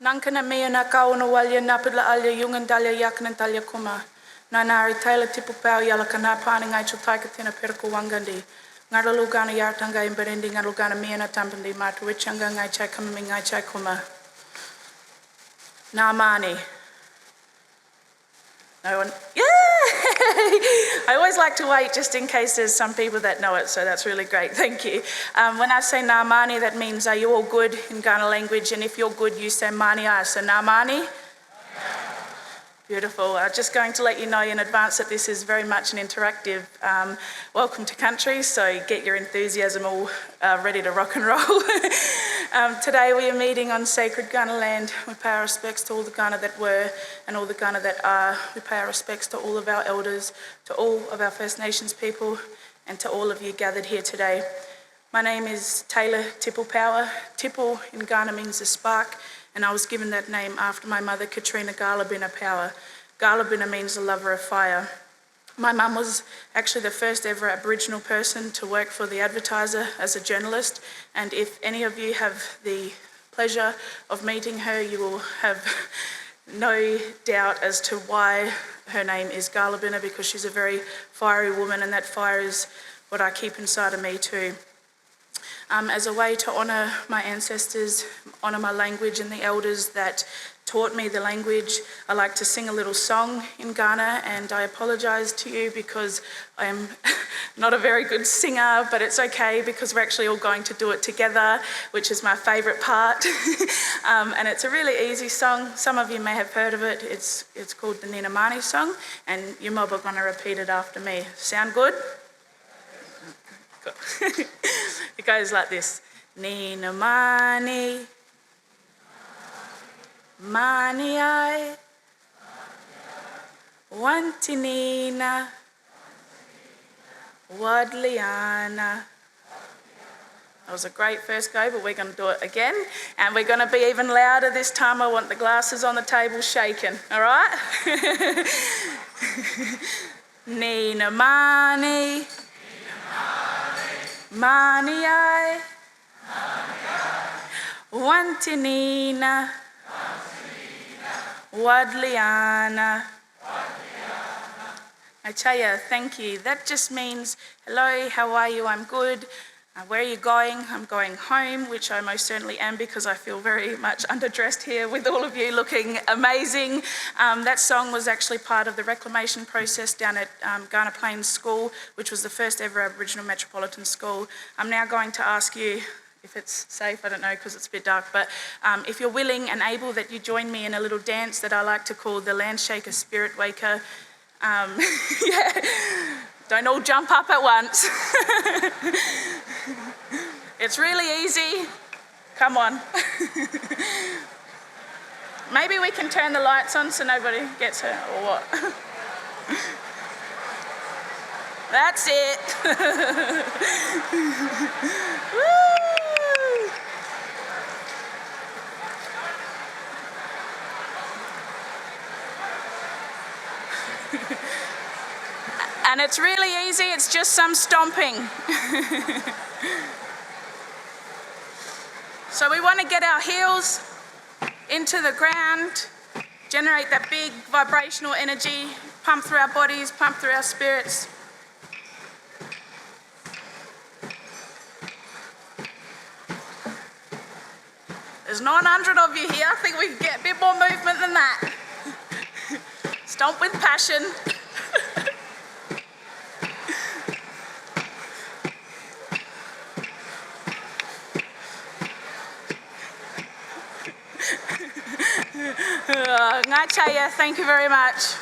Nankana mea na kaona walya napila alya yungan dalya yakana dalya kuma. Nanari taila tipu pau yala kana pani ngai chutaika tina perko wangandi. Ngaralu gana yartanga imberendi ngaralu gana mea na tampandi matu wichanga ngai chai kama mi ngai chai kuma. Namani. No one? Yeah! I always like to wait just in case there's some people that know it, so that's really great. Thank you. When I say Namani, that means are you all good in Ghana language? And if you're good, you say Mani ai. So Namani? Beautiful. Just going to let you know in advance that this is very much an interactive welcome to country, so get your enthusiasm all ready to rock and roll. Today we are meeting on sacred Ghana land. We pay our respects to all the Ghana that were and all the Ghana that are. We pay our respects to all of our elders, to all of our First Nations people, and to all of you gathered here today. My name is Taylor Tipple Power. Tipple in Ghana means a spark, and I was given that name after my mother, Katrina Galabina Power. Galabina means the lover of fire. My mum was actually the first ever Aboriginal person to work for The Advertiser as a journalist, and if any of you have the pleasure of meeting her, you will have no doubt as to why her name is Galabina, because she's a very fiery woman, and that fire is what I keep inside of me too. As a way to honour my ancestors, honour my language and the elders that taught me the language, I like to sing a little song in Ghana, and I apologise to you because I am not a very good singer, but it's okay because we're actually all going to do it together, which is my favourite part. And it's a really easy song. Some of you may have heard of it. It's called the Nina Mani song, and you mob are going to repeat it after me. Sound good? Good. It goes like this. Nina Mani, Mani ai, Wanti Nina, Wadliana. That was a great first go, but we're going to do it again. And we're going to be even louder this time. I want the glasses on the table shaking, all right? Nina Mani, Mani ai, Wanti Nina, Wadliana. I tell you, thank you. That just means, hello, how are you? I'm good. Where are you going? I'm going home, which I most certainly am because I feel very much underdressed here with all of you looking amazing. That song was actually part of the reclamation process down at Ghana Plains School, which was the first ever Aboriginal metropolitan school. I'm now going to ask you, if it's safe, I don't know because it's a bit dark, but if you're willing and able that you join me in a little dance that I like to call the Land Shaker Spirit Waker. Yeah. Don't all jump up at once. It's really easy. Come on. Maybe we can turn the lights on so nobody gets hurt or what? That's it. Woo! And it's really easy, it's just some stomping. So we want to get our heels into the ground, generate that big vibrational energy, pump through our bodies, pump through our spirits. There's 900 of you here. I think we can get a bit more movement than that. Stomp with passion. Ngā Chaya, thank you very much.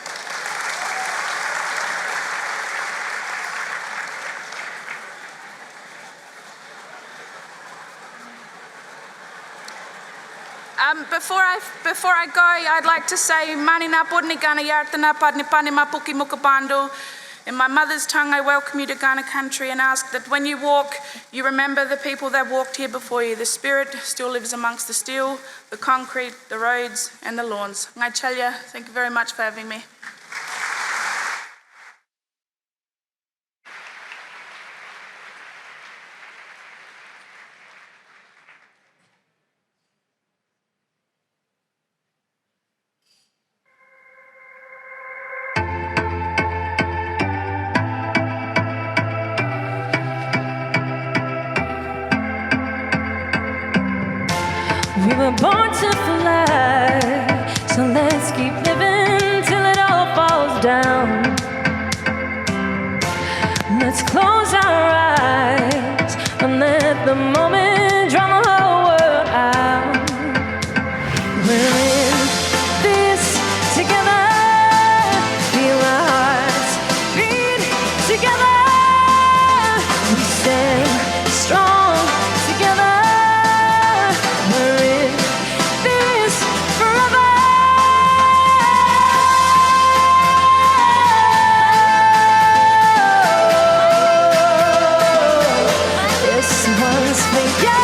Before I go, I'd like to say Mani nā podni Ghana yartana padni pani mapuki mukabando. In my mother's tongue, I welcome you to Ghana country and ask that when you walk, you remember the people that walked here before you. The spirit still lives amongst the steel, the concrete, the roads, and the lawns. Ngā Chalya, thank you very much for having me. were born to fly, so let's keep living till it all falls down. Let's close our eyes and let the moment drown the whole world out. We're in this together, feel our hearts beat together. We stand strong together. We're in this forever. This one's for you.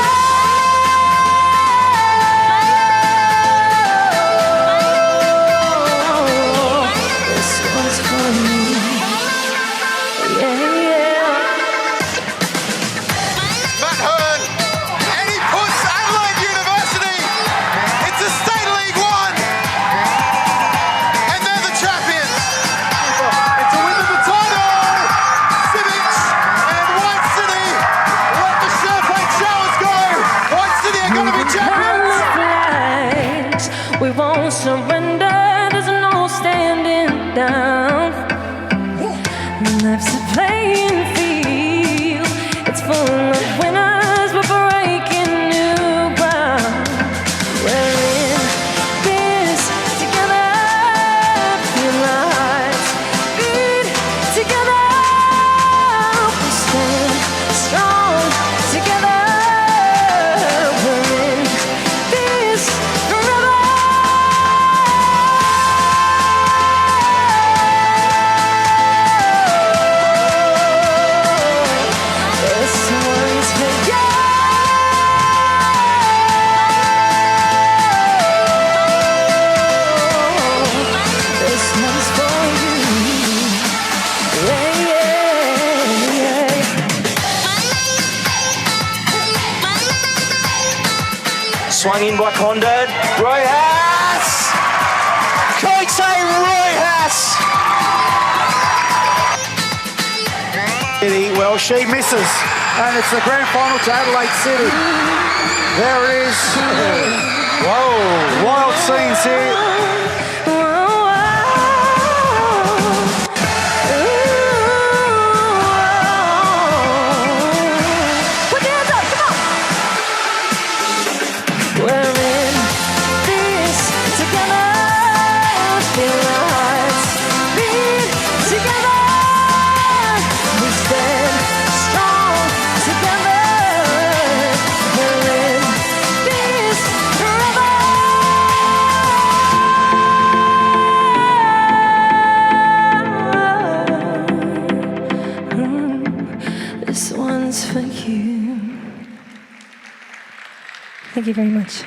We won't surrender, there's no standing down. Life's a playing field, it's full of winners, we're breaking new ground. We're in this together, feel our hearts beat together. We stand strong together. We're in this forever. Swung in by Condon. Roy Haas! Kote Roy Haas! Well, she misses, and it's the grand final to Adelaide City. There it is. Whoa, wild scenes here. This one's for you. Thank you very much.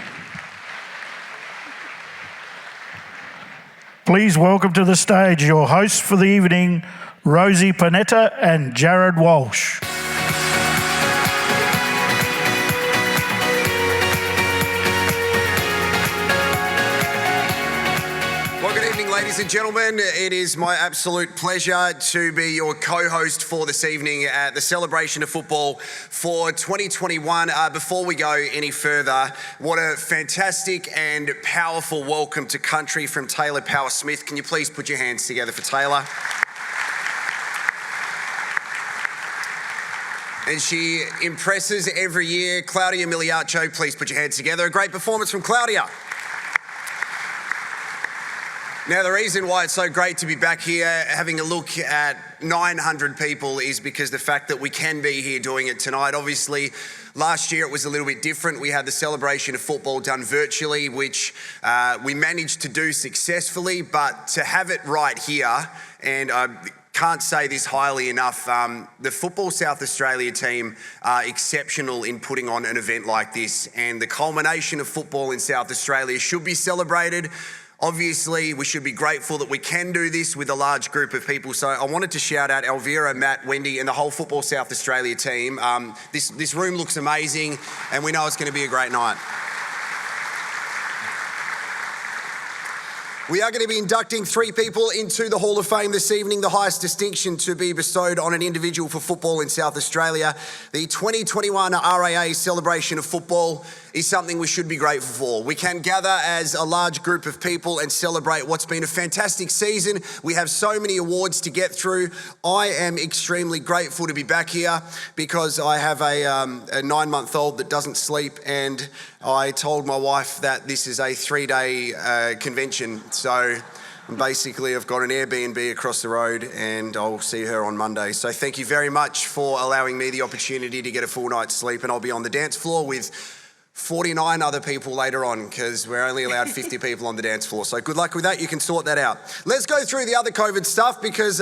Please welcome to the stage your hosts for the evening, Rosie Panetta and Jared Walsh. Ladies and gentlemen, it is my absolute pleasure to be your co-host for this evening at the celebration of football for 2021. Before we go any further, what a fantastic and powerful welcome to country from Taylor Power-Smith. Can you please put your hands together for Taylor? And she impresses every year. Claudia Miliaccio, please put your hands together. A great performance from Claudia. Now, the reason why it's so great to be back here having a look at 900 people is because the fact that we can be here doing it tonight. Obviously, last year it was a little bit different. We had the celebration of football done virtually, which we managed to do successfully, but to have it right here, and I can't say this highly enough, the Football South Australia team are exceptional in putting on an event like this, and the culmination of football in South Australia should be celebrated. Obviously, we should be grateful that we can do this with a large group of people. So I wanted to shout out Elvira, Matt, Wendy, and the whole Football South Australia team. This room looks amazing, and we know it's going to be a great night. We are going to be inducting 3 people into the Hall of Fame this evening, the highest distinction to be bestowed on an individual for football in South Australia. The 2021 RAA Celebration of Football is something we should be grateful for. We can gather as a large group of people and celebrate what's been a fantastic season. We have so many awards to get through. I am extremely grateful to be back here because I have a 9-month-old that doesn't sleep, and I told my wife that this is a 3-day convention. So basically, I've got an Airbnb across the road and I'll see her on Monday. So thank you very much for allowing me the opportunity to get a full night's sleep, and I'll be on the dance floor with 49 other people later on because we're only allowed 50 people on the dance floor. So good luck with that. You can sort that out. Let's go through the other COVID stuff because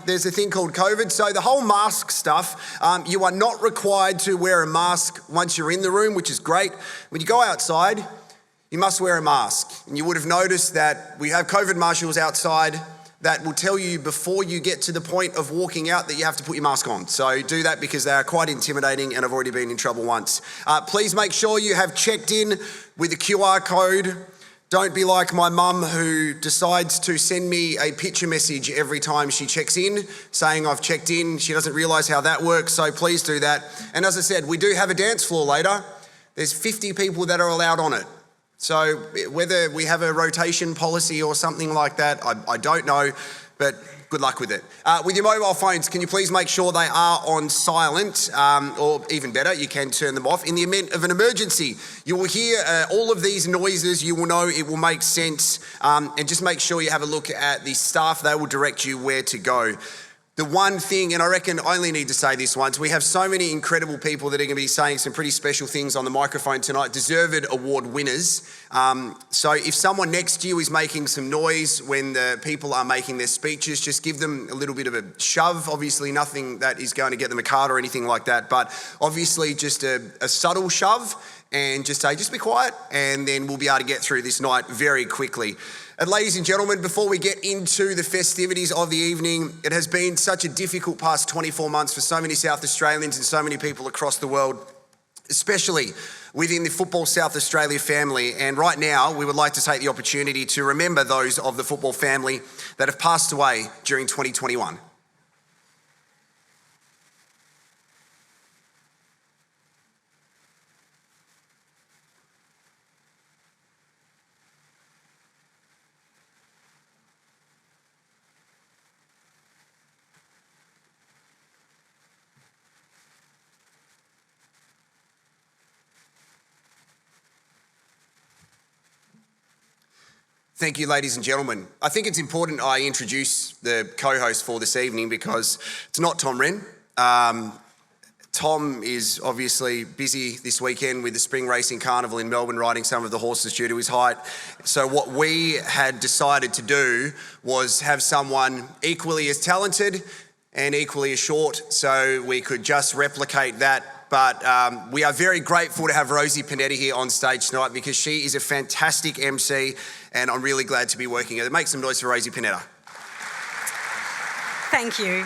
there's a thing called COVID. So the whole mask stuff, you are not required to wear a mask once you're in the room, which is great. When you go outside, you must wear a mask. And you would have noticed that we have COVID marshals outside that will tell you before you get to the point of walking out that you have to put your mask on. So do that because they are quite intimidating and I've already been in trouble once. Please make sure you have checked in with the QR code. Don't be like my mum who decides to send me a picture message every time she checks in saying I've checked in. She doesn't realise how that works, so please do that. And as I said, we do have a dance floor later. There's 50 people that are allowed on it. So whether we have a rotation policy or something like that, I don't know, but good luck with it. With your mobile phones, can you please make sure they are on silent, or even better, you can turn them off. In the event of an emergency, you will hear all of these noises, you will know it will make sense, and just make sure you have a look at the staff, they will direct you where to go. The one thing, and I reckon I only need to say this once, we have so many incredible people that are going to be saying some pretty special things on the microphone tonight, deserved award winners. So if someone next to you is making some noise when the people are making their speeches, just give them a little bit of a shove. Obviously nothing that is going to get them a card or anything like that, but obviously just a subtle shove and just say, just be quiet, and then we'll be able to get through this night very quickly. And ladies and gentlemen, before we get into the festivities of the evening, it has been such a difficult past 24 months for so many South Australians and so many people across the world, especially within the Football South Australia family. And right now, we would like to take the opportunity to remember those of the football family that have passed away during 2021. Thank you, ladies and gentlemen. I think it's important I introduce the co-host for this evening because it's not Tom Wren. Tom is obviously busy this weekend with the Spring Racing Carnival in Melbourne, riding some of the horses due to his height. So what we had decided to do was have someone equally as talented and equally as short so we could just replicate that. But we are very grateful to have Rosie Panetta here on stage tonight because she is a fantastic MC and I'm really glad to be working with her. Make some noise for Rosie Panetta. Thank you.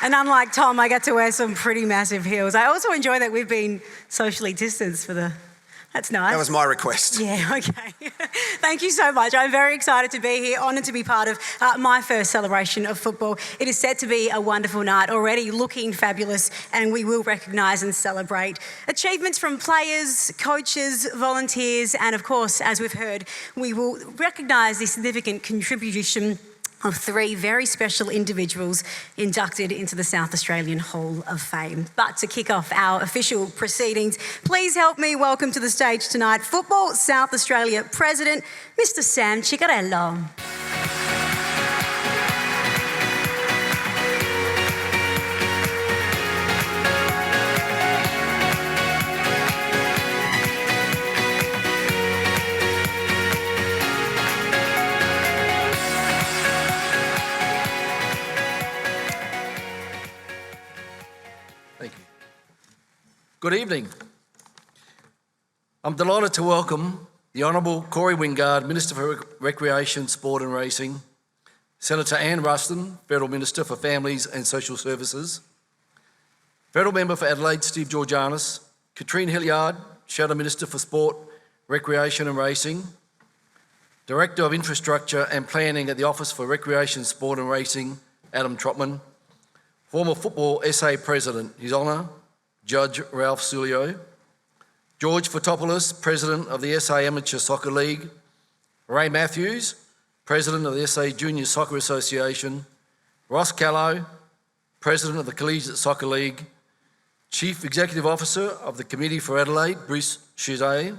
And unlike Tom, I get to wear some pretty massive heels. I also enjoy that we've been socially distanced for the... That's nice. That was my request. Yeah, okay. Thank you so much. I'm very excited to be here, honoured to be part of my first celebration of football. It is set to be a wonderful night, already looking fabulous, and we will recognise and celebrate achievements from players, coaches, volunteers, and of course, as we've heard, we will recognise the significant contribution of 3 very special individuals inducted into the South Australian Hall of Fame. But to kick off our official proceedings, please help me welcome to the stage tonight Football South Australia President, Mr. Sam Ciccarello. Good evening. I'm delighted to welcome the Honourable Corey Wingard, Minister for Recreation, Sport and Racing, Senator Anne Ruston, Federal Minister for Families and Social Services, Federal Member for Adelaide, Steve Georgianis, Katrine Hilliard, Shadow Minister for Sport, Recreation and Racing, Director of Infrastructure and Planning at the Office for Recreation, Sport and Racing, Adam Trotman, former Football SA President, His Honour, Judge Ralph Sulio, George Fotopoulos, President of the SA Amateur Soccer League, Ray Matthews, President of the SA Junior Soccer Association, Ross Callow, President of the Collegiate Soccer League, Chief Executive Officer of the Committee for Adelaide, Bruce Chuzet,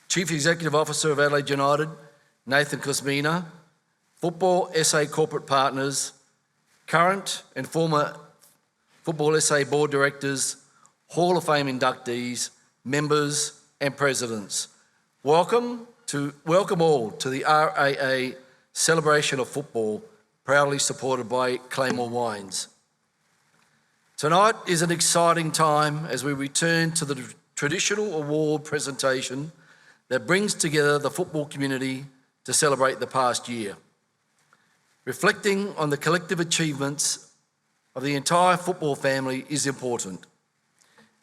Chief Executive Officer of Adelaide United, Nathan Kosmina, Football SA Corporate Partners, current and former Football SA Board Directors, Hall of Fame inductees, members and presidents. Welcome all to the RAA Celebration of Football, proudly supported by Claymore Wines. Tonight is an exciting time as we return to the traditional award presentation that brings together the football community to celebrate the past year. Reflecting on the collective achievements of the entire football family is important,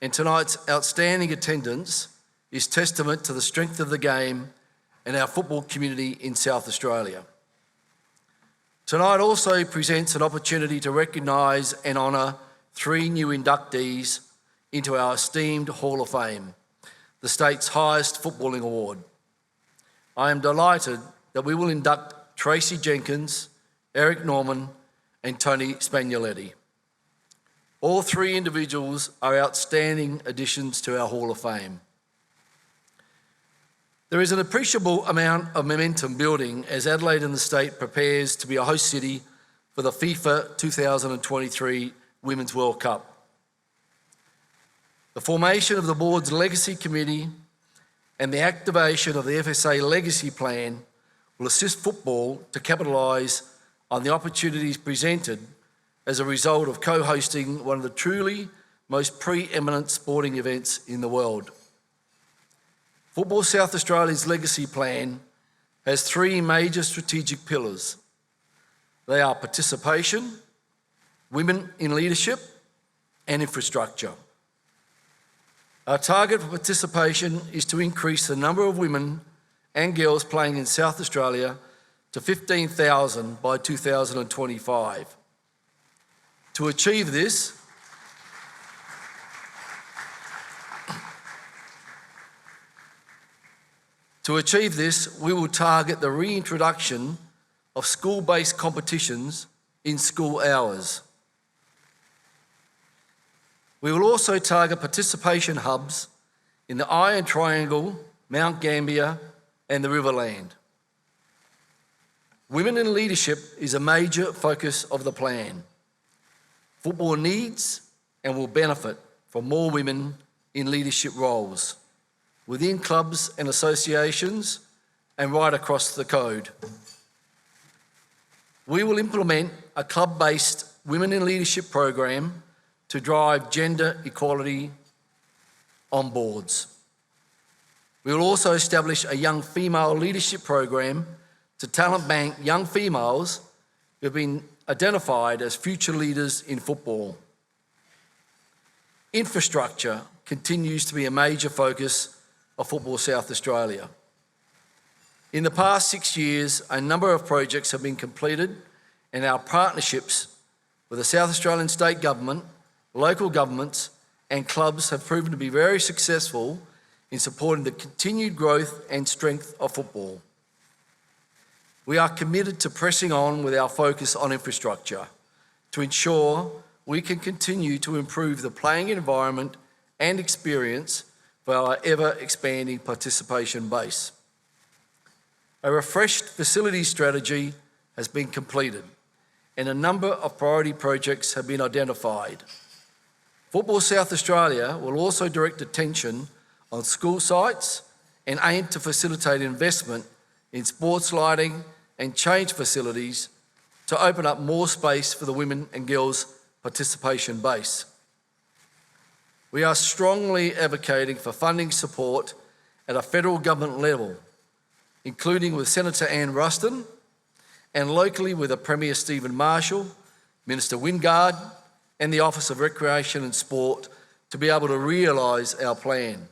and tonight's outstanding attendance is testament to the strength of the game and our football community in South Australia. Tonight also presents an opportunity to recognise and honour 3 new inductees into our esteemed Hall of Fame, the state's highest footballing award. I am delighted that we will induct Tracy Jenkins, Eric Norman and Tony Spagnoletti. All 3 individuals are outstanding additions to our Hall of Fame. There is an appreciable amount of momentum building as Adelaide and the state prepares to be a host city for the FIFA 2023 Women's World Cup. The formation of the board's Legacy Committee and the activation of the FSA Legacy Plan will assist football to capitalise on the opportunities presented as a result of co-hosting one of the truly most pre-eminent sporting events in the world. Football South Australia's Legacy Plan has 3 major strategic pillars. They are participation, women in leadership, and infrastructure. Our target for participation is to increase the number of women and girls playing in South Australia to 15,000 by 2025. To achieve this, we will target the reintroduction of school-based competitions in school hours. We will also target participation hubs in the Iron Triangle, Mount Gambier and the Riverland. Women in leadership is a major focus of the plan. Football needs and will benefit from more women in leadership roles within clubs and associations and right across the code. We will implement a club-based Women in Leadership program to drive gender equality on boards. We will also establish a young female leadership program to talent bank young females who have been identified as future leaders in football. Infrastructure continues to be a major focus of Football South Australia. In the past 6 years, a number of projects have been completed and our partnerships with the South Australian State Government, local governments and clubs have proven to be very successful in supporting the continued growth and strength of football. We are committed to pressing on with our focus on infrastructure to ensure we can continue to improve the playing environment and experience for our ever-expanding participation base. A refreshed facilities strategy has been completed and a number of priority projects have been identified. Football South Australia will also direct attention on school sites and aim to facilitate investment in sports lighting and change facilities to open up more space for the women and girls participation base. We are strongly advocating for funding support at a federal government level, including with Senator Ann Ruston and locally with the Premier Stephen Marshall, Minister Wingard and the Office of Recreation and Sport to be able to realise our plan.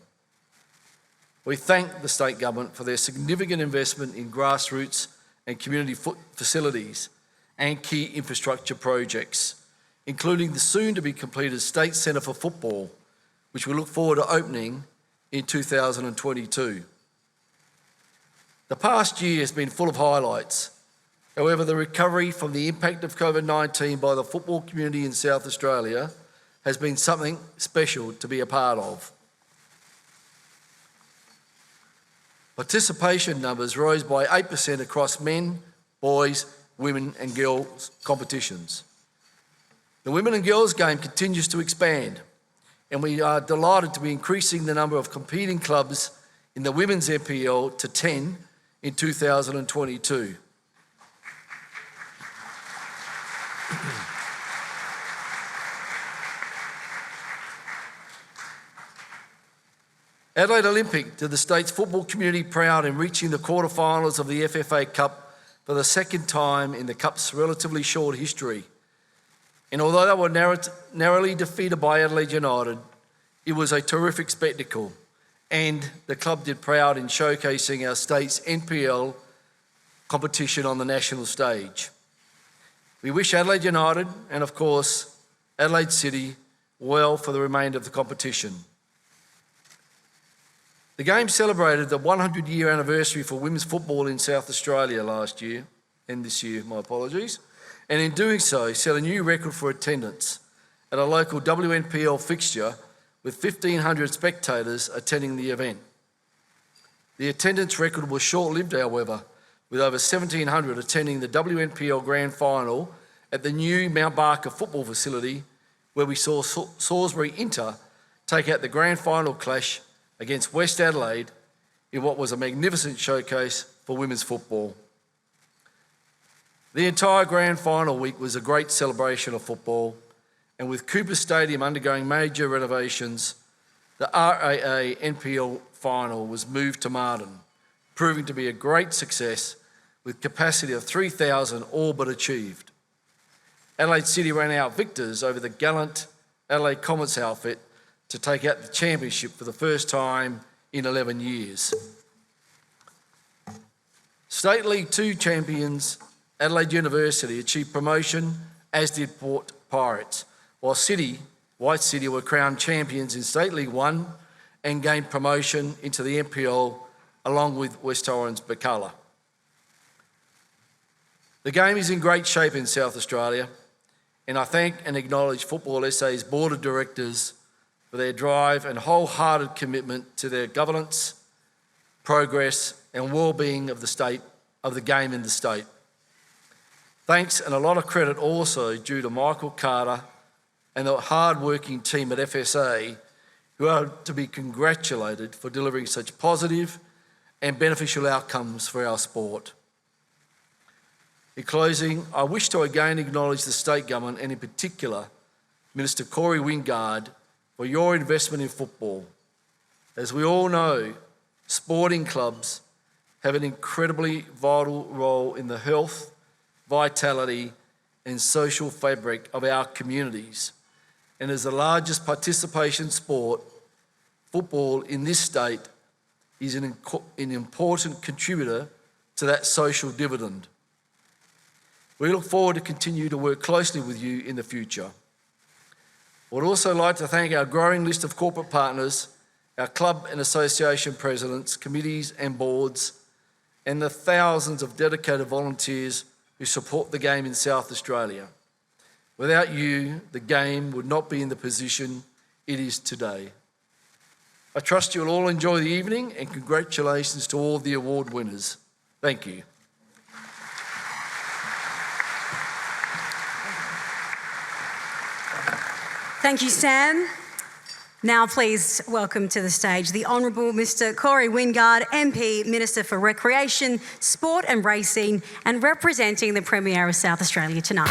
We thank the state government for their significant investment in grassroots and community facilities and key infrastructure projects, including the soon-to-be-completed State Centre for Football, which we look forward to opening in 2022. The past year has been full of highlights. However, the recovery from the impact of COVID-19 by the football community in South Australia has been something special to be a part of. Participation numbers rose by 8% across men, boys, women and girls competitions. The women and girls game continues to expand, and we are delighted to be increasing the number of competing clubs in the women's NPL to 10 in 2022. Adelaide Olympic did the state's football community proud in reaching the quarterfinals of the FFA Cup for the second time in the Cup's relatively short history. And although they were narrowly defeated by Adelaide United, it was a terrific spectacle, and the club did proud in showcasing our state's NPL competition on the national stage. We wish Adelaide United and, of course, Adelaide City well for the remainder of the competition. The game celebrated the 100-year anniversary for women's football in South Australia last year, and this year, my apologies, and in doing so set a new record for attendance at a local WNPL fixture with 1,500 spectators attending the event. The attendance record was short-lived, however, with over 1,700 attending the WNPL Grand Final at the new Mount Barker football facility, where we saw Salisbury Inter take out the Grand Final clash against West Adelaide in what was a magnificent showcase for women's football. The entire Grand Final week was a great celebration of football, and with Cooper Stadium undergoing major renovations, the RAA NPL final was moved to Martin, proving to be a great success with capacity of 3,000 all but achieved. Adelaide City ran out victors over the gallant Adelaide Comets outfit to take out the championship for the first time in 11 years. State League 2 champions Adelaide University achieved promotion, as did Port Pirates, while White City were crowned champions in State League 1 and gained promotion into the NPL along with West Torrens Bacala. The game is in great shape in South Australia, and I thank and acknowledge Football SA's Board of Directors for their drive and wholehearted commitment to their governance, progress and well-being of the game in the state. Thanks and a lot of credit also due to Michael Carter and the hard-working team at FSA, who are to be congratulated for delivering such positive and beneficial outcomes for our sport. In closing, I wish to again acknowledge the state government and in particular Minister Corey Wingard for your investment in football. As we all know, sporting clubs have an incredibly vital role in the health, vitality and social fabric of our communities. And as the largest participation sport, football in this state is an important contributor to that social dividend. We look forward to continue to work closely with you in the future. I would also like to thank our growing list of corporate partners, our club and association presidents, committees and boards, and the thousands of dedicated volunteers who support the game in South Australia. Without you, the game would not be in the position it is today. I trust you'll all enjoy the evening, and congratulations to all the award winners. Thank you. Thank you, Sam. Now please welcome to the stage the Honourable Mr Corey Wingard, MP, Minister for Recreation, Sport and Racing, and representing the Premier of South Australia tonight.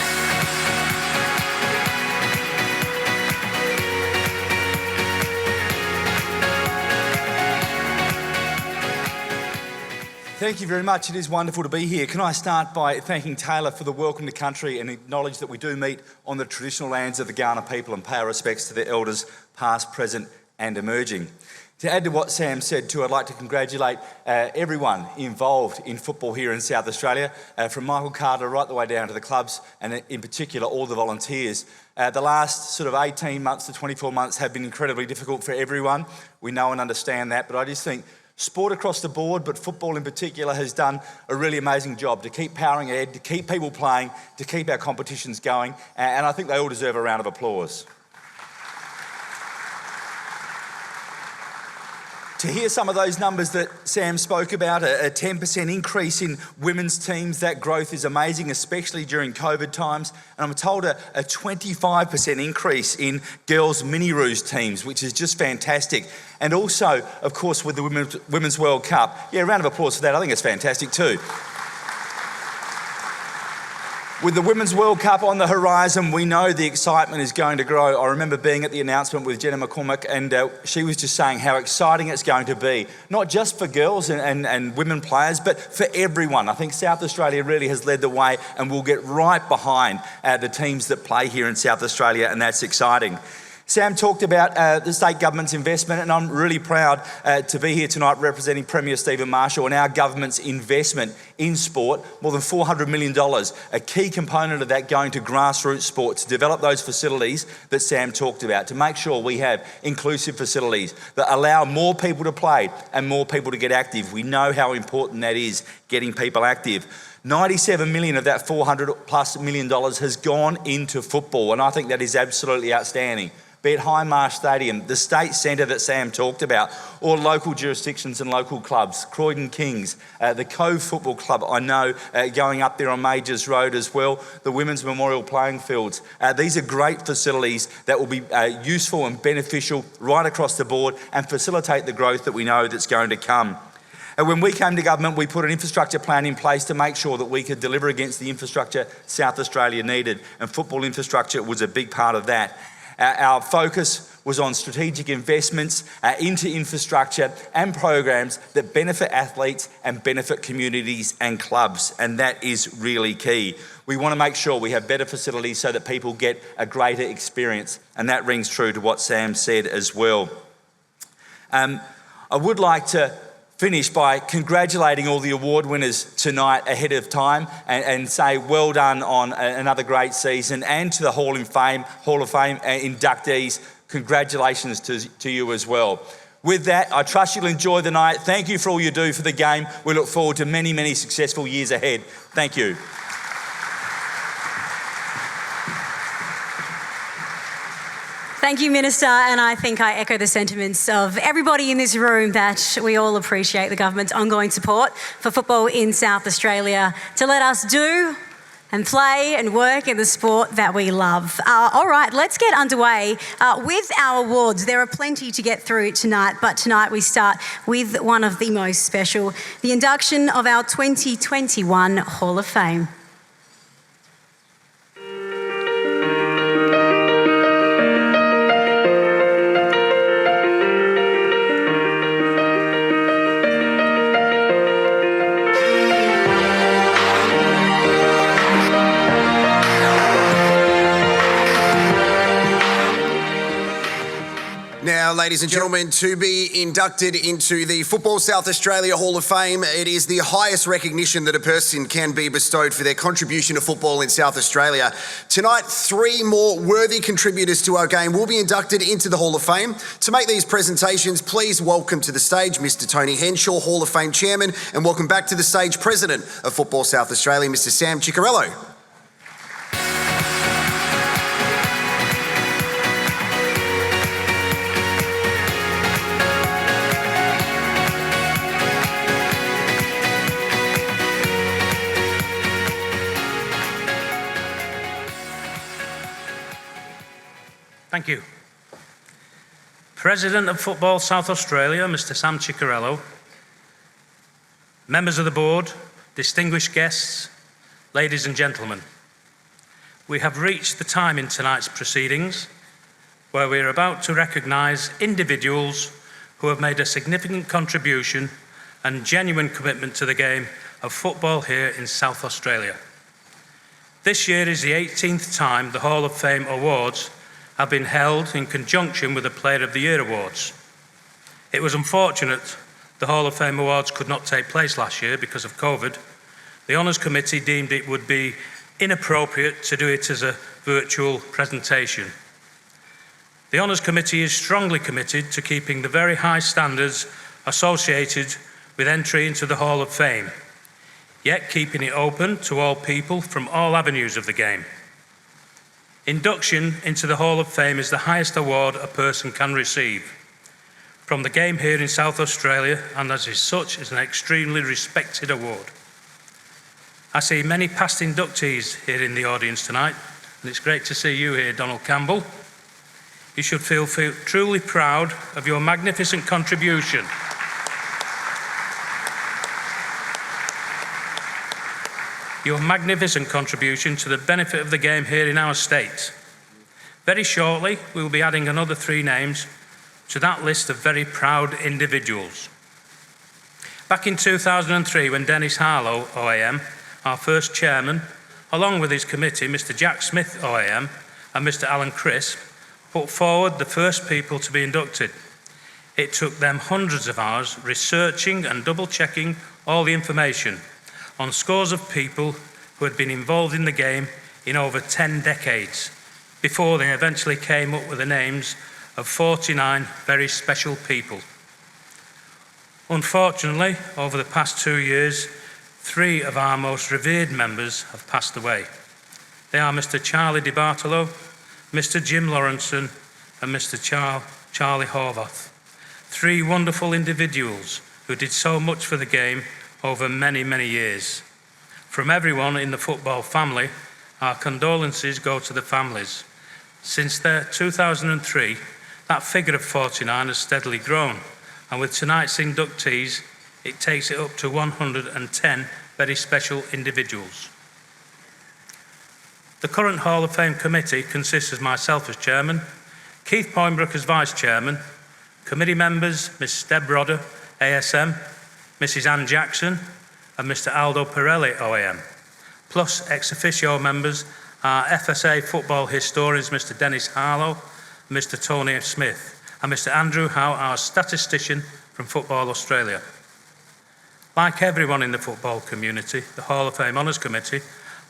Thank you very much. It is wonderful to be here. Can I start by thanking Taylor for the welcome to country and acknowledge that we do meet on the traditional lands of the Kaurna people and pay our respects to their elders, past, present and emerging. To add to what Sam said too, I'd like to congratulate everyone involved in football here in South Australia, from Michael Carter right the way down to the clubs, and in particular all the volunteers. The last sort of 18 months to 24 months have been incredibly difficult for everyone. We know and understand that, but I just think sport across the board, but football in particular, has done a really amazing job to keep powering ahead, to keep people playing, to keep our competitions going, and I think they all deserve a round of applause. To hear some of those numbers that Sam spoke about, a 10% increase in women's teams, that growth is amazing, especially during COVID times. And I'm told a 25% increase in girls' mini-roos teams, which is just fantastic. And also, of course, with the Women's World Cup. Yeah, a round of applause for that. I think it's fantastic too. With the Women's World Cup on the horizon, we know the excitement is going to grow. I remember being at the announcement with Jenna McCormick, and she was just saying how exciting it's going to be, not just for girls and women players, but for everyone. I think South Australia really has led the way, and we'll get right behind the teams that play here in South Australia, and that's exciting. Sam talked about the state government's investment, and I'm really proud to be here tonight representing Premier Stephen Marshall and our government's investment in sport, more than $400 million, a key component of that going to grassroots sport to develop those facilities that Sam talked about, to make sure we have inclusive facilities that allow more people to play and more people to get active. We know how important that is, getting people active. 97 million of that $400+ million has gone into football, and I think that is absolutely outstanding. Be it Hindmarsh Stadium, the state centre that Sam talked about, or local jurisdictions and local clubs, Croydon Kings, the Cove Football Club, I know, going up there on Majors Road as well, the Women's Memorial Playing Fields. These are great facilities that will be useful and beneficial right across the board and facilitate the growth that we know that's going to come. And when we came to government, we put an infrastructure plan in place to make sure that we could deliver against the infrastructure South Australia needed, and football infrastructure was a big part of that. Our focus was on strategic investments into infrastructure and programs that benefit athletes and benefit communities and clubs, and that is really key. We want to make sure we have better facilities so that people get a greater experience, and that rings true to what Sam said as well. I would like to finish by congratulating all the award winners tonight ahead of time and say well done on another great season, and to the Hall of Fame inductees, congratulations to you as well. With that, I trust you'll enjoy the night. Thank you for all you do for the game. We look forward to many, many successful years ahead. Thank you. Thank you, Minister, and I think I echo the sentiments of everybody in this room that we all appreciate the government's ongoing support for football in South Australia to let us do and play and work in the sport that we love. All right, let's get underway with our awards. There are plenty to get through tonight, but tonight we start with one of the most special, the induction of our 2021 Hall of Fame. Now, ladies and gentlemen, to be inducted into the Football South Australia Hall of Fame, it is the highest recognition that a person can be bestowed for their contribution to football in South Australia. Tonight, 3 more worthy contributors to our game will be inducted into the Hall of Fame. To make these presentations, please welcome to the stage Mr. Tony Henshaw, Hall of Fame Chairman, and welcome back to the stage President of Football South Australia, Mr. Sam Ciccarello. Thank you. President of Football South Australia, Mr. Sam Ciccarello, members of the board, distinguished guests, ladies and gentlemen, we have reached the time in tonight's proceedings where we are about to recognise individuals who have made a significant contribution and genuine commitment to the game of football here in South Australia. This year is the 18th time the Hall of Fame Awards have been held in conjunction with the Player of the Year Awards. It was unfortunate the Hall of Fame Awards could not take place last year because of COVID. The Honours Committee deemed it would be inappropriate to do it as a virtual presentation. The Honours Committee is strongly committed to keeping the very high standards associated with entry into the Hall of Fame, yet keeping it open to all people from all avenues of the game. Induction into the Hall of Fame is the highest award a person can receive from the game here in South Australia, and as such is an extremely respected award. I see many past inductees here in the audience tonight, and it's great to see you here, Donald Campbell. You should feel truly proud of your magnificent contribution. Your magnificent contribution to the benefit of the game here in our state. Very shortly, we will be adding another 3 names to that list of very proud individuals. Back in 2003, when Dennis Harlow, OAM, our first chairman, along with his committee, Mr. Jack Smith, OAM, and Mr. Alan Crisp, put forward the first people to be inducted. It took them hundreds of hours researching and double-checking all the information on scores of people who had been involved in the game in over 10 decades, before they eventually came up with the names of 49 very special people. Unfortunately, over the past 2 years, 3 of our most revered members have passed away. They are Mr. Charlie DiBartolo, Mr. Jim Lawrenson, and Mr. Charlie Horvath. 3 wonderful individuals who did so much for the game over many, many years. From everyone in the football family, our condolences go to the families. Since 2003, that figure of 49 has steadily grown, and with tonight's inductees, it takes it up to 110 very special individuals. The current Hall of Fame committee consists of myself as chairman, Keith Poinbrook as vice chairman, committee members Ms. Deb Rodder, ASM, Mrs. Ann Jackson, and Mr. Aldo Pirelli, OAM, plus ex officio members are FSA football historians Mr. Dennis Harlow, Mr. Tony Smith, and Mr. Andrew Howe, our statistician from Football Australia. Like everyone in the football community, the Hall of Fame Honours Committee,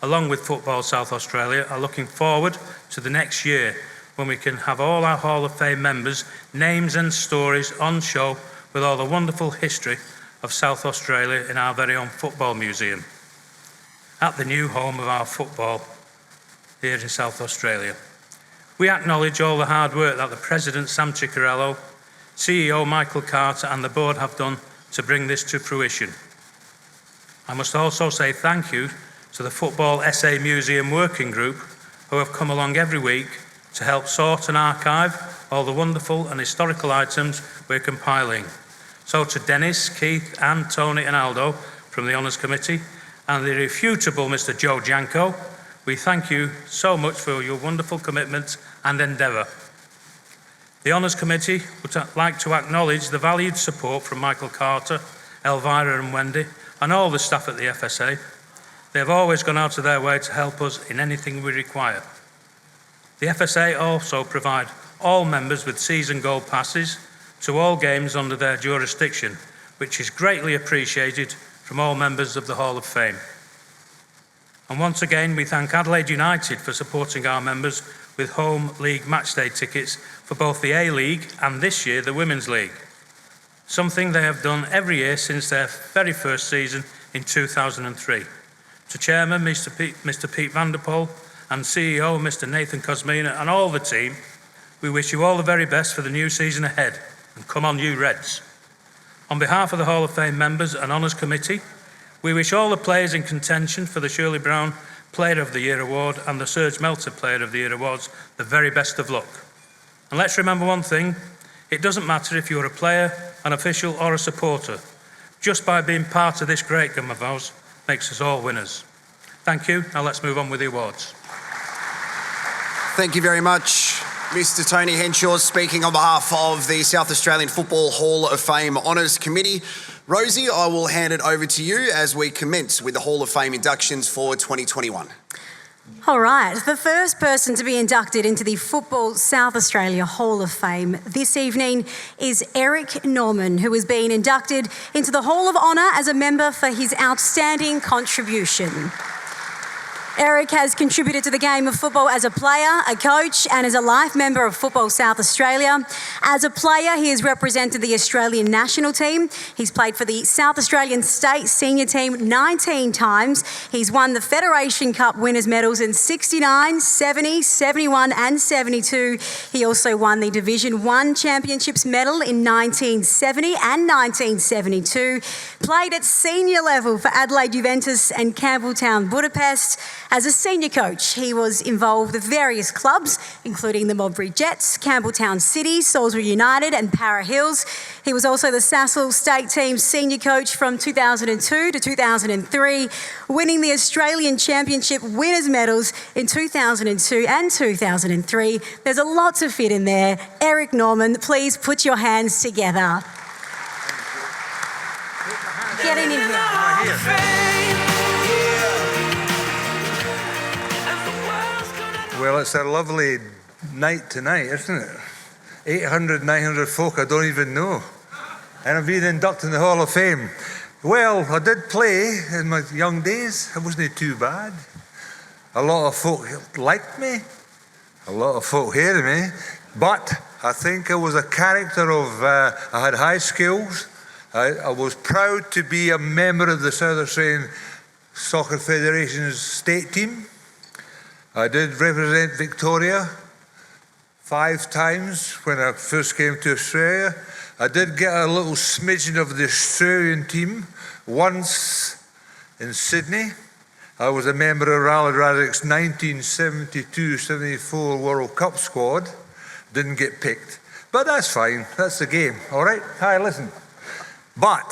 along with Football South Australia, are looking forward to the next year when we can have all our Hall of Fame members' names and stories on show with all the wonderful history of South Australia in our very own football museum, at the new home of our football here in South Australia. We acknowledge all the hard work that the President Sam Ciccarello, CEO Michael Carter and the board have done to bring this to fruition. I must also say thank you to the Football SA Museum Working Group who have come along every week to help sort and archive all the wonderful and historical items we're compiling. So to Dennis, Keith, Anne, Tony and Aldo from the Honours Committee and the irrefutable Mr. Joe Janko, we thank you so much for your wonderful commitment and endeavour. The Honours Committee would like to acknowledge the valued support from Michael Carter, Elvira and Wendy and all the staff at the FSA. They have always gone out of their way to help us in anything we require. The FSA also provide all members with season gold passes to all games under their jurisdiction, which is greatly appreciated from all members of the Hall of Fame. And once again, we thank Adelaide United for supporting our members with home league matchday tickets for both the A-League and this year the Women's League, something they have done every year since their very first season in 2003. To Chairman Mr. Pete Vanderpoel and CEO Mr. Nathan Cosmina and all the team, we wish you all the very best for the new season ahead, and come on you Reds. On behalf of the Hall of Fame members and Honours Committee, we wish all the players in contention for the Shirley Brown Player of the Year Award and the Serge Melter Player of the Year Awards the very best of luck. And let's remember one thing, it doesn't matter if you're a player, an official or a supporter. Just by being part of this great game of ours makes us all winners. Thank you. Now let's move on with the awards. Thank you very much, Mr. Tony Henshaw, speaking on behalf of the South Australian Football Hall of Fame Honours Committee. Rosie, I will hand it over to you as we commence with the Hall of Fame inductions for 2021. All right, the first person to be inducted into the Football South Australia Hall of Fame this evening is Eric Norman, who has been inducted into the Hall of Honour as a member for his outstanding contribution. Eric has contributed to the game of football as a player, a coach, and as a life member of Football South Australia. As a player, he has represented the Australian national team. He's played for the South Australian State senior team 19 times. He's won the Federation Cup winners' medals in 69, 70, 71 and 72. He also won the Division 1 Championships medal in 1970 and 1972. Played at senior level for Adelaide Juventus and Campbelltown Budapest. As a senior coach, he was involved with various clubs, including the Modbury Jets, Campbelltown City, Salisbury United and Para Hills. He was also the Sassel State Team senior coach from 2002 to 2003, winning the Australian Championship winners' medals in 2002 and 2003. There's a lot to fit in there. Eric Norman, please put your hands together. Getting in here. Well, it's a lovely night tonight, isn't it? 800, 900 folk I don't even know. And I've been inducted in the Hall of Fame. Well, I did play in my young days. It wasn't too bad. A lot of folk liked me. A lot of folk hated me. But I think I was a character of, I had high skills. I was proud to be a member of the South Australian Soccer Federation's state team. I did represent Victoria 5 times when I first came to Australia. I did get a little smidgen of the Australian team once in Sydney. I was a member of Raleigh Radic's 1972-74 World Cup squad. Didn't get picked, but that's fine. That's the game, all right? Hi, listen. But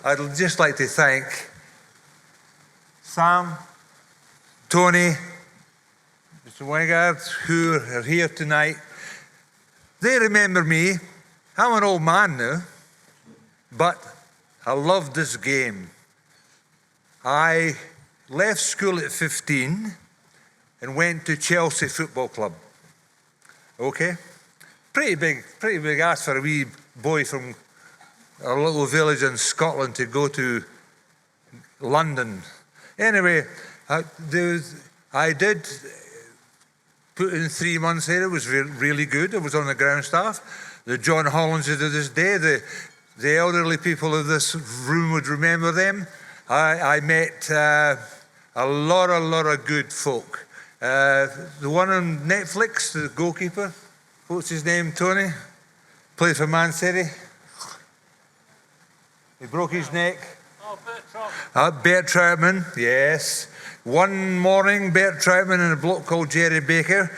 I'd just like to thank Sam, Tony, Mr. Wingard, who are here tonight. They remember me. I'm an old man now, but I love this game. I left school at 15 and went to Chelsea Football Club. Okay? Pretty big ask for a wee boy from a little village in Scotland to go to London. Anyway, I did put in 3 months there. It was really good. I was on the ground staff. The John Hollands to this day, the elderly people of this room would remember them. I met a lot of good folk. The one on Netflix, the goalkeeper, what's his name, Tony? Played for Man City. He broke his neck. Oh, Bert Troutman. Bert Troutman, yes. One morning, Bert Troutman and a bloke called Jerry Baker,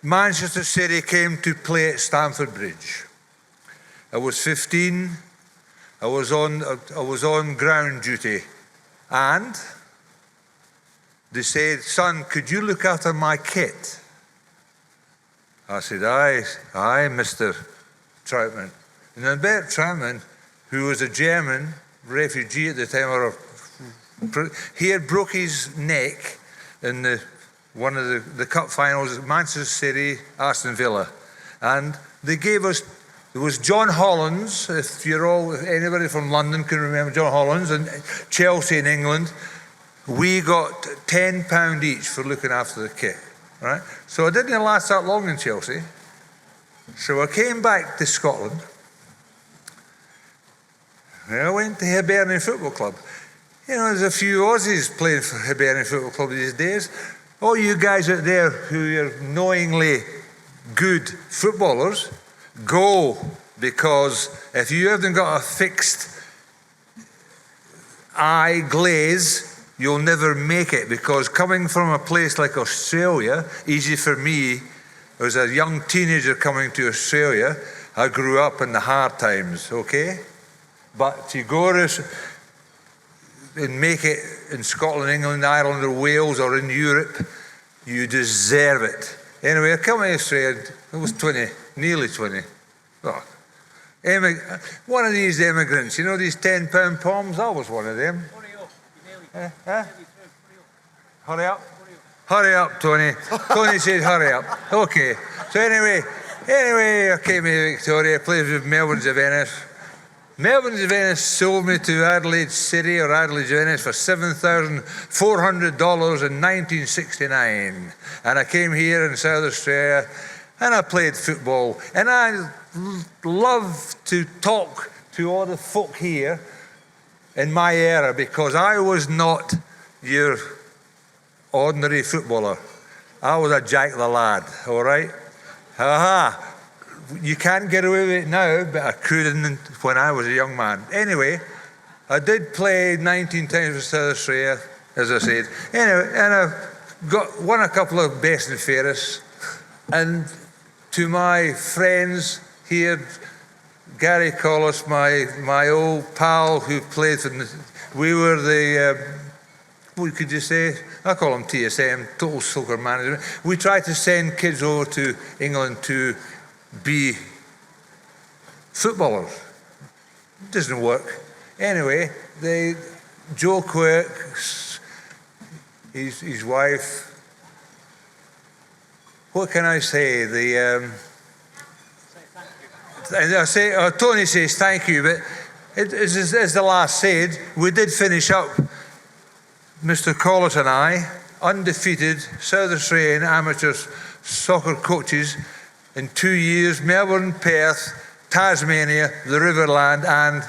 Manchester City came to play at Stamford Bridge. I was 15. I was on ground duty, and they said, "Son, could you look after my kit?" I said, "Aye, Mr. Troutman." And then Bert Troutman, who was a German refugee at the time, he had broke his neck in one of the cup finals at Manchester City, Aston Villa. And they gave us, there was John Hollands, if anybody from London can remember John Hollands, and Chelsea in England. We got £10 each for looking after the kit, right? So I didn't last that long in Chelsea. So I came back to Scotland. And I went to Hibernian Football Club. You know, there's a few Aussies playing for Hibernian Football Club these days. All you guys out there who are knowingly good footballers, go, because if you haven't got a fixed eye glaze, you'll never make it. Because coming from a place like Australia, easy for me, as a young teenager coming to Australia, I grew up in the hard times, okay? But to go and make it in Scotland, England, Ireland, or Wales, or in Europe, you deserve it. Anyway, I come to Australia, I was 20, nearly 20. Oh. One of these immigrants, you know these £10 poms? I was one of them. Hurry up, you're nearly Hurry up. Hurry up, Tony. Tony said, hurry up. Okay. So anyway, I came to Victoria, played with Melbourne's of Venice. Melbourne's of Venice sold me to Adelaide City or Adelaide Venice for $7,400 in 1969. And I came here in South Australia and I played football. And I love to talk to all the folk here in my era because I was not your ordinary footballer. I was a Jack the Lad, all right? Aha! You can't get away with it now, but I couldn't when I was a young man. Anyway, I did play 19 times for South Australia, as I said. Anyway, and I won a couple of best and fairest. And to my friends here, Gary Collis, my old pal who played for, we were the, what could you say? I call them TSM, Total Soccer Management. We tried to send kids over to England to be footballers. It doesn't work. Anyway, Joe Quirk, his wife, what can I say? And I say, Tony says thank you, but as the last said, we did finish up, Mr. Collis and I, undefeated South Australian amateur soccer coaches in 2 years, Melbourne, Perth, Tasmania, the Riverland, and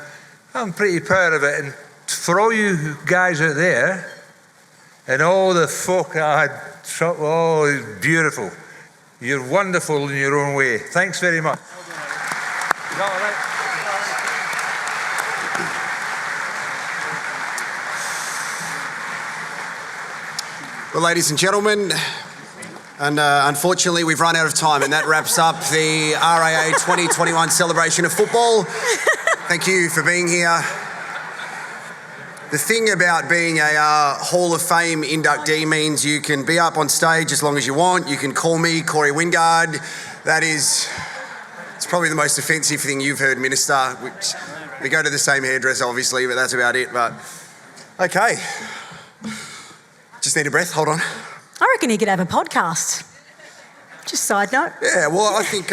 I'm pretty proud of it. And for all you guys out there, and all the folk I had, oh, it's beautiful. You're wonderful in your own way. Thanks very much. Is that all right? Well, ladies and gentlemen, and unfortunately we've run out of time, and that wraps up the RAA 2021 celebration of football. Thank you for being here. The thing about being a Hall of Fame inductee means you can be up on stage as long as you want. You can call me Corey Wingard. It's probably the most offensive thing you've heard, Minister. Which, we go to the same hairdresser, obviously, but that's about it. But okay. Just need a breath, hold on. I reckon he could have a podcast. Just side note. Yeah, well, I think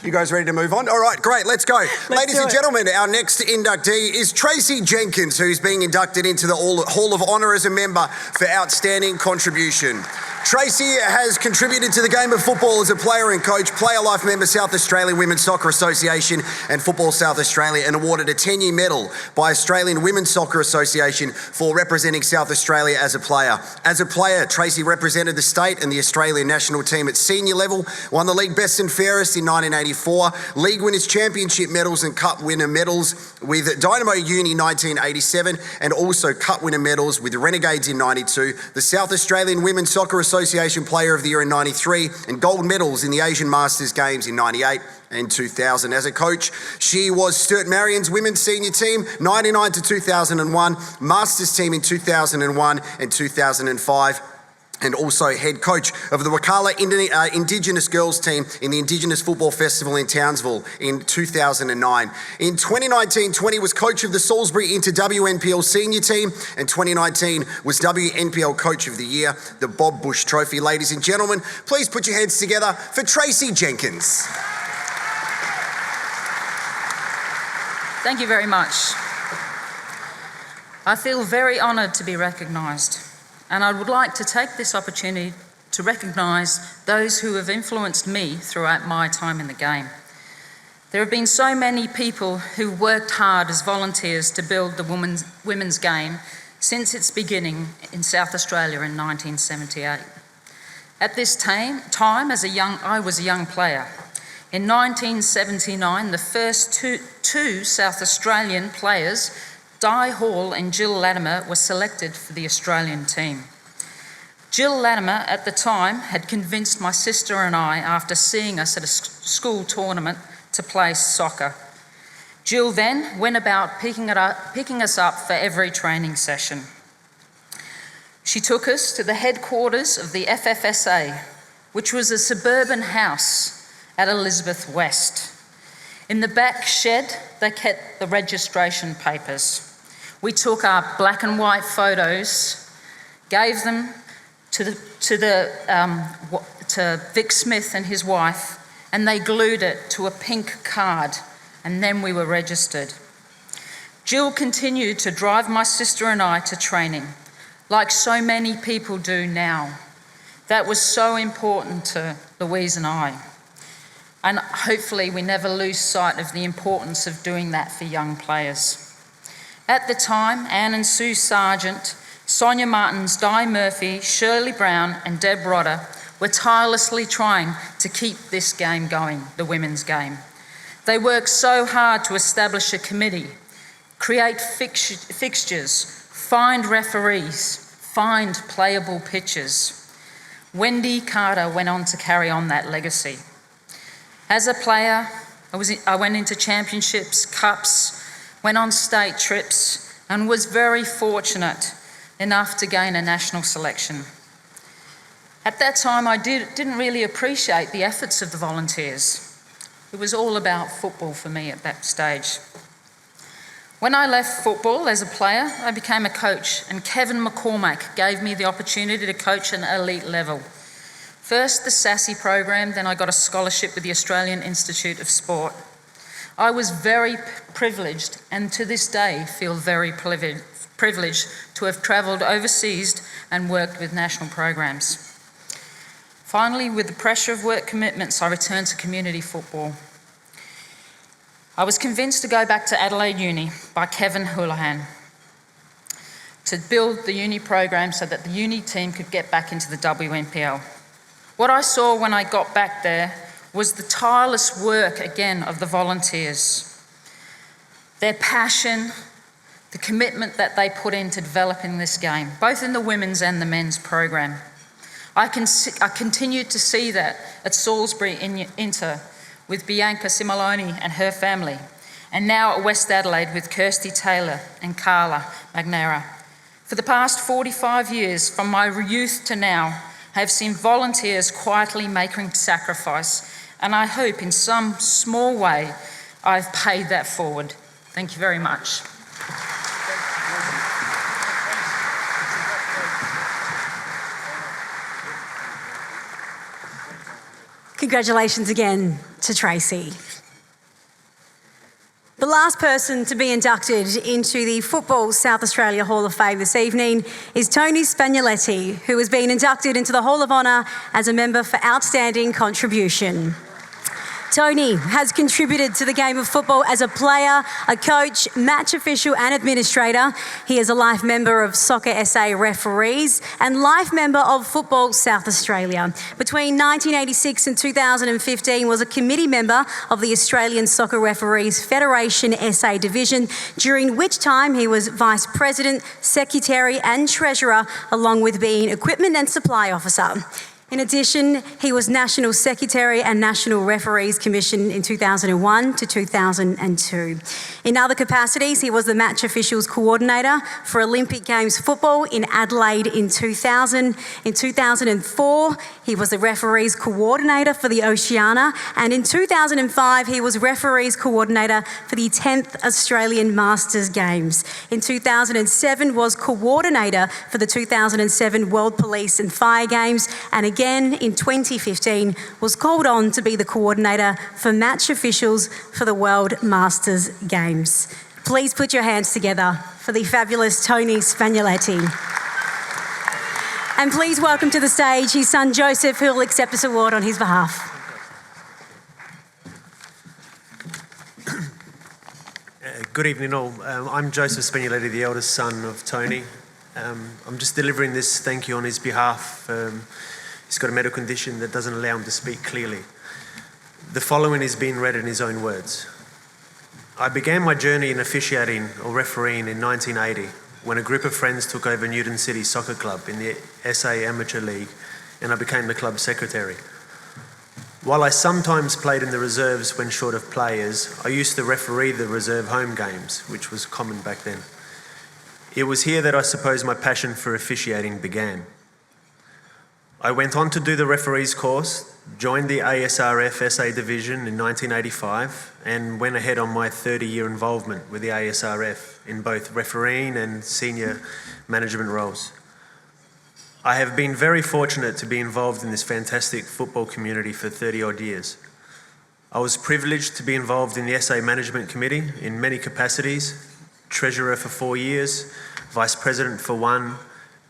you guys ready to move on? All right, great, let's go. Ladies and gentlemen, our next inductee is Tracy Jenkins, who's being inducted into the Hall of Honour as a member for outstanding contribution. Tracy has contributed to the game of football as a player and coach, player life member, South Australian Women's Soccer Association and Football South Australia, and awarded a 10-year medal by Australian Women's Soccer Association for representing South Australia as a player. As a player, Tracy represented the state and the Australian national team at senior level, won the league best and fairest in 1984, league winners championship medals and cup winner medals with Dynamo Uni 1987, and also cup winner medals with Renegades in 92, the South Australian Women's Soccer Association Player of the Year in 93, and gold medals in the Asian Masters Games in 98 and 2000. As a coach, she was Stuart Marion's women's senior team, 99 to 2001, Masters team in 2001 and 2005, and also head coach of the Wakala Indigenous girls team in the Indigenous Football Festival in Townsville in 2009. In 2019-20 was coach of the Salisbury Inter WNPL senior team, and 2019 was WNPL Coach of the Year, the Bob Bush Trophy. Ladies and gentlemen, please put your hands together for Tracy Jenkins. Thank you very much. I feel very honoured to be recognised, and I would like to take this opportunity to recognise those who have influenced me throughout my time in the game. There have been so many people who worked hard as volunteers to build the women's game since its beginning in South Australia in 1978. At this time, I was a young player. In 1979, the first two South Australian players, Di Hall and Jill Latimer, were selected for the Australian team. Jill Latimer, at the time, had convinced my sister and I, after seeing us at a school tournament, to play soccer. Jill then went about picking us up for every training session. She took us to the headquarters of the FFSA, which was a suburban house at Elizabeth West. In the back shed, they kept the registration papers. We took our black and white photos, gave them to Vic Smith and his wife, and they glued it to a pink card, and then we were registered. Jill continued to drive my sister and I to training, like so many people do now. That was so important to Louise and I. And hopefully we never lose sight of the importance of doing that for young players. At the time, Anne and Sue Sargent, Sonia Martins, Di Murphy, Shirley Brown and Deb Rodder were tirelessly trying to keep this game going, the women's game. They worked so hard to establish a committee, create fixtures, find referees, find playable pitches. Wendy Carter went on to carry on that legacy. As a player, I went into championships, cups, went on state trips, and was very fortunate enough to gain a national selection. At that time, I didn't really appreciate the efforts of the volunteers. It was all about football for me at that stage. When I left football as a player, I became a coach, and Kevin McCormack gave me the opportunity to coach an elite level. First the SASSI program, then I got a scholarship with the Australian Institute of Sport. I was very privileged, and to this day feel very privileged to have travelled overseas and worked with national programs. Finally, with the pressure of work commitments, I returned to community football. I was convinced to go back to Adelaide Uni by Kevin Houlihan to build the uni program so that the uni team could get back into the WNPL. What I saw when I got back there was the tireless work again of the volunteers, their passion, the commitment that they put into developing this game, both in the women's and the men's program. I continued to see that at Salisbury Inter with Bianca Simoloni and her family, and now at West Adelaide with Kirsty Taylor and Carla Magnera. For the past 45 years, from my youth to now, I have seen volunteers quietly making sacrifice, and I hope in some small way I've paid that forward. Thank you very much. Congratulations again to Tracy. The last person to be inducted into the Football South Australia Hall of Fame this evening is Tony Spagnoletti, who has been inducted into the Hall of Honour as a member for outstanding contribution. Tony has contributed to the game of football as a player, a coach, match official and administrator. He is a life member of Soccer SA Referees and life member of Football South Australia. Between 1986 and 2015 was a committee member of the Australian Soccer Referees Federation SA Division, during which time he was Vice President, Secretary and Treasurer, along with being Equipment and Supply Officer. In addition, he was National Secretary and National Referees Commission in 2001 to 2002. In other capacities, he was the Match Officials Coordinator for Olympic Games football in Adelaide in 2000. In 2004, he was the Referees Coordinator for the Oceania, and in 2005, he was Referees Coordinator for the 10th Australian Masters Games. In 2007, was Coordinator for the 2007 World Police and Fire Games, and again in 2015 was called on to be the coordinator for match officials for the World Masters Games. Please put your hands together for the fabulous Tony Spagnoletti. And please welcome to the stage his son Joseph, who will accept this award on his behalf. Good evening all. I'm Joseph Spagnoletti, the eldest son of Tony. I'm just delivering this thank you on his behalf. He's got a medical condition that doesn't allow him to speak clearly. The following is being read in his own words. I began my journey in officiating or refereeing in 1980 when a group of friends took over Newton City Soccer Club in the SA Amateur League, and I became the club secretary. While I sometimes played in the reserves when short of players, I used to referee the reserve home games, which was common back then. It was here that I suppose my passion for officiating began. I went on to do the referees course, joined the ASRF SA division in 1985 and went ahead on my 30-year involvement with the ASRF in both refereeing and senior management roles. I have been very fortunate to be involved in this fantastic football community for 30 odd years. I was privileged to be involved in the SA Management Committee in many capacities, Treasurer for 4 years, Vice President for 1,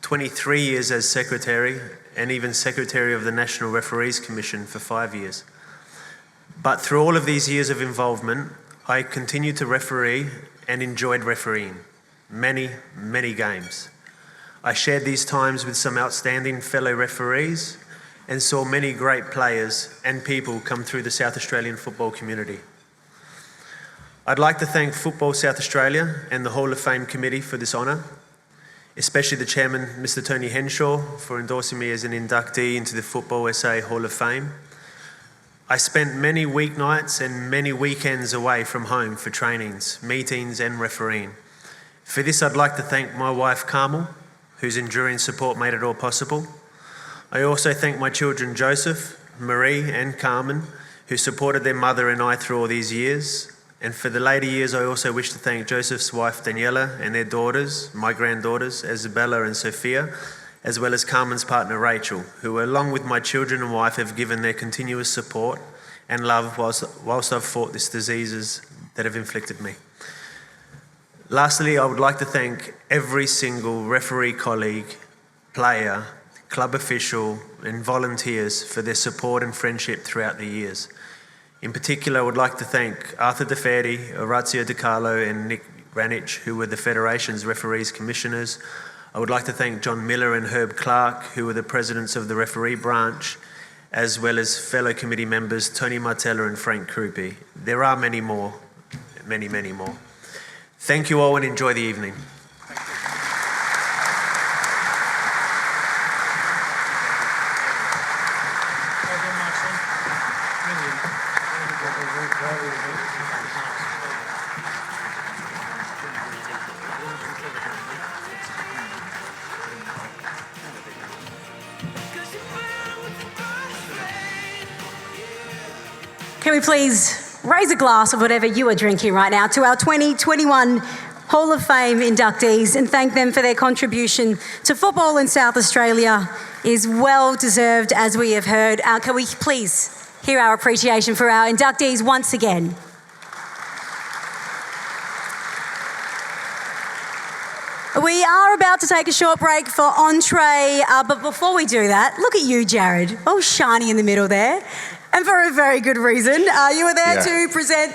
23 years as Secretary, and even Secretary of the National Referees Commission for 5 years. But through all of these years of involvement, I continued to referee and enjoyed refereeing many, many games. I shared these times with some outstanding fellow referees and saw many great players and people come through the South Australian football community. I'd like to thank Football South Australia and the Hall of Fame Committee for this honour, especially the Chairman, Mr. Tony Henshaw, for endorsing me as an inductee into the Football SA Hall of Fame. I spent many weeknights and many weekends away from home for trainings, meetings and refereeing. For this, I'd like to thank my wife, Carmel, whose enduring support made it all possible. I also thank my children, Joseph, Marie and Carmen, who supported their mother and I through all these years. And for the later years, I also wish to thank Joseph's wife, Daniela, and their daughters, my granddaughters, Isabella and Sophia, as well as Carmen's partner, Rachel, who along with my children and wife have given their continuous support and love whilst I've fought these diseases that have inflicted me. Lastly, I would like to thank every single referee colleague, player, club official and volunteers for their support and friendship throughout the years. In particular, I would like to thank Arthur De Ferdi, Orazio De Carlo and Nick Ranich, who were the Federation's referees commissioners. I would like to thank John Miller and Herb Clark, who were the presidents of the referee branch, as well as fellow committee members Tony Martella and Frank Krupi. There are many more, many, many more. Thank you all and enjoy the evening. Can we please raise a glass of whatever you are drinking right now to our 2021 Hall of Fame inductees and thank them for their contribution to football in South Australia is well deserved, as we have heard. Can we please hear our appreciation for our inductees once again? We are about to take a short break for entree, but before we do that, look at you, Jared. Oh, shiny in the middle there. And for a very good reason. You were there to present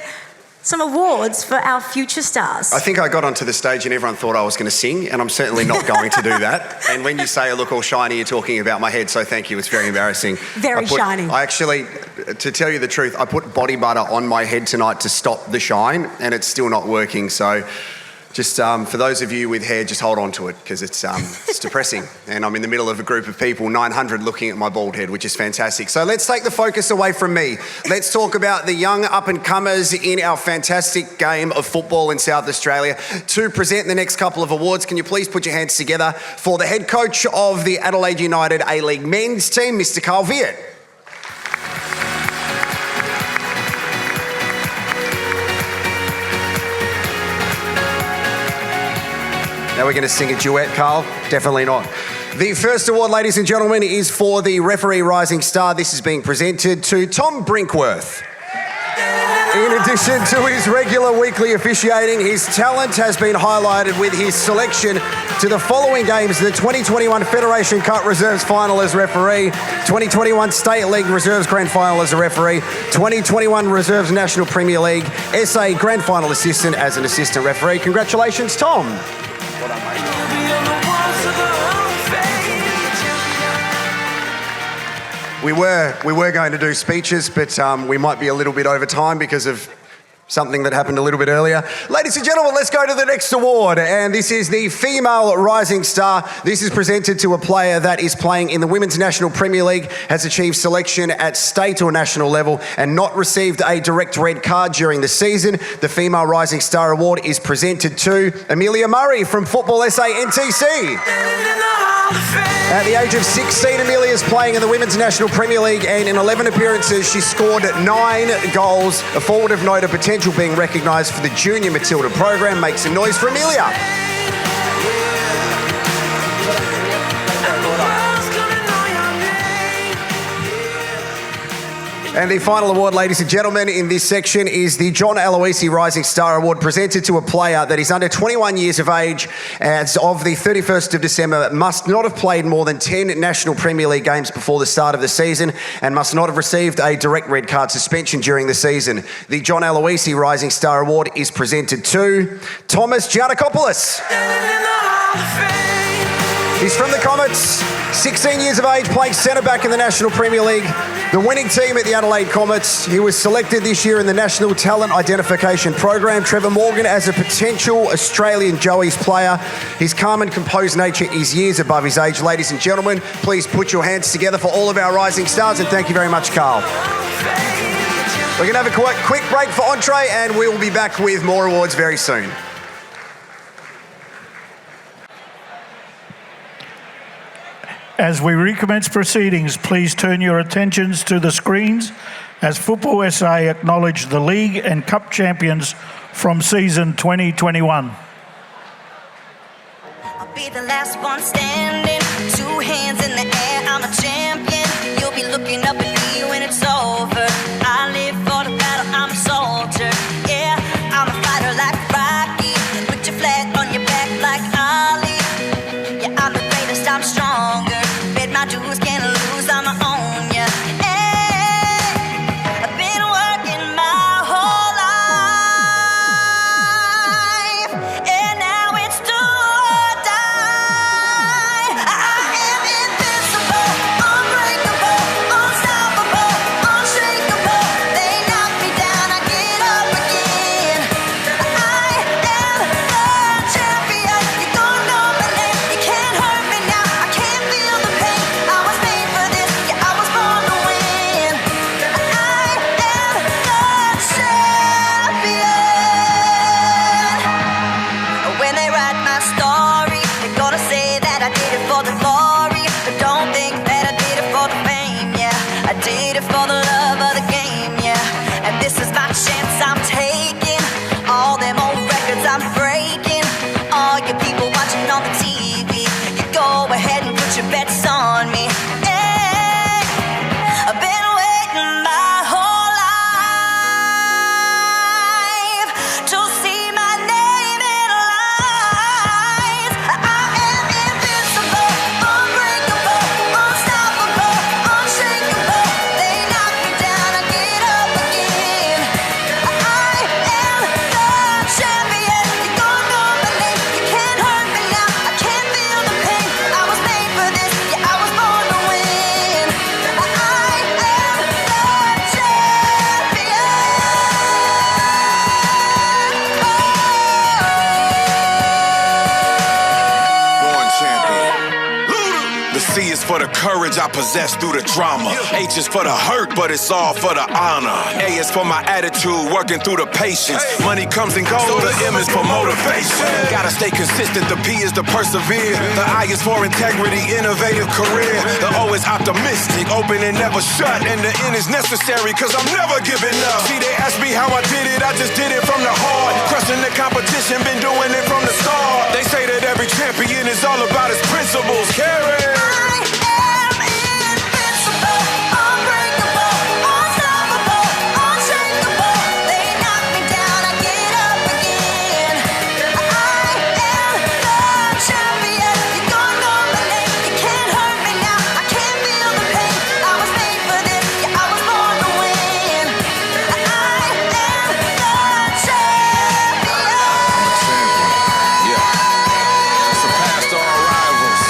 some awards for our future stars. I think I got onto the stage and everyone thought I was going to sing, and I'm certainly not going to do that. And when you say I look all shiny, you're talking about my head, so thank you. It's very embarrassing. Very shiny. I actually, to tell you the truth, I put body butter on my head tonight to stop the shine, and it's still not working. So just for those of you with hair, just hold on to it, because it's depressing. And I'm in the middle of a group of people, 900, looking at my bald head, which is fantastic. So let's take the focus away from me. Let's talk about the young up-and-comers in our fantastic game of football in South Australia. To present the next couple of awards, can you please put your hands together for the head coach of the Adelaide United A-League men's team, Mr. Carl Viet. Now we're going to sing a duet, Carl? Definitely not. The first award, ladies and gentlemen, is for the referee rising star. This is being presented to Tom Brinkworth. In addition to his regular weekly officiating, his talent has been highlighted with his selection to the following games: the 2021 Federation Cup Reserves Final as referee, 2021 State League Reserves Grand Final as a referee, 2021 Reserves National Premier League SA Grand Final Assistant as an assistant referee. Congratulations, Tom. Well done, mate. We were going to do speeches, but we might be a little bit over time because of something that happened a little bit earlier. Ladies and gentlemen, let's go to the next award, and this is the Female Rising Star. This is presented to a player that is playing in the Women's National Premier League, has achieved selection at state or national level and not received a direct red card during the season. The Female Rising Star Award is presented to Amelia Murray from Football SA NTC. At the age of 16, Amelia is playing in the Women's National Premier League, and in 11 appearances, she scored 9 goals. A forward of note, a potential being recognised for the Junior Matilda program. Make some noise for Amelia. And the final award, ladies and gentlemen, in this section is the John Aloisi Rising Star Award, presented to a player that is under 21 years of age as of the 31st of December, must not have played more than 10 National Premier League games before the start of the season, and must not have received a direct red card suspension during the season. The John Aloisi Rising Star Award is presented to Thomas Giannakopoulos. He's from the Comets, 16 years of age, playing centre-back in the National Premier League, the winning team at the Adelaide Comets. He was selected this year in the National Talent Identification Program. Trevor Morgan as a potential Australian Joey's player. His calm and composed nature is years above his age. Ladies and gentlemen, please put your hands together for all of our rising stars, and thank you very much, Carl. We're going to have a quick break for entree, and we will be back with more awards very soon. As we recommence proceedings, please turn your attentions to the screens as Football SA acknowledge the League and Cup champions from season 2021. I'll be the last one standing, 2 hands in the air, I'm a champion. You'll be looking up at me when it's over. I live for the battle, I'm a soldier. Yeah, I'm a fighter like Rocky. Put your flag on your back like Ali. Yeah, I'm the greatest, I'm stronger. My dues can't lose, I'ma own ya. Hey, I've been working my whole life, and now it's do or die. I am invincible, unbreakable, unstoppable, unshakable. They knock me down, I get up again. I am the champion. You don't know my name, you can't hurt me now. I can't feel the pain. I was made for this, yeah, I was born to win. I am the champion. When they write my story, they're gonna say that I did it for the glory. But don't think that I did it for the fame, yeah. I did it for the love of the game, yeah. And this is my chance I'm taking. All them old records I'm breaking. All you people watching on the TV, you go ahead and put your bets on me. Hey, I've been waiting my whole life to see my name in lights. I am invincible, unbreakable, unstoppable, unshakable. They knock me down, I get up again. I am the champion. You don't know my name, you can't hurt me now. I can't feel the pain. I was made for this, yeah, I was born to win. I am the champion. Born champion. The C is for the courage I possess through the drama. H is for the hurt, but it's all for the honor. A is for my attitude, working through the patience. Money comes and goes, the M is for motivation. Gotta stay consistent, the P is to persevere. The I is for integrity, innovative career. The O is optimistic, open and never shut. And the N is necessary, cause I'm never giving up. See, they ask me how I did it, I just did it from the heart. Crushing the competition, been doing it from the start. They say that every champion is all about his principles. Carry. I am invincible, unbreakable, unstoppable, unshakable. They knock me down, I get up again. I am the champion. You don't know my name, you can't hurt me now. I can't feel the pain. I was made for this, yeah, I was born to win. I am the champion. Yeah. Surpassed all rivals.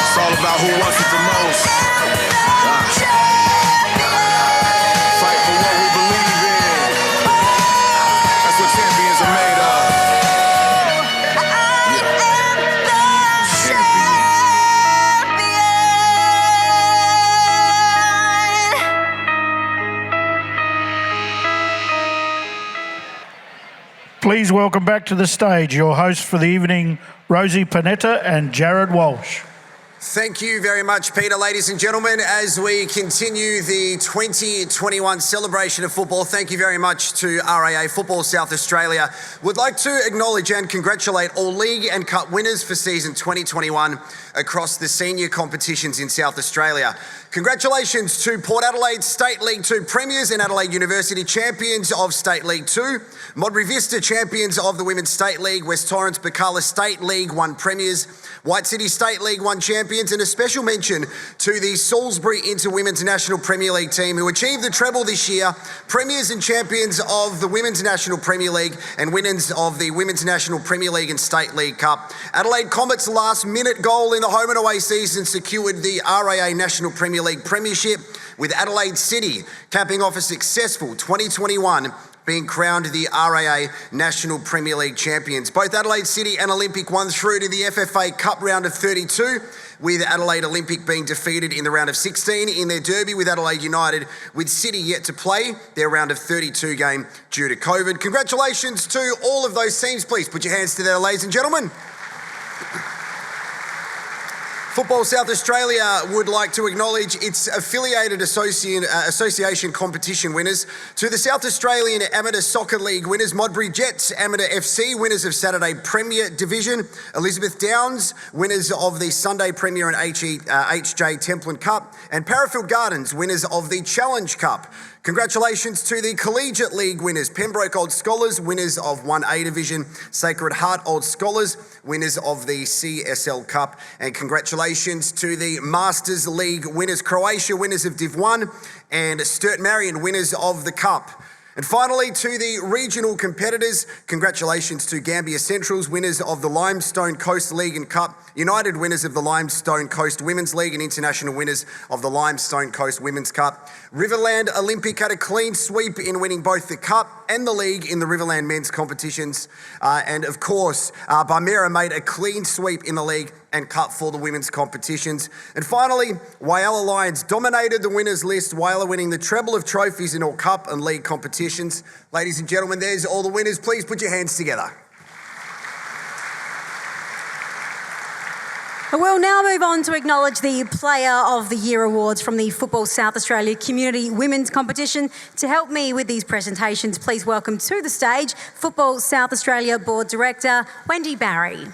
It's all about who wants it the most. Fight for what we believe in. That's what champions are made of. Please welcome back to the stage your hosts for the evening, Rosie Panetta and Jared Walsh. Thank you very much, Peter. Ladies and gentlemen, as we continue the 2021 celebration of football, thank you very much to RAA Football South Australia. Would like to acknowledge and congratulate all league and cup winners for season 2021 across the senior competitions in South Australia. Congratulations to Port Adelaide State League 2 premiers and Adelaide University champions of State League 2, Modbury Vista champions of the Women's State League, West Torrens Bacala State League 1 premiers, White City State League 1 champions, and a special mention to the Salisbury Inter Women's National Premier League team who achieved the treble this year, premiers and champions of the Women's National Premier League and winners of the Women's National Premier League and State League Cup. Adelaide Comet's last-minute goal in the home and away season secured the RAA National Premier League Premiership, with Adelaide City capping off a successful 2021 being crowned the RAA National Premier League champions. Both Adelaide City and Olympic won through to the FFA Cup round of 32, with Adelaide Olympic being defeated in the round of 16 in their derby with Adelaide United, with City yet to play their round of 32 game due to COVID. Congratulations to all of those teams. Please put your hands together, ladies and gentlemen. Football South Australia would like to acknowledge its affiliated association competition winners. To the South Australian Amateur Soccer League winners, Modbury Jets Amateur FC, winners of Saturday Premier Division, Elizabeth Downs, winners of the Sunday Premier and HJ Templin Cup, and Parafield Gardens, winners of the Challenge Cup. Congratulations to the Collegiate League winners, Pembroke Old Scholars, winners of 1A Division, Sacred Heart Old Scholars, winners of the CSL Cup, and congratulations to the Masters League winners, Croatia, winners of Div 1, and Sturt Marion, winners of the Cup. And finally, to the regional competitors, congratulations to Gambia Centrals, winners of the Limestone Coast League and Cup, United, winners of the Limestone Coast Women's League, and international winners of the Limestone Coast Women's Cup. Riverland Olympic had a clean sweep in winning both the Cup and the League in the Riverland men's competitions. And of course, Barmera made a clean sweep in the League and Cup for the women's competitions. And finally, Whyalla Lions dominated the winners list, Whyalla winning the treble of trophies in all Cup and League competitions. Ladies and gentlemen, there's all the winners. Please put your hands together. We'll now move on to acknowledge the Player of the Year awards from the Football South Australia Community Women's Competition. To help me with these presentations, please welcome to the stage Football South Australia Board Director Wendy Barry.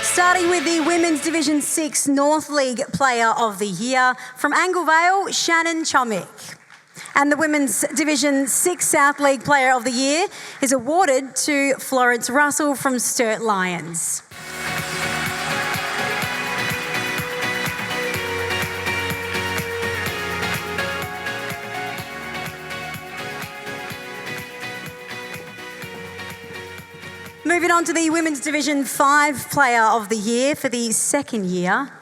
Starting with the Women's Division 6 North League Player of the Year, from Anglevale, Shannon Chomick. And the Women's Division 6 South League Player of the Year is awarded to Florence Russell from Sturt Lions. Moving on to the Women's Division 5 Player of the Year for the second year,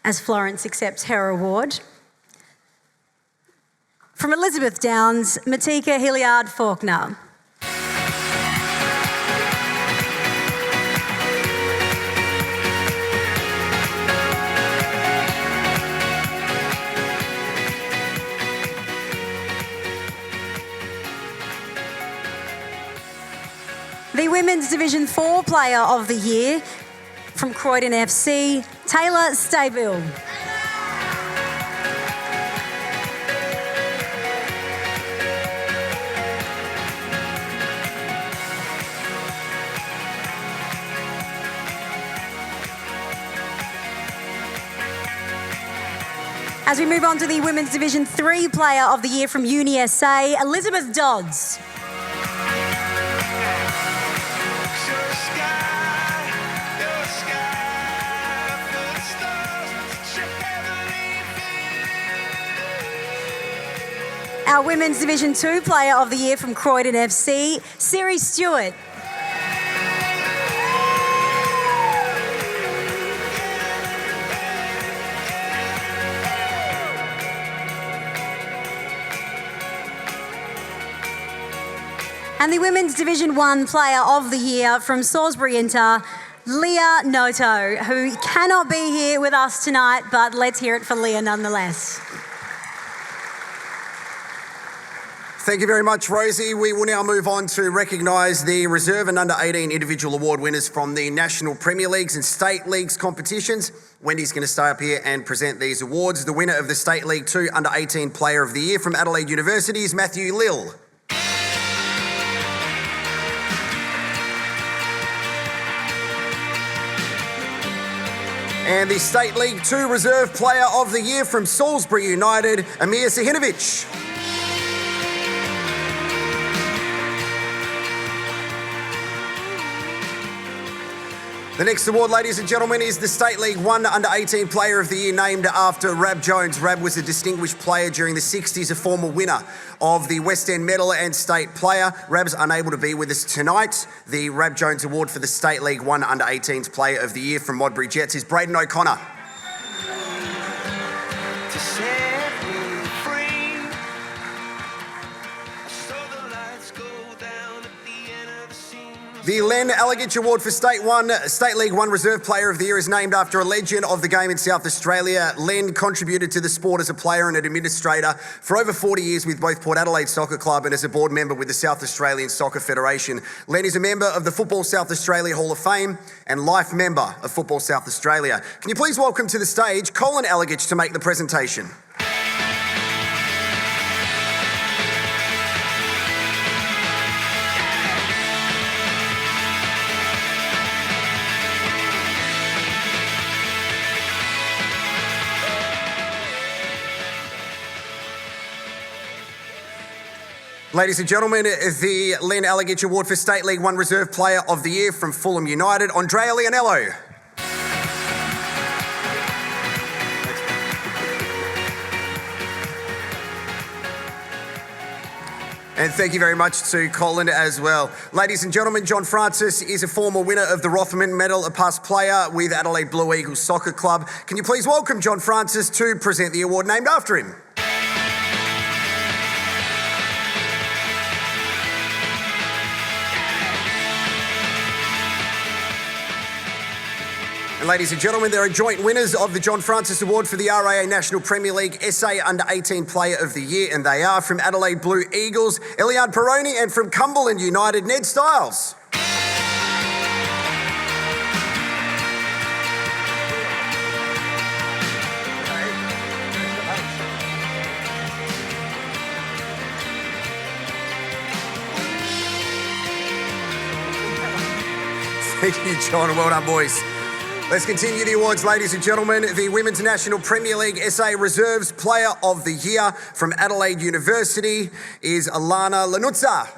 as Florence accepts her award. From Elizabeth Downs, Matika Hilliard Faulkner. The Women's Division 4 Player of the Year, from Croydon FC, Taylor Staybill. As we move on to the Women's Division 3 Player of the Year from Uni SA, Elizabeth Dodds. Our Women's Division 2 Player of the Year from Croydon FC, Siri Stewart. And the Women's Division 1 Player of the Year from Salisbury Inter, Leah Noto, who cannot be here with us tonight, but let's hear it for Leah nonetheless. Thank you very much, Rosie. We will now move on to recognise the reserve and under-18 individual award winners from the National Premier Leagues and State Leagues competitions. Wendy's going to stay up here and present these awards. The winner of the State League 2 Under-18 Player of the Year from Adelaide University is Matthew Lill. And the State League 2 Reserve Player of the Year from Salisbury United, Amir Sahinovic. The next award, ladies and gentlemen, is the State League 1 Under-18 Player of the Year, named after Rab Jones. Rab was a distinguished player during the 60s, a former winner of the West End Medal and State Player. Rab's unable to be with us tonight. The Rab Jones Award for the State League 1 Under-18s Player of the Year from Modbury Jets is Braden O'Connor. The Len Allegich Award for State League 1 Reserve Player of the Year is named after a legend of the game in South Australia. Len contributed to the sport as a player and an administrator for over 40 years with both Port Adelaide Soccer Club and as a board member with the South Australian Soccer Federation. Len is a member of the Football South Australia Hall of Fame and life member of Football South Australia. Can you please welcome to the stage Colin Allegich to make the presentation? Ladies and gentlemen, the Len Allegich Award for State League 1 Reserve Player of the Year from Fulham United, Andrea Leonello. And thank you very much to Colin as well. Ladies and gentlemen, John Francis is a former winner of the Rothman Medal, a past player with Adelaide Blue Eagles Soccer Club. Can you please welcome John Francis to present the award named after him? And ladies and gentlemen, there are joint winners of the John Francis Award for the RAA National Premier League SA Under-18 Player of the Year, and they are from Adelaide Blue Eagles, Eliad Peroni, and from Cumberland United, Ned Stiles. Thank you, John, and well done, boys. Let's continue the awards, ladies and gentlemen. The Women's National Premier League SA Reserves Player of the Year from Adelaide University is Alana Lanutza.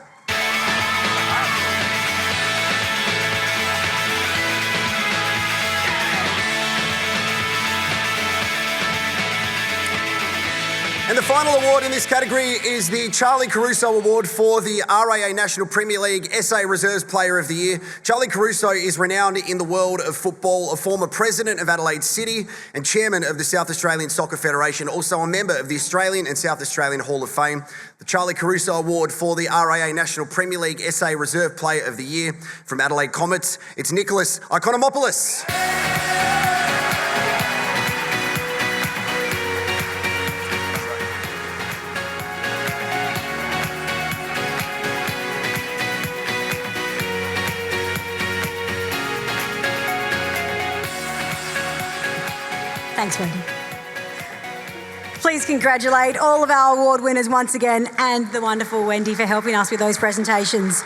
And the final award in this category is the Charlie Caruso Award for the RAA National Premier League SA Reserves Player of the Year. Charlie Caruso is renowned in the world of football, a former president of Adelaide City and chairman of the South Australian Soccer Federation, also a member of the Australian and South Australian Hall of Fame. The Charlie Caruso Award for the RAA National Premier League SA Reserve Player of the Year from Adelaide Comets, it's Nicholas Ikonomopoulos. Thanks, Wendy. Please congratulate all of our award winners once again and the wonderful Wendy for helping us with those presentations.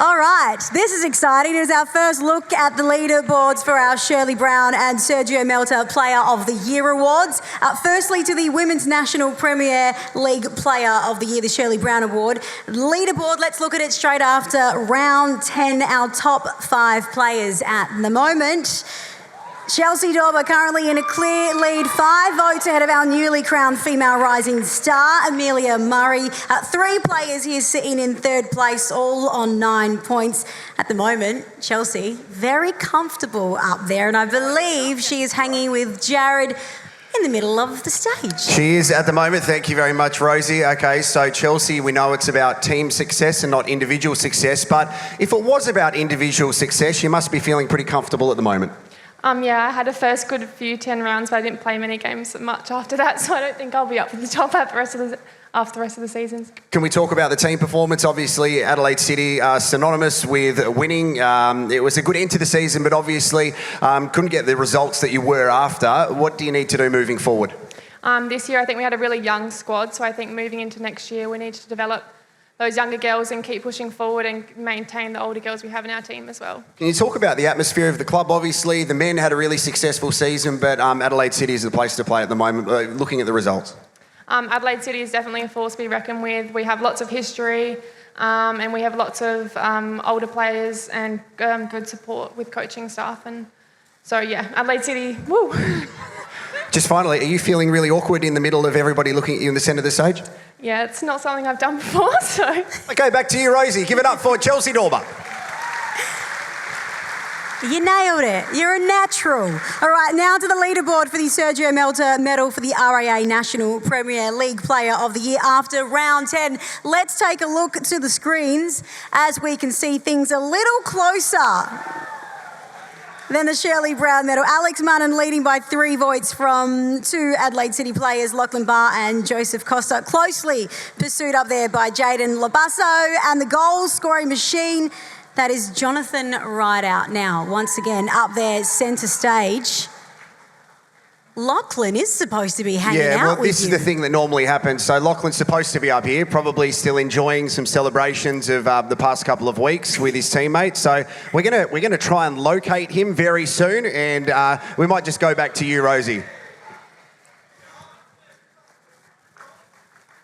All right, this is exciting. It is our first look at the leaderboards for our Shirley Brown and Sergio Melta Player of the Year awards. Firstly, to the Women's National Premier League Player of the Year, the Shirley Brown Award. Leaderboard, let's look at it straight after round 10, our top 5 players at the moment. Chelsea Dauber currently in a clear lead, 5 votes ahead of our newly crowned female rising star, Amelia Murray. 3 players here sitting in 3rd place, all on 9 points. At the moment, Chelsea very comfortable up there, and I believe she is hanging with Jared in in the middle of the stage. She is at the moment. Thank you very much, Rosie. Okay, so Chelsea, we know it's about team success and not individual success, but if it was about individual success, you must be feeling pretty comfortable at the moment. Yeah, I had a first good few 10 rounds, but I didn't play many games much after that, so I don't think I'll be up for the top after the rest of the seasons. Can we talk about the team performance? Obviously, Adelaide City are synonymous with winning. It was a good end to the season, but obviously couldn't get the results that you were after. What do you need to do moving forward? This year, I think we had a really young squad, so I think moving into next year, we need to develop those younger girls and keep pushing forward and maintain the older girls we have in our team as well. Can you talk about the atmosphere of the club? Obviously, the men had a really successful season, but Adelaide City is the place to play at the moment, looking at the results. Adelaide City is definitely a force to be reckoned with. We have lots of history and we have lots of older players and good support with coaching staff. And so, yeah, Adelaide City, woo! Just finally, are you feeling really awkward in the middle of everybody looking at you in the centre of the stage? Yeah, it's not something I've done before, so... Okay, back to you, Rosie. Give it up for Chelsea Dormer. You nailed it. You're a natural. All right, now to the leaderboard for the Sergio Melter Medal for the RAA National Premier League Player of the Year after round 10. Let's take a look to the screens as we can see things a little closer than the Shirley Brown Medal. Alex Munn leading by 3 votes from 2 Adelaide City players, Lachlan Barr and Joseph Costa. Closely pursued up there by Jaden Labasso, and the goal scoring machine, that is Jonathan Rideout. Now, once again, up there, centre stage. Lachlan is supposed to be hanging out with you. Yeah, well, this is the thing that normally happens. So Lachlan's supposed to be up here, probably still enjoying some celebrations of the past couple of weeks with his teammates. So we're gonna try and locate him very soon, and we might just go back to you, Rosie.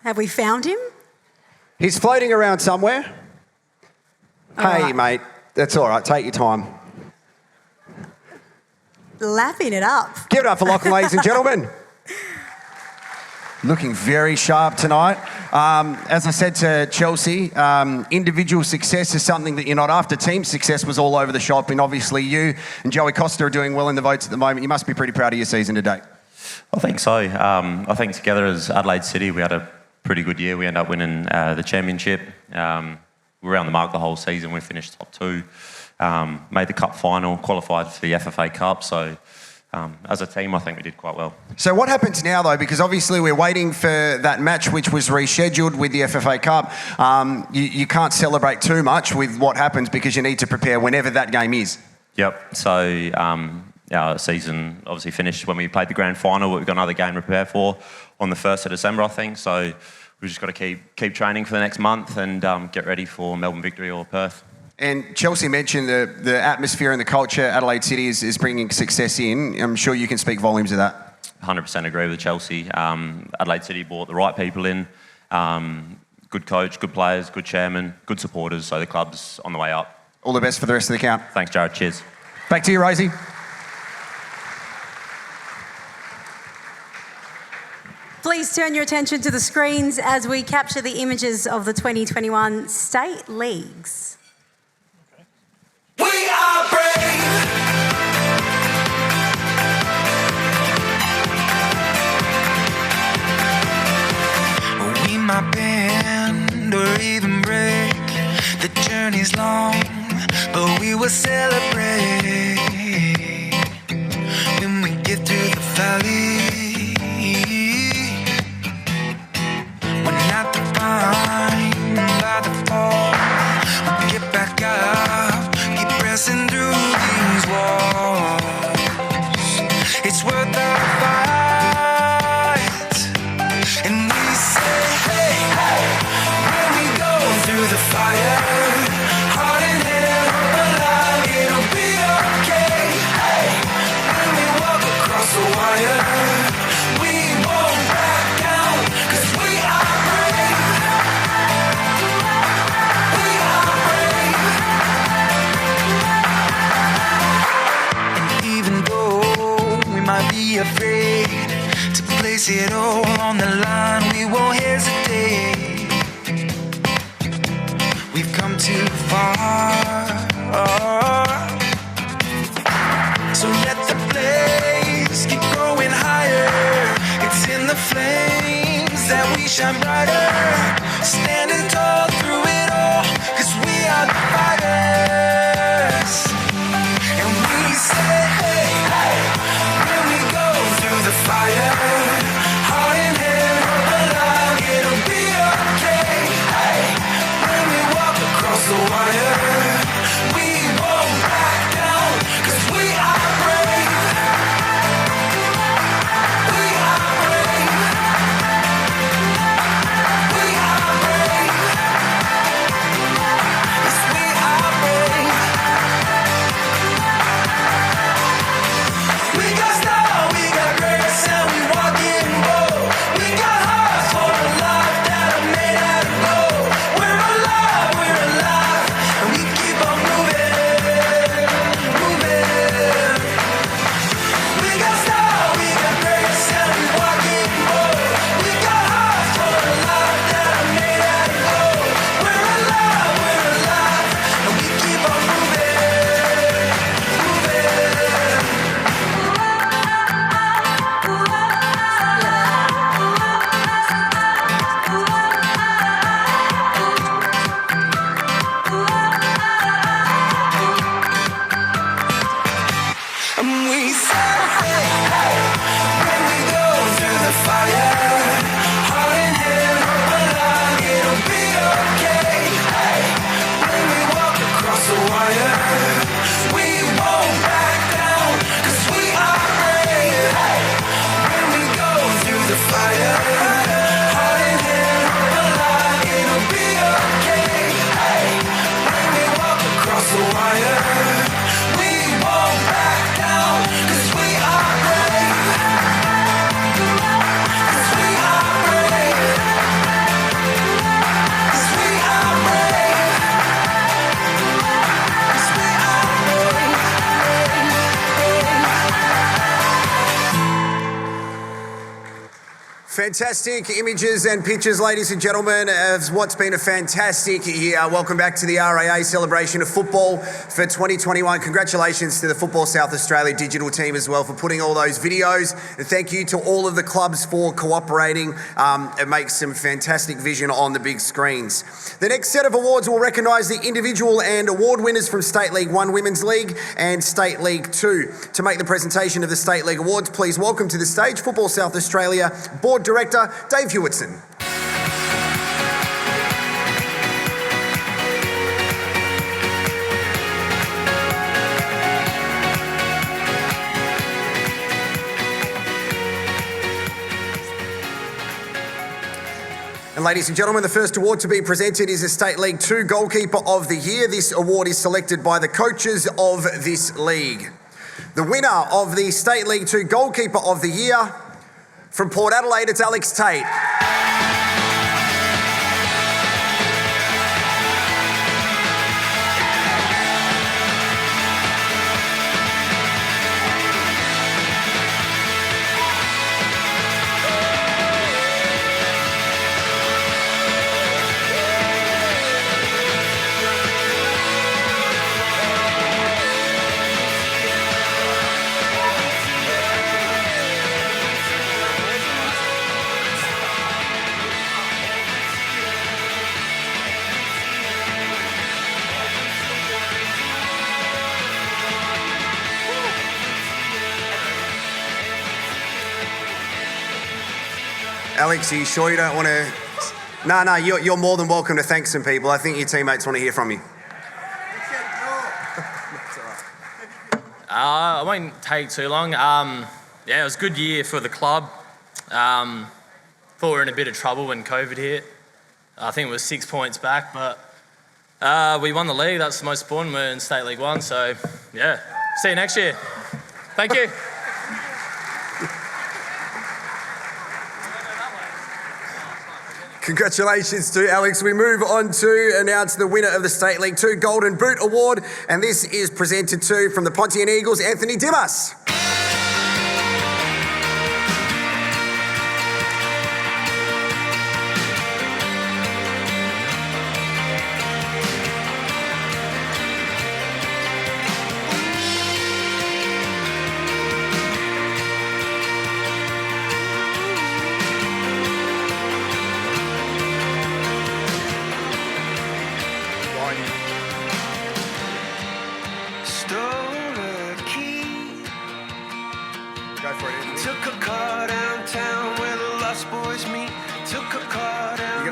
Have we found him? He's floating around somewhere. Hey, right, mate, that's all right. Take your time. Lapping it up. Give it up for Lachlan, ladies and gentlemen. Looking very sharp tonight. As I said to Chelsea, individual success is something that you're not after. Team success was all over the shop, and obviously you and Joey Costa are doing well in the votes at the moment. You must be pretty proud of your season to date. I think so. I think together as Adelaide City, we had a pretty good year. We ended up winning the championship. We were around the mark the whole season. We finished top 2. Made the cup final, qualified for the FFA Cup. So as a team, I think we did quite well. So what happens now, though? Because obviously we're waiting for that match, which was rescheduled with the FFA Cup. You can't celebrate too much with what happens because you need to prepare whenever that game is. Yep. So our season obviously finished when we played the grand final. We've got another game to prepare for on the 1st of December, I think. So we've just got to keep training for the next month and get ready for Melbourne Victory or Perth. And Chelsea mentioned the atmosphere and the culture Adelaide City is bringing success in. I'm sure you can speak volumes of that. 100% agree with Chelsea. Adelaide City brought the right people in. Good coach, good players, good chairman, good supporters. So the club's on the way up. All the best for the rest of the count. Thanks, Jared. Cheers. Back to you, Rosie. Please turn your attention to the screens as we capture the images of the 2021 state leagues. We are brave. We might bend or even break. The journey's long, but we will celebrate when we get through the valley. We're not defined by the fall. We'll get back up, keep pressing through these walls. It's worth the fight. And we say, hey, hey, when we go through the fire, heart and head, hope alive, it'll be okay. shine brighter, standing tall through it all, 'cause we are the fighters. And we say, hey, hey, when we go through the fire, heart in hand, hope alive, it'll be okay. Hey, when we walk across the wire, we won't back down, 'cause we are brave. We are brave. We are brave. Yes, we are brave. We got style, we got grace, and we walk in bold. We got hearts full of love that are made out of gold. We're alive, and we keep on moving, moving. We got style, we got grace, and we walk in bold. We got hearts full of love that are made out of gold. We're alive, and we keep on moving, moving. And we say, hey, hey, when we go through the fire, heart in hand, hope alive, it'll be okay. Hey, when we walk across the wire, we won't back down, 'cause we are brave. Hey, when we go through the fire, heart in hand, hope alive, it'll be okay. Hey, when we walk across the wire, we won't back down, 'cause we are brave. 'Cause we are brave. 'Cause we are brave. 'Cause we are brave, Fantastic images and pictures, ladies and gentlemen, of what's been a fantastic year. Welcome back to the RAA celebration of football for 2021. Congratulations to the Football South Australia digital team as well for putting all those videos. And thank you to all of the clubs for cooperating. It makes some fantastic vision on the big screens. The next set of awards will recognise the individual and award winners from State League 1 Women's League and State League 2. To make the presentation of the State League Awards, please welcome to the stage Football South Australia Board Director Dave Hewitson. And ladies and gentlemen, the first award to be presented is the State League 2 Goalkeeper of the Year. This award is selected by the coaches of this league. The winner of the State League 2 Goalkeeper of the Year, from Port Adelaide, it's Alex Tate. Alex, are you sure you don't want to? No, you're more than welcome to thank some people. I think your teammates want to hear from you. I won't take too long. Yeah, it was a good year for the club. Thought we were in a bit of trouble when COVID hit. I think it was 6 points back, but we won the league. That's the most important. We're in State League 1, so yeah. See you next year. Thank you. Congratulations to Alex. We move on to announce the winner of the State League 2 Golden Boot Award, and this is presented to, from the Pontian Eagles, Anthony Dimas.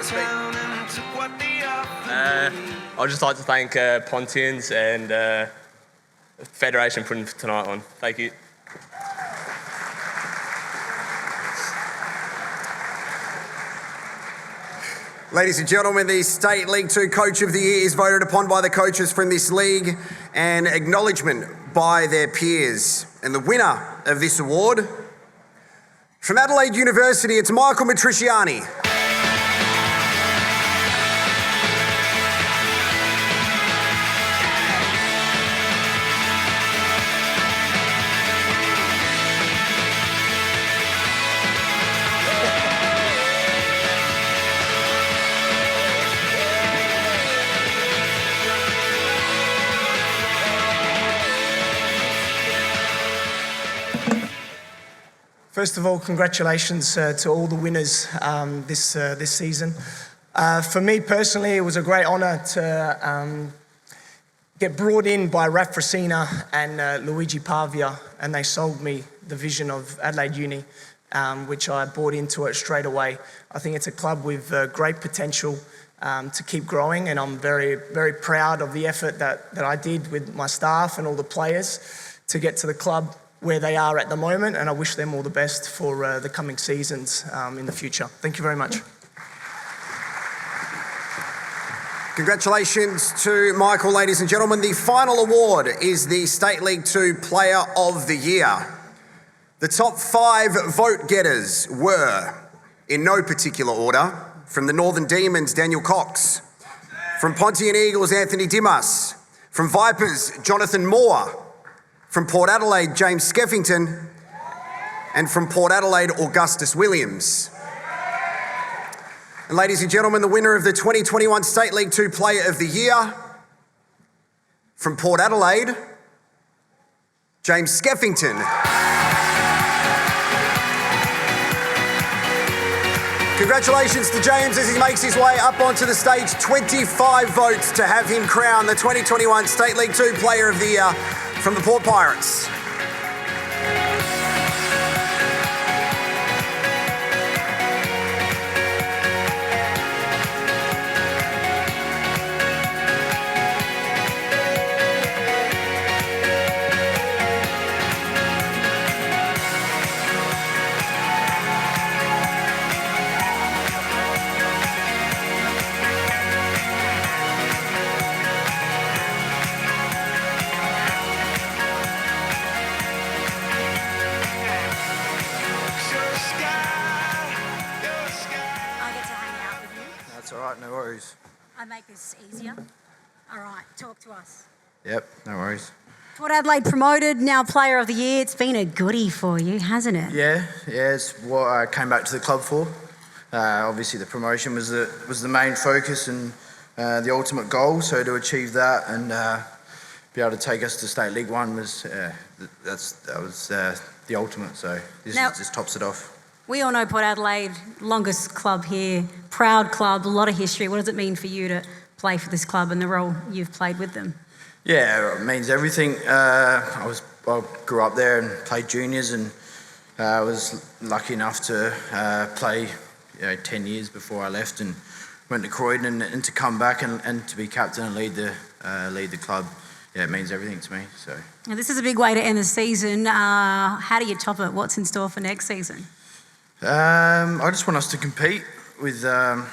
speak. I'd just like to thank Pontians and Federation for putting tonight on. Thank you. Ladies and gentlemen, the State League 2 Coach of the Year is voted upon by the coaches from this league and acknowledgement by their peers. And the winner of this award, from Adelaide University, it's Michael Matriciani. First of all, congratulations to all the winners this season. For me personally, it was a great honour to get brought in by Raf Frasina and Luigi Pavia, and they sold me the vision of Adelaide Uni, which I bought into it straight away. I think it's a club with great potential to keep growing, and I'm very, very proud of the effort that I did with my staff and all the players to get to the club where they are at the moment, and I wish them all the best for the coming seasons in the future. Thank you very much. Congratulations to Michael, ladies and gentlemen. The final award is the State League 2 Player of the Year. The top 5 vote getters were, in no particular order, from the Northern Demons, Daniel Cox; from Pontian Eagles, Anthony Dimas; from Vipers, Jonathan Moore; from Port Adelaide, James Skeffington; and from Port Adelaide, Augustus Williams. And ladies and gentlemen, the winner of the 2021 State League 2 Player of the Year, from Port Adelaide, James Skeffington. Congratulations to James as he makes his way up onto the stage. 25 votes to have him crowned the 2021 State League 2 Player of the Year from the Port Pirates. No worries. I make this easier. All right, talk to us. Yep, no worries. Port Adelaide promoted, now Player of the Year. It's been a goodie for you, hasn't it? Yeah, it's what I came back to the club for. Obviously, the promotion was the main focus and the ultimate goal. So to achieve that and be able to take us to State League 1 was the ultimate. So this just tops it off. We all know Port Adelaide, longest club here, proud club, a lot of history. What does it mean for you to play for this club and the role you've played with them? Yeah, it means everything. I grew up there and played juniors, and I was lucky enough to play 10 years before I left and went to Croydon, and to come back and to be captain and lead the club. Yeah, it means everything to me. So now, this is a big way to end the season. How do you top it? What's in store for next season? I just want us to compete with, I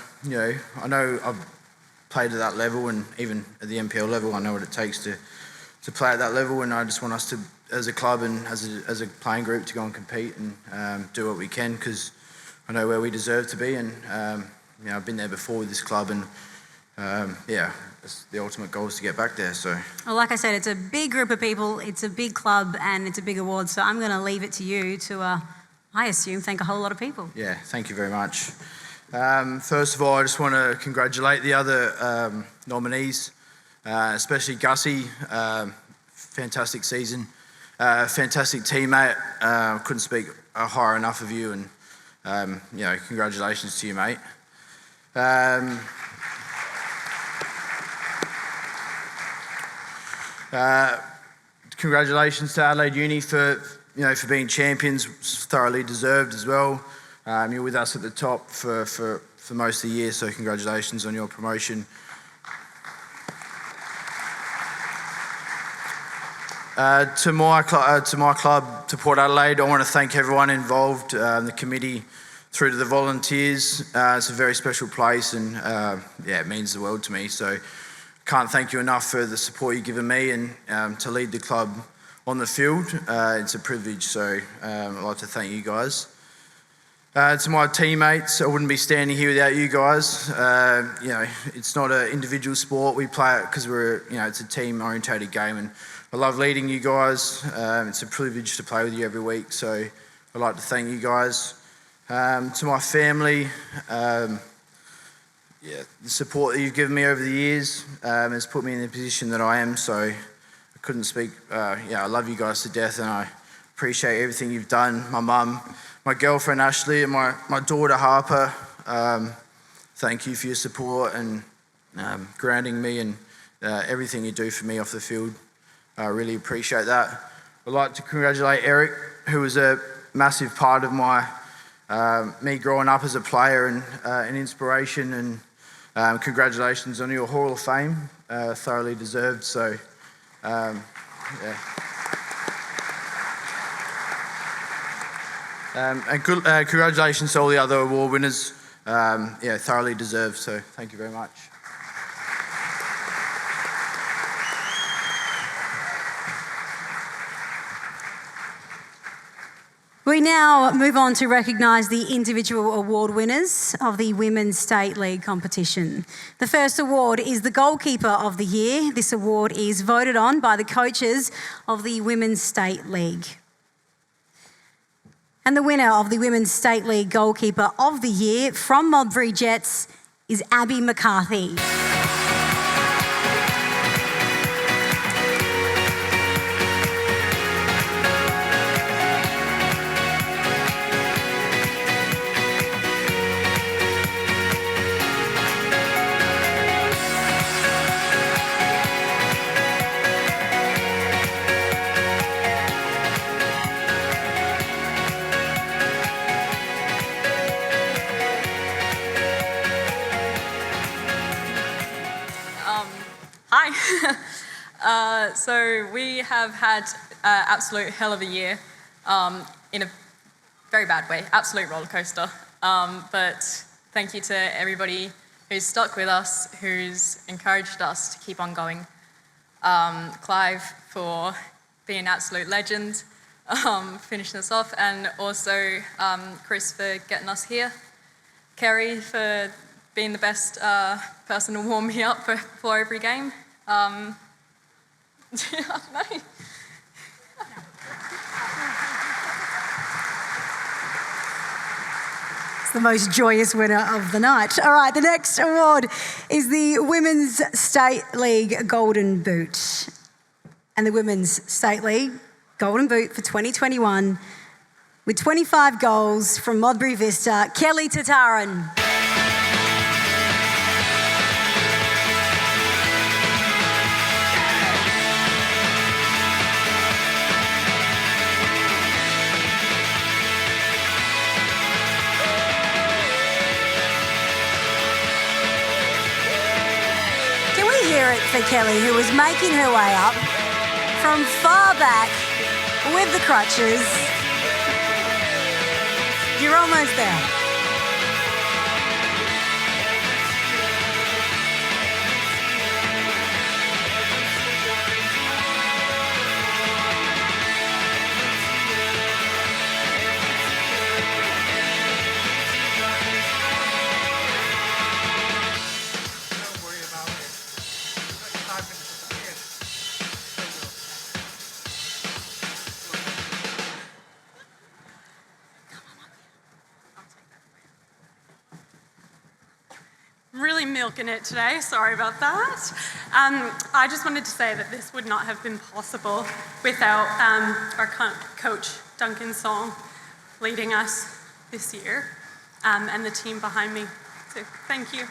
know I've played at that level, and even at the NPL level, I know what it takes to play at that level, and I just want us to, as a club and as a playing group, to go and compete and do what we can, because I know where we deserve to be, and I've been there before with this club, and the ultimate goal is to get back there. So, well, like I said, it's a big group of people, it's a big club, and it's a big award, so I'm going to leave it to you to I assume thank a whole lot of people. Yeah, thank you very much. First of all, I just want to congratulate the other nominees, especially Gussie. Fantastic season, fantastic teammate. Couldn't speak higher enough of you, and congratulations to you, mate. Congratulations to Adelaide Uni for being champions. Thoroughly deserved as well. You're with us at the top for for most of the year, so congratulations on your promotion. To my club, to Port Adelaide, I want to thank everyone involved, the committee, through to the volunteers. It's a very special place, and it means the world to me. So can't thank you enough for the support you've given me, and to lead the club on the field. It's a privilege, so I'd like to thank you guys. To my teammates, I wouldn't be standing here without you guys. It's not an individual sport. We play it because it's a team-orientated game, and I love leading you guys. It's a privilege to play with you every week, so I'd like to thank you guys. To my family, the support that you've given me over the years has put me in the position that I am, so I couldn't speak. I love you guys to death, and I appreciate everything you've done. My mum, my girlfriend Ashley, and my daughter Harper, thank you for your support and grounding me and everything you do for me off the field. I really appreciate that. I'd like to congratulate Eric, who was a massive part of me growing up as a player and an inspiration, and congratulations on your Hall of Fame, thoroughly deserved. So, and congratulations to all the other award winners, thoroughly deserved. So, thank you very much. We now move on to recognise the individual award winners of the Women's State League competition. The first award is the Goalkeeper of the Year. This award is voted on by the coaches of the Women's State League. And the winner of the Women's State League Goalkeeper of the Year from Modbury Jets is Abby McCarthy. So we have had an absolute hell of a year in a very bad way, absolute roller coaster. But thank you to everybody who's stuck with us, who's encouraged us to keep on going. Clive for being an absolute legend, finishing us off, and also Chris for getting us here. Kerry for being the best person to warm me up before every game. It's the most joyous winner of the night. All right, the next award is the Women's State League Golden Boot. And the Women's State League Golden Boot for 2021 with 25 goals from Modbury Vista, Kelly Tataran. For Kelly, who was making her way up from far back with the crutches. You're almost there. Really milking it today, sorry about that. I just wanted to say that this would not have been possible without our coach, Duncan Song, leading us this year, and the team behind me. So thank you.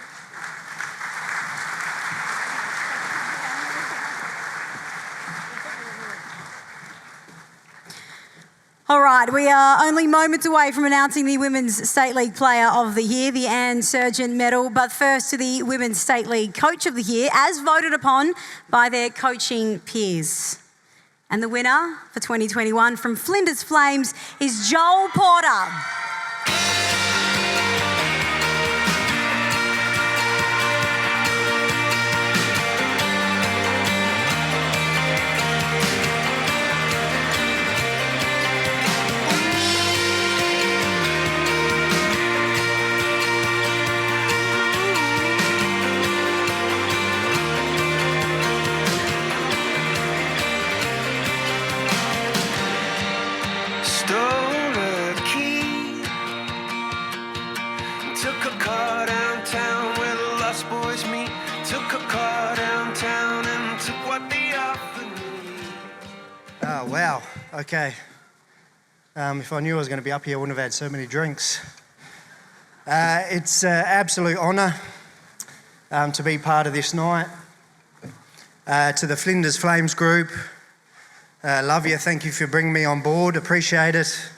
All right, we are only moments away from announcing the Women's State League Player of the Year, the Anne Surgeon Medal. But first to the Women's State League Coach of the Year, as voted upon by their coaching peers. And the winner for 2021 from Flinders Flames is Joel Porter. Oh, wow. Okay. If I knew I was going to be up here, I wouldn't have had so many drinks. It's an absolute honour to be part of this night. To the Flinders Flames group, love you. Thank you for bringing me on board. Appreciate it.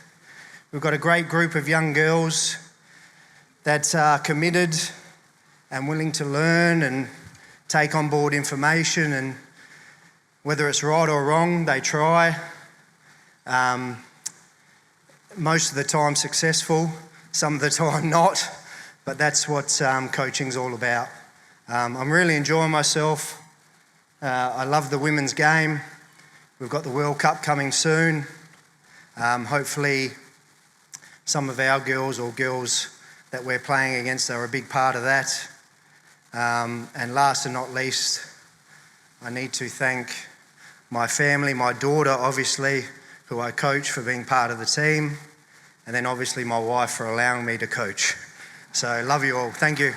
We've got a great group of young girls that are committed and willing to learn and take on board information, and whether it's right or wrong, they try. Most of the time successful, some of the time not, but that's what coaching's all about. I'm really enjoying myself. I love the women's game. We've got the World Cup coming soon. Hopefully some of our girls or girls that we're playing against are a big part of that. And last and not least, I need to thank my family, my daughter, obviously, who I coach, for being part of the team, and then obviously my wife for allowing me to coach. So love you all. Thank you.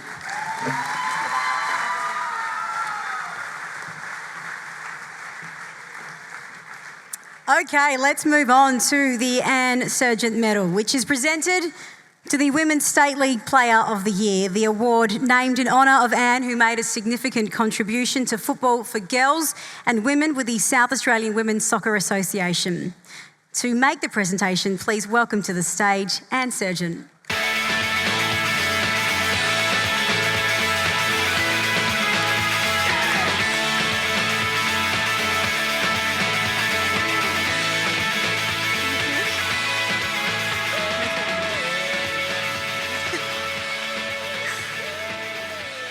Okay, let's move on to the Anne Surgeon Medal, which is presented to the Women's State League Player of the Year, the award named in honour of Anne, who made a significant contribution to football for girls and women with the South Australian Women's Soccer Association. To make the presentation, please welcome to the stage Anne Surgeon.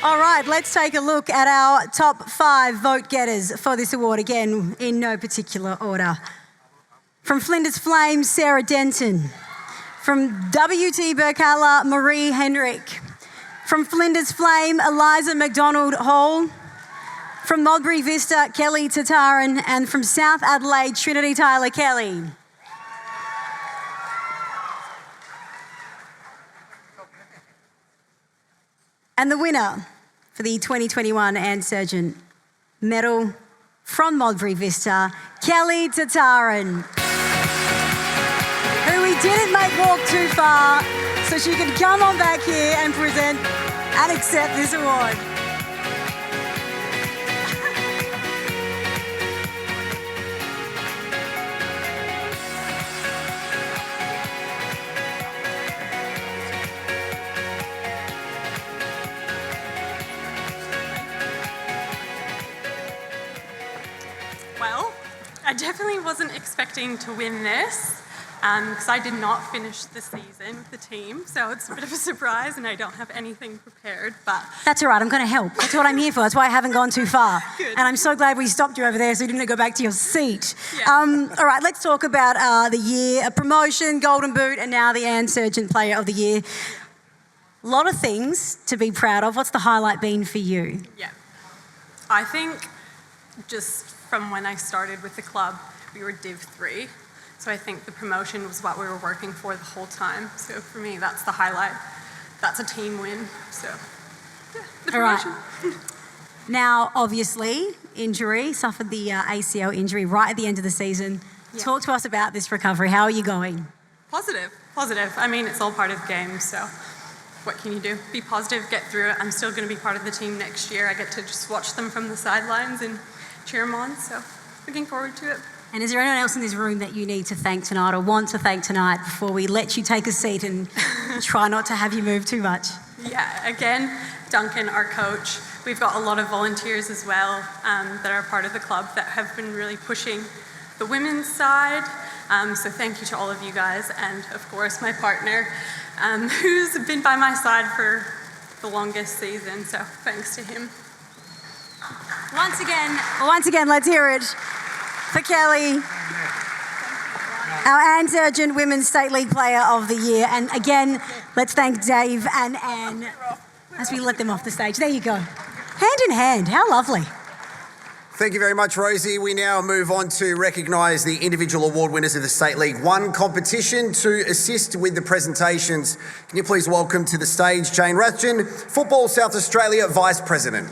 All right, let's take a look at our top 5 vote getters for this award, again, in no particular order. From Flinders Flames, Sarah Denton. From WT Burkalla, Marie Hendrick. From Flinders Flame, Eliza McDonald Hall. From Mulberry Vista, Kelly Tataran. And from South Adelaide, Trinity Tyler Kelly. And the winner for the 2021 Anne Surgeon Medal from Mulberry Vista, Kelly Tataran, who we didn't make walk too far, so she could come on back here and present and accept this award. Well, I definitely wasn't expecting to win this because I did not finish the season with the team, so it's a bit of a surprise and I don't have anything prepared, but... That's all right, I'm going to help. That's what I'm here for. That's why I haven't gone too far. Good. And I'm so glad we stopped you over there so you didn't go back to your seat. Yeah. All right, let's talk about the year, a promotion, Golden Boot, and now the Anne Surgeon Player of the Year. A lot of things to be proud of. What's the highlight been for you? Yeah. I think just from when I started with the club, we were Div 3. So I think the promotion was what we were working for the whole time. So for me, that's the highlight. That's a team win. So, yeah, the promotion. All right. Now, obviously, injury, suffered the ACL injury right at the end of the season. Yeah. Talk to us about this recovery. How are you going? Positive. I mean, it's all part of the game, so what can you do? Be positive, get through it. I'm still going to be part of the team next year. I get to just watch them from the sidelines and cheer them on, so looking forward to it. And is there anyone else in this room that you need to thank tonight or want to thank tonight before we let you take a seat and try not to have you move too much? Yeah, again, Duncan, our coach. We've got a lot of volunteers as well that are part of the club that have been really pushing the women's side. So thank you to all of you guys, and of course my partner, who's been by my side for the longest season, so thanks to him. Once again, let's hear it for Kelly, our Anne Women's State League Player of the Year. And again, let's thank Dave and Anne as we let them off the stage. There you go. Hand in hand, how lovely. Thank you very much, Rosie. We now move on to recognise the individual award winners of the State League 1 competition. To assist with the presentations, can you please welcome to the stage Jane Rathjen, Football South Australia Vice President.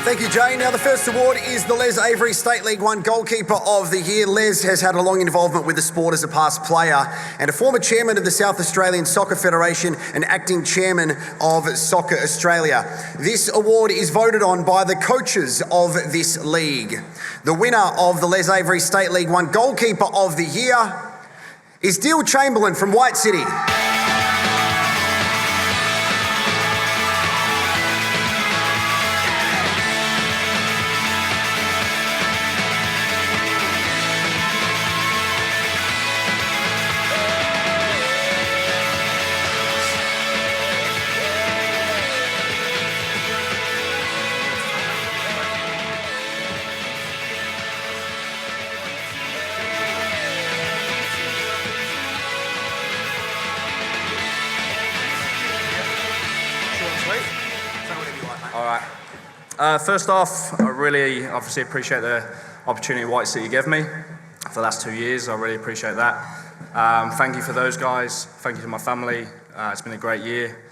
Thank you, Jane. Now, the first award is the Les Avery State League 1 Goalkeeper of the Year. Les has had a long involvement with the sport as a past player and a former chairman of the South Australian Soccer Federation and acting chairman of Soccer Australia. This award is voted on by the coaches of this league. The winner of the Les Avery State League 1 Goalkeeper of the Year is Deal Chamberlain from White City. First off, I really obviously appreciate the opportunity White City gave me for the last 2 years. I really appreciate that. Thank you for those guys. Thank you to my family. It's been a great year.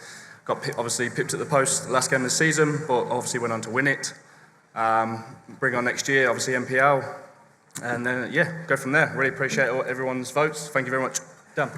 Got obviously pipped at the post last game of the season, but obviously went on to win it. Bring on next year, obviously NPL, and then go from there. Really appreciate everyone's votes. Thank you very much. Done.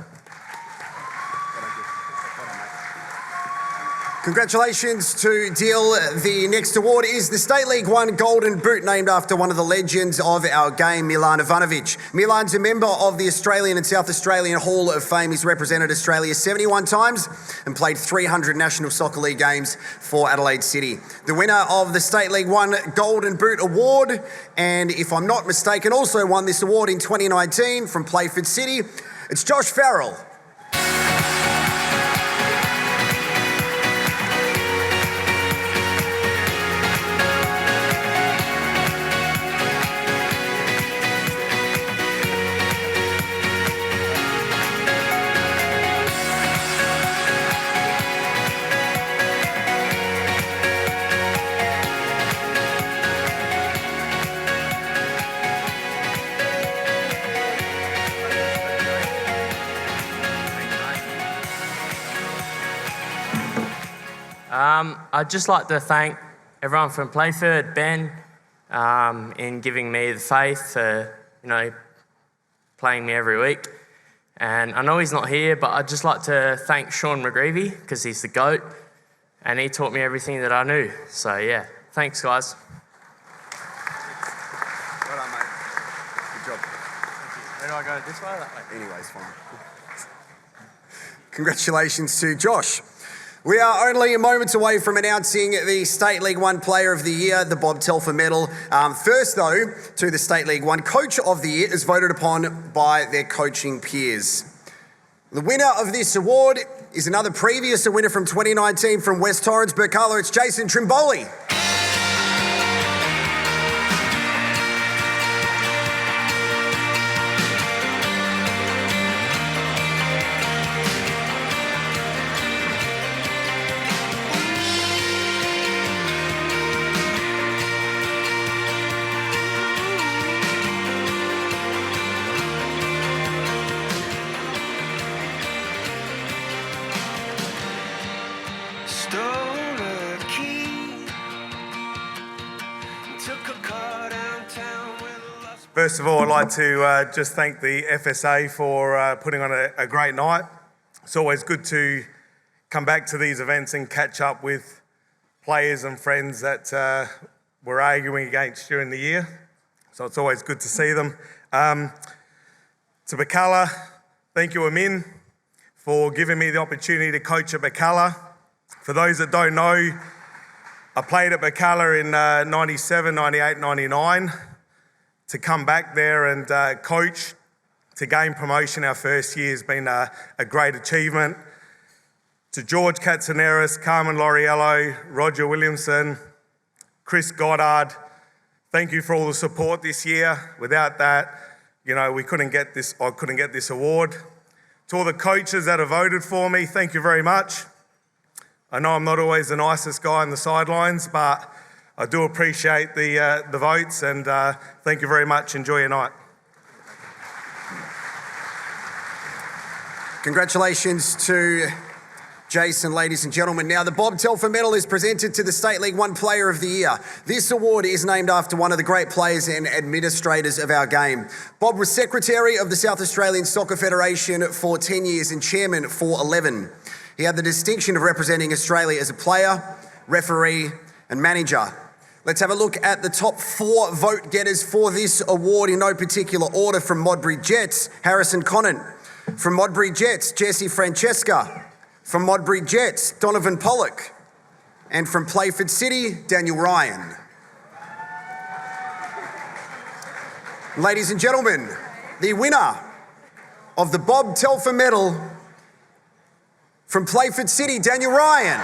Congratulations to Deal. The next award is the State League 1 Golden Boot, named after one of the legends of our game, Milan Ivanovic. Milan's a member of the Australian and South Australian Hall of Fame. He's represented Australia 71 times and played 300 National Soccer League games for Adelaide City. The winner of the State League 1 Golden Boot Award, and if I'm not mistaken, also won this award in 2019 from Playford City, it's Josh Farrell. I'd just like to thank everyone from Playford, Ben, in giving me the faith for, playing me every week. And I know he's not here, but I'd just like to thank Sean McGreevy, because he's the GOAT, and he taught me everything that I knew. So, yeah, thanks, guys. Well done, mate. Good job. Where do I go, this way or that way? Anyways, fine. Congratulations to Josh. We are only moments away from announcing the State League 1 Player of the Year, the Bob Telfer Medal. First, though, to the State League 1 Coach of the Year is voted upon by their coaching peers. The winner of this award is another previous winner from 2019 from West Torrens, Burkala. It's Jason Trimboli. Stole a key, took a car downtown with a lost First of all, I'd like to just thank the FSA for putting on a great night. It's always good to come back to these events and catch up with players and friends that we're arguing against during the year. So it's always good to see them. To Bacala, thank you, Amin, for giving me the opportunity to coach at Bacala. For those that don't know, I played at Bacala in 97, 98, 99. To come back there and coach, to gain promotion our first year has been a great achievement. To George Katsaneris, Carmen Lauriello, Roger Williamson, Chris Goddard, thank you for all the support this year. Without that, we couldn't get this. I couldn't get this award. To all the coaches that have voted for me, thank you very much. I know I'm not always the nicest guy on the sidelines, but I do appreciate the votes, and thank you very much. Enjoy your night. Congratulations to Jason, ladies and gentlemen. Now, the Bob Telfer Medal is presented to the State League One Player of the Year. This award is named after one of the great players and administrators of our game. Bob was Secretary of the South Australian Soccer Federation for 10 years and Chairman for 11. He had the distinction of representing Australia as a player, referee, and manager. Let's have a look at the top 4 vote getters for this award in no particular order. From Modbury Jets, Harrison Conant. From Modbury Jets, Jesse Francesca. From Modbury Jets, Donovan Pollock. And from Playford City, Daniel Ryan. Ladies and gentlemen, the winner of the Bob Telfer Medal from Playford City, Daniel Ryan.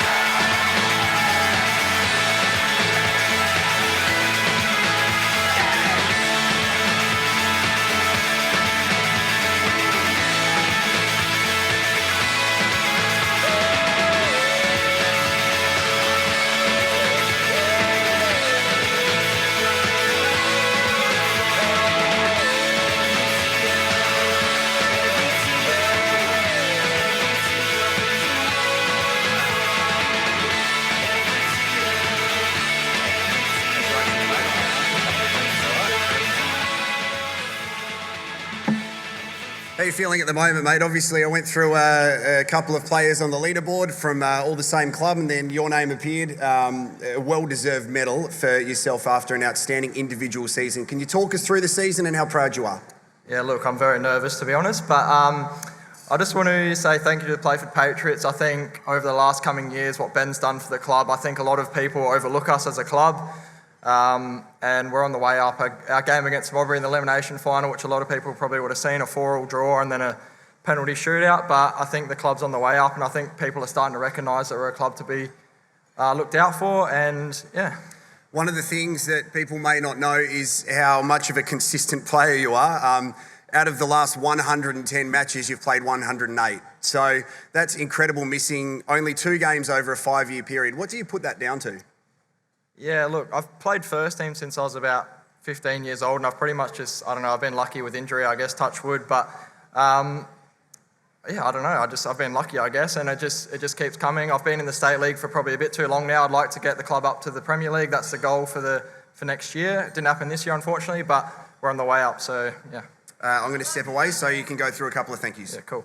How are you feeling at the moment, mate? Obviously, I went through a couple of players on the leaderboard from all the same club, and then your name appeared. A well-deserved medal for yourself after an outstanding individual season. Can you talk us through the season and how proud you are? Yeah, look, I'm very nervous, to be honest, but I just want to say thank you to the Playford Patriots. I think over the last coming years, what Ben's done for the club, I think a lot of people overlook us as a club. And we're on the way up. Our game against Modbury in the elimination final, which a lot of people probably would have seen, a 4-4 draw and then a penalty shootout. But I think the club's on the way up, and I think people are starting to recognise that we're a club to be looked out for. And yeah. One of the things that people may not know is how much of a consistent player you are. Out of the last 110 matches, you've played 108. So that's incredible, missing only 2 games over a 5-year period. What do you put that down to? Yeah, look, I've played first team since I was about 15 years old, and I've pretty much just, I've been lucky with injury, I guess, touch wood, but yeah, I don't know, I've been lucky, I guess, and it just keeps coming. I've been in the State League for probably a bit too long now. I'd like to get the club up to the Premier League. That's the goal for next year. It didn't happen this year, unfortunately, but we're on the way up, so yeah. I'm going to step away so you can go through a couple of thank yous. Yeah, cool.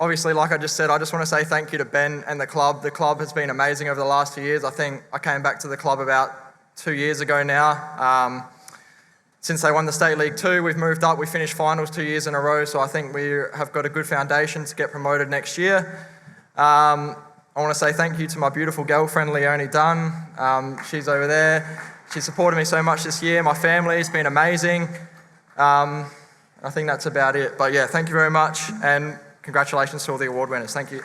Obviously, like I just said, I just want to say thank you to Ben and the club. The club has been amazing over the last 2 years. I think I came back to the club about 2 years ago now. Since they won the State League 2, we've moved up. We finished finals 2 years in a row, so I think we have got a good foundation to get promoted next year. I want to say thank you to my beautiful girlfriend, Leonie Dunn. She's over there. She supported me so much this year. My family has been amazing. I think that's about it. But yeah, thank you very much, and congratulations to all the award winners. Thank you.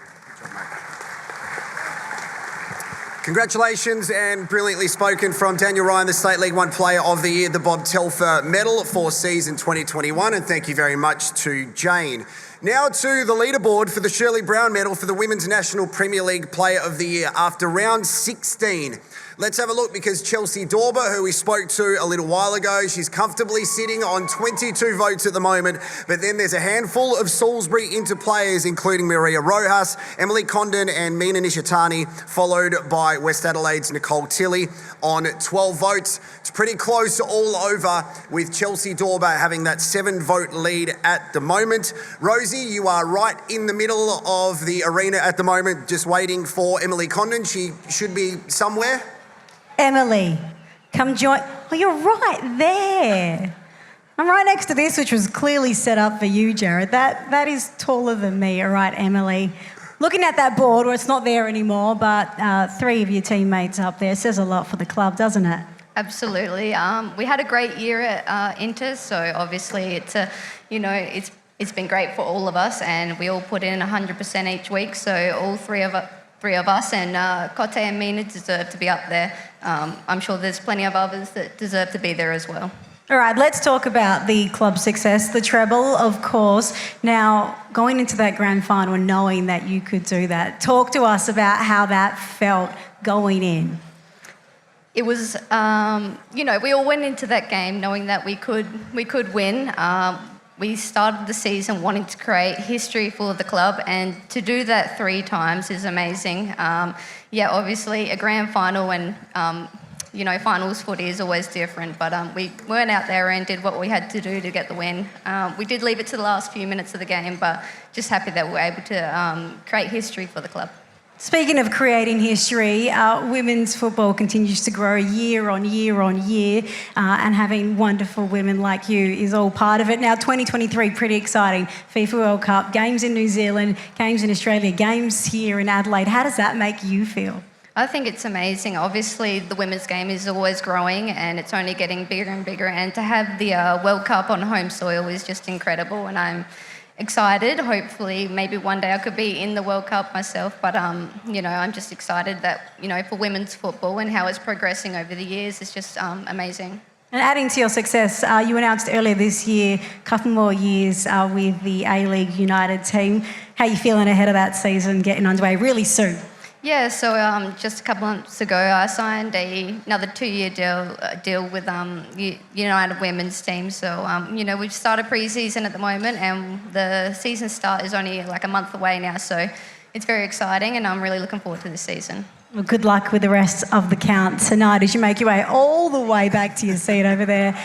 Congratulations, and brilliantly spoken from Daniel Ryan, the State League One Player of the Year, the Bob Telfer Medal for season 2021, and thank you very much to Jane. Now to the leaderboard for the Shirley Brown Medal for the Women's National Premier League Player of the Year. After round 16, Let's have a look because Chelsea Dorber, who we spoke to a little while ago, she's comfortably sitting on 22 votes at the moment. But then there's a handful of Salisbury inter-players, including Maria Rojas, Emily Condon and Mina Nishitani, followed by West Adelaide's Nicole Tilley on 12 votes. It's pretty close all over, with Chelsea Dorber having that 7-vote lead at the moment. Rosie, you are right in the middle of the arena at the moment, just waiting for Emily Condon. She should be somewhere. Emily, come join. Oh, you're right there. I'm right next to this, which was clearly set up for you, Jared. That is taller than me. All right, Emily. Looking at that board, well, it's not there anymore, but 3 of your teammates up there says a lot for the club, doesn't it? Absolutely. We had a great year at Inter, so obviously it's been great for all of us, and we all put in 100% each week. So all three of us, and Kote and Mina deserve to be up there. I'm sure there's plenty of others that deserve to be there as well. All right, let's talk about the club success, the treble, of course. Now, going into that grand final and knowing that you could do that, talk to us about how that felt going in. It was, we all went into that game knowing that we could win. We started the season wanting to create history for the club, and to do that 3 times is amazing. Obviously a grand final and, finals footy is always different, but we went out there and did what we had to do to get the win. We did leave it to the last few minutes of the game, but just happy that we were able to create history for the club. Speaking of creating history, women's football continues to grow year on year on year, and having wonderful women like you is all part of it. Now, 2023, pretty exciting. FIFA World Cup, games in New Zealand, games in Australia, games here in Adelaide. How does that make you feel? I think it's amazing. Obviously, the women's game is always growing and it's only getting bigger and bigger. And to have the World Cup on home soil is just incredible. And I'm excited. Hopefully, maybe one day I could be in the World Cup myself. But, I'm just excited that, for women's football and how it's progressing over the years is just amazing. And adding to your success, you announced earlier this year a couple more years with the A-League United team. How are you feeling ahead of that season getting underway really soon? Yeah, so just a couple months ago, I signed another 2-year deal with United Women's team. So, we've started pre-season at the moment, and the season start is only like a month away now. So it's very exciting, and I'm really looking forward to this season. Well, good luck with the rest of the count tonight as you make your way all the way back to your seat over there.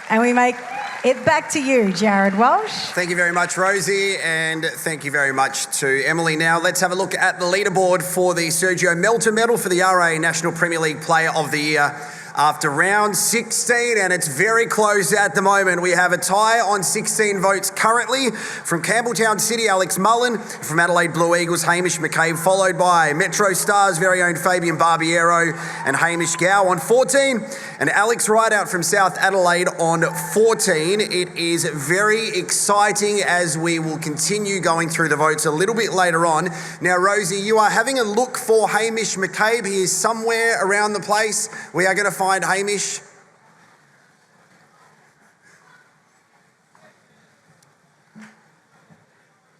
And we make it back to you, Jared Walsh. Thank you very much, Rosie, and thank you very much to Emily. Now, let's have a look at the leaderboard for the Sergio Melter Medal for the RAA National Premier League Player of the Year after round 16, and it's very close at the moment. We have a tie on 16 votes currently. From Campbelltown City, Alex Mullen. From Adelaide Blue Eagles, Hamish McCabe, followed by Metro Stars' very own Fabian Barbiero and Hamish Gow on 14, and Alex Rideout from South Adelaide on 14. It is very exciting as we will continue going through the votes a little bit later on. Now, Rosie, you are having a look for Hamish McCabe. He is somewhere around the place. We are going to find Hamish.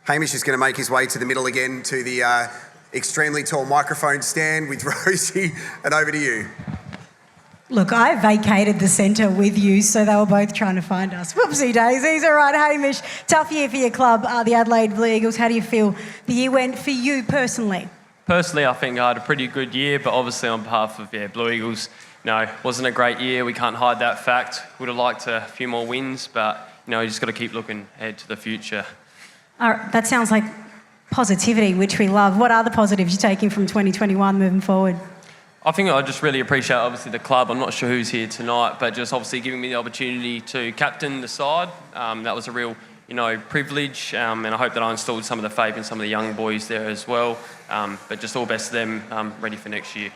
Hamish is going to make his way to the middle again to the extremely tall microphone stand with Rosie, and over to you. Look, I vacated the centre with you, so they were both trying to find us. Whoopsie daisies. All right, Hamish, tough year for your club, the Adelaide Blue Eagles. How do you feel the year went for you personally? Personally, I think I had a pretty good year, but obviously on behalf of Blue Eagles, wasn't a great year. We can't hide that fact. Would have liked a few more wins, but you just got to keep looking ahead to the future. All right, that sounds like positivity, which we love. What are the positives you're taking from 2021 moving forward? I think I just really appreciate, obviously, the club. I'm not sure who's here tonight, but just obviously giving me the opportunity to captain the side. That was a real, privilege, and I hope that I instilled some of the faith in some of the young boys there as well. But just all best to them, ready for next year.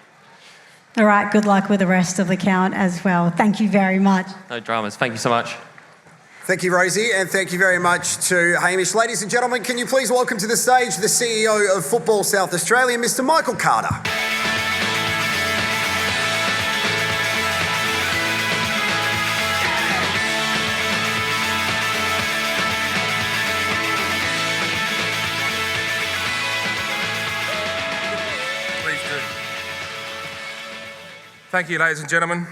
All right, good luck with the rest of the count as well. Thank you very much. No dramas. Thank you so much. Thank you, Rosie, and thank you very much to Hamish. Ladies and gentlemen, can you please welcome to the stage the CEO of Football South Australia, Mr. Michael Carter. Thank you, ladies and gentlemen.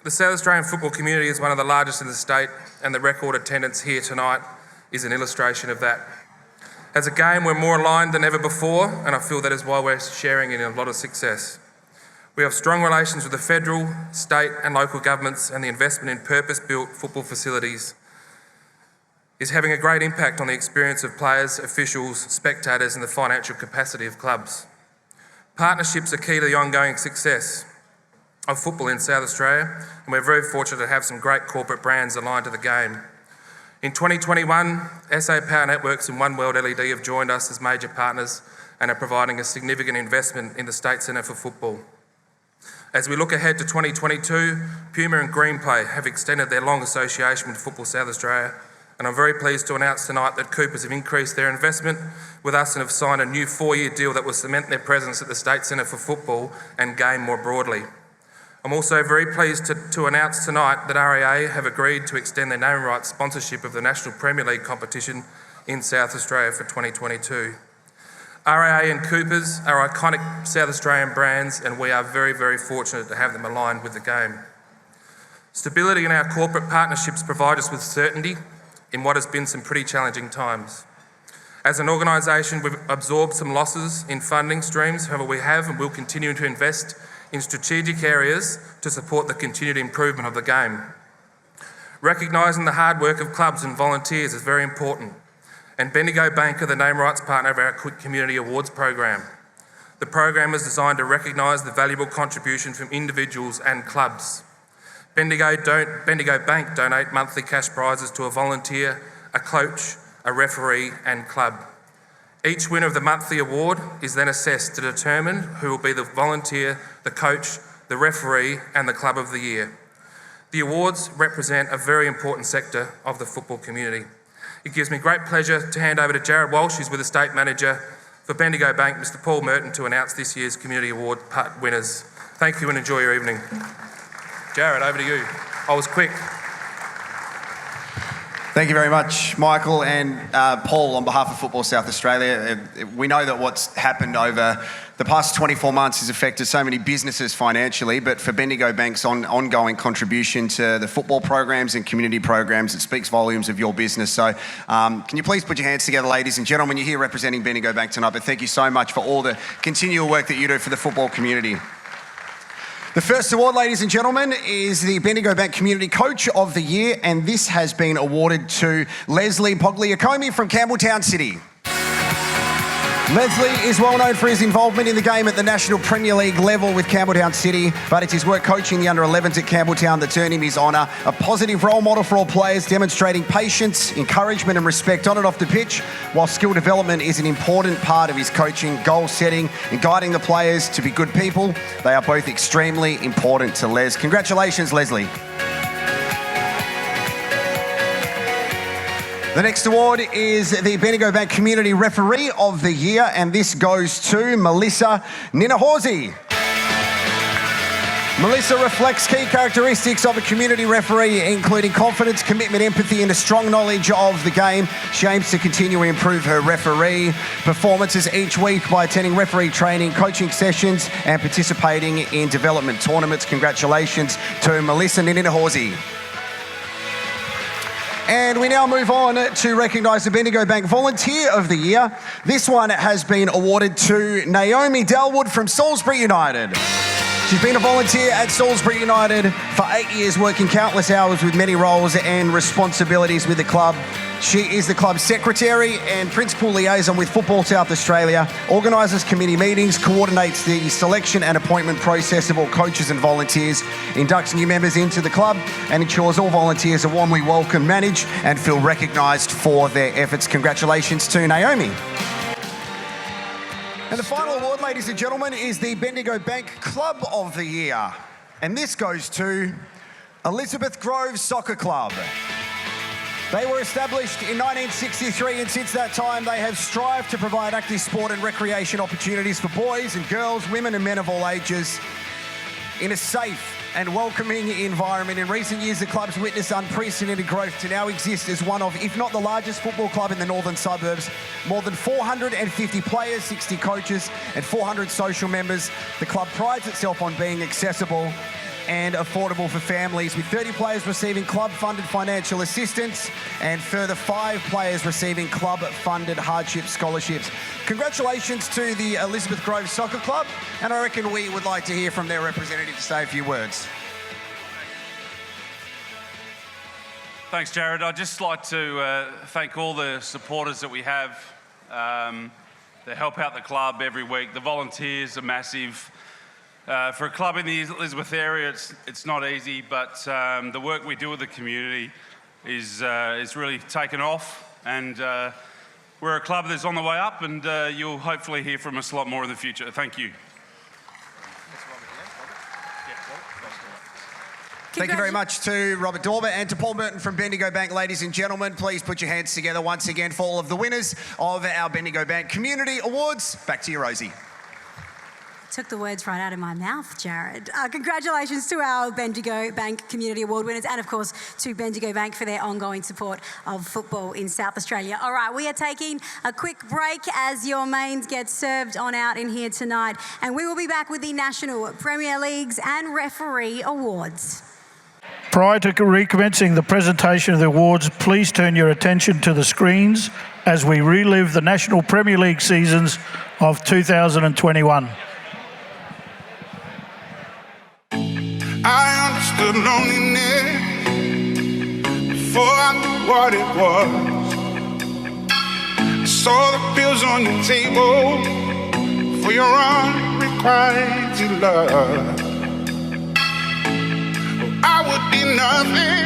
The South Australian football community is one of the largest in the state, and the record attendance here tonight is an illustration of that. As a game, we're more aligned than ever before, and I feel that is why we're sharing in a lot of success. We have strong relations with the federal, state and local governments, and the investment in purpose-built football facilities is having a great impact on the experience of players, officials, spectators and the financial capacity of clubs. Partnerships are key to the ongoing success of football in South Australia, and we're very fortunate to have some great corporate brands aligned to the game. In 2021, SA Power Networks and One World LED have joined us as major partners and are providing a significant investment in the State Centre for Football. As we look ahead to 2022, Puma and Greenplay have extended their long association with Football South Australia, and I'm very pleased to announce tonight that Coopers have increased their investment with us and have signed a new 4-year deal that will cement their presence at the State Centre for Football and game more broadly. I'm also very pleased to announce tonight that RAA have agreed to extend their name rights sponsorship of the National Premier League competition in South Australia for 2022. RAA and Coopers are iconic South Australian brands, and we are very, very fortunate to have them aligned with the game. Stability in our corporate partnerships provide us with certainty in what has been some pretty challenging times. As an organisation, we've absorbed some losses in funding streams, however we have and will continue to invest in strategic areas to support the continued improvement of the game. Recognising the hard work of clubs and volunteers is very important, and Bendigo Bank are the name rights partner of our Community Awards program. The program is designed to recognise the valuable contribution from individuals and clubs. Bendigo Bank donate monthly cash prizes to a volunteer, a coach, a referee and club. Each winner of the monthly award is then assessed to determine who will be the volunteer, the coach, the referee and the club of the year. The awards represent a very important sector of the football community. It gives me great pleasure to hand over to Jared Walsh, who's with the State Manager for Bendigo Bank, Mr Paul Merton, to announce this year's Community Award winners. Thank you and enjoy your evening. Jared, over to you. I was quick. Thank you very much, Michael and Paul, on behalf of Football South Australia. We know that what's happened over the past 24 months has affected so many businesses financially, but for Bendigo Bank's ongoing contribution to the football programs and community programs, it speaks volumes of your business. So can you please put your hands together, ladies and gentlemen? You're here representing Bendigo Bank tonight, but thank you so much for all the continual work that you do for the football community. The first award, ladies and gentlemen, is the Bendigo Bank Community Coach of the Year, and this has been awarded to Leslie Pogliacomi from Campbelltown City. Leslie is well known for his involvement in the game at the National Premier League level with Campbelltown City, but it's his work coaching the under-11s at Campbelltown that's earned him his honour. A positive role model for all players, demonstrating patience, encouragement and respect on and off the pitch, while skill development is an important part of his coaching, goal setting and guiding the players to be good people. They are both extremely important to Les. Congratulations, Leslie. The next award is the Bendigo Bank Community Referee of the Year, and this goes to Melissa Ninahorzi. Melissa reflects key characteristics of a community referee, including confidence, commitment, empathy and a strong knowledge of the game. She aims to continually improve her referee performances each week by attending referee training, coaching sessions and participating in development tournaments. Congratulations to Melissa Ninahorzi. And we now move on to recognise the Bendigo Bank Volunteer of the Year. This one has been awarded to Naomi Dalwood from Salisbury United. She's been a volunteer at Salisbury United for 8 years, working countless hours with many roles and responsibilities with the club. She is the club's secretary and principal liaison with Football South Australia, organises committee meetings, coordinates the selection and appointment process of all coaches and volunteers, inducts new members into the club and ensures all volunteers are warmly welcomed, managed and feel recognised for their efforts. Congratulations to Naomi. And the final award, ladies and gentlemen, is the Bendigo Bank Club of the Year. And this goes to Elizabeth Grove Soccer Club. They were established in 1963, and since that time they have strived to provide active sport and recreation opportunities for boys and girls, women and men of all ages in a safe and welcoming environment. In recent years, the club's witnessed unprecedented growth to now exist as one of, if not the largest football club in the northern suburbs. More than 450 players, 60 coaches and 400 social members. The club prides itself on being accessible and affordable for families, with 30 players receiving club-funded financial assistance and further 5 players receiving club-funded hardship scholarships. Congratulations to the Elizabeth Grove Soccer Club, and I reckon we would like to hear from their representative to say a few words. Thanks, Jared. I'd just like to thank all the supporters that we have that help out the club every week. The volunteers are massive. For a club in the Elizabeth area, it's not easy, but the work we do with the community is really taken off, and we're a club that's on the way up, and you'll hopefully hear from us a lot more in the future. Thank you. Thank you very much to Robert Dorber and to Paul Burton from Bendigo Bank. Ladies and gentlemen, please put your hands together once again for all of the winners of our Bendigo Bank Community Awards. Back to you, Rosie. Took the words right out of my mouth, Jared. Congratulations to our Bendigo Bank Community Award winners, and of course to Bendigo Bank for their ongoing support of football in South Australia. All right, we are taking a quick break as your mains get served on out in here tonight, and we will be back with the National Premier Leagues and Referee Awards. Prior to recommencing the presentation of the awards, please turn your attention to the screens as we relive the National Premier League seasons of 2021. I understood loneliness before I knew what it was. I saw the pills on your table for your unrequited love. I would be nothing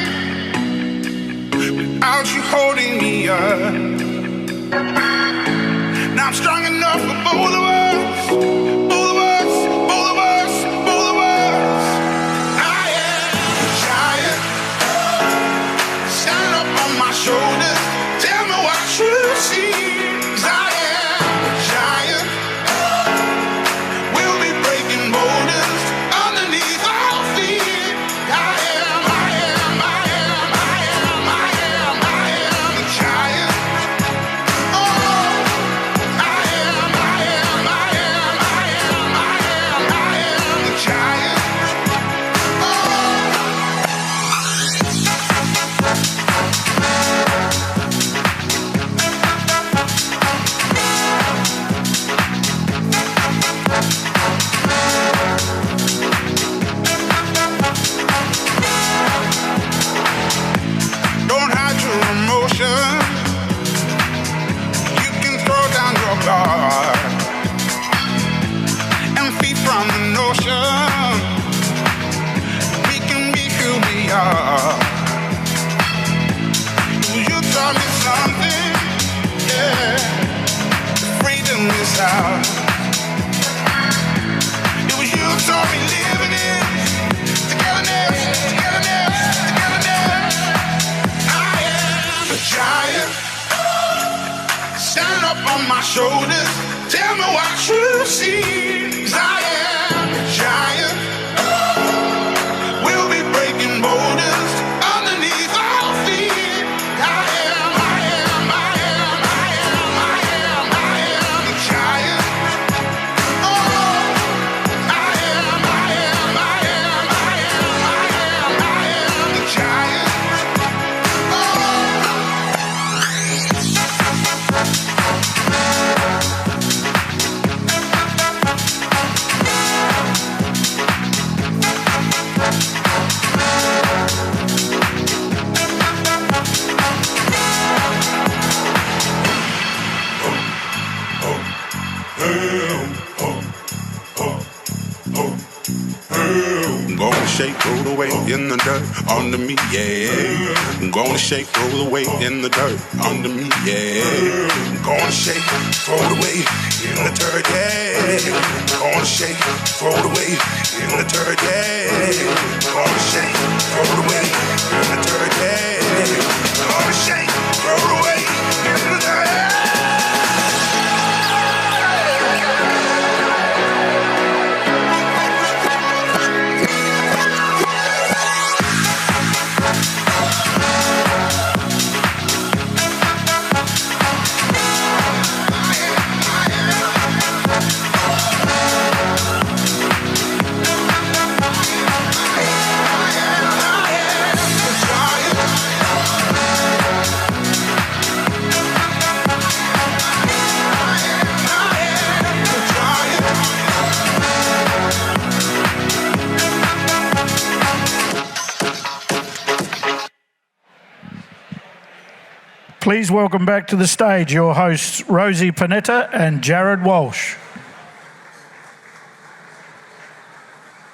without you holding me up. Now I'm strong enough for both of us, both of us, both of us, both of us. I am a giant. Stand up on my shoulders, tell me what you see. 'Cause I am a giant. We'll be breaking borders underneath our feet. And feet from the notion, we can be who we are. You taught me something, yeah. Freedom is ours. It was you who taught me living it. Togetherness, togetherness, togetherness. I am a giant. Stand up on my shoulders, tell me what you see. 'Cause I am a giant. We'll be breaking borders underneath our feet. I am, I am, I am, I am, I am, I am a giant. Oh, I am, I am, I am, I am, I am, I am a giant. I'm gonna shake, roll the weight in the dirt under me, yeah. I'm gonna shake, roll the weight in the dirt under me, yeah. I'm gonna shake, throw the weight in the dirt, yeah. I'm gonna shake, throw the weight in the dirt, yeah. I'm gonna shake, throw the weight in the dirt, yeah. I'm gonna shake, throw the weight in the dirt, yeah. Please welcome back to the stage your hosts Rosie Panetta and Jared Walsh.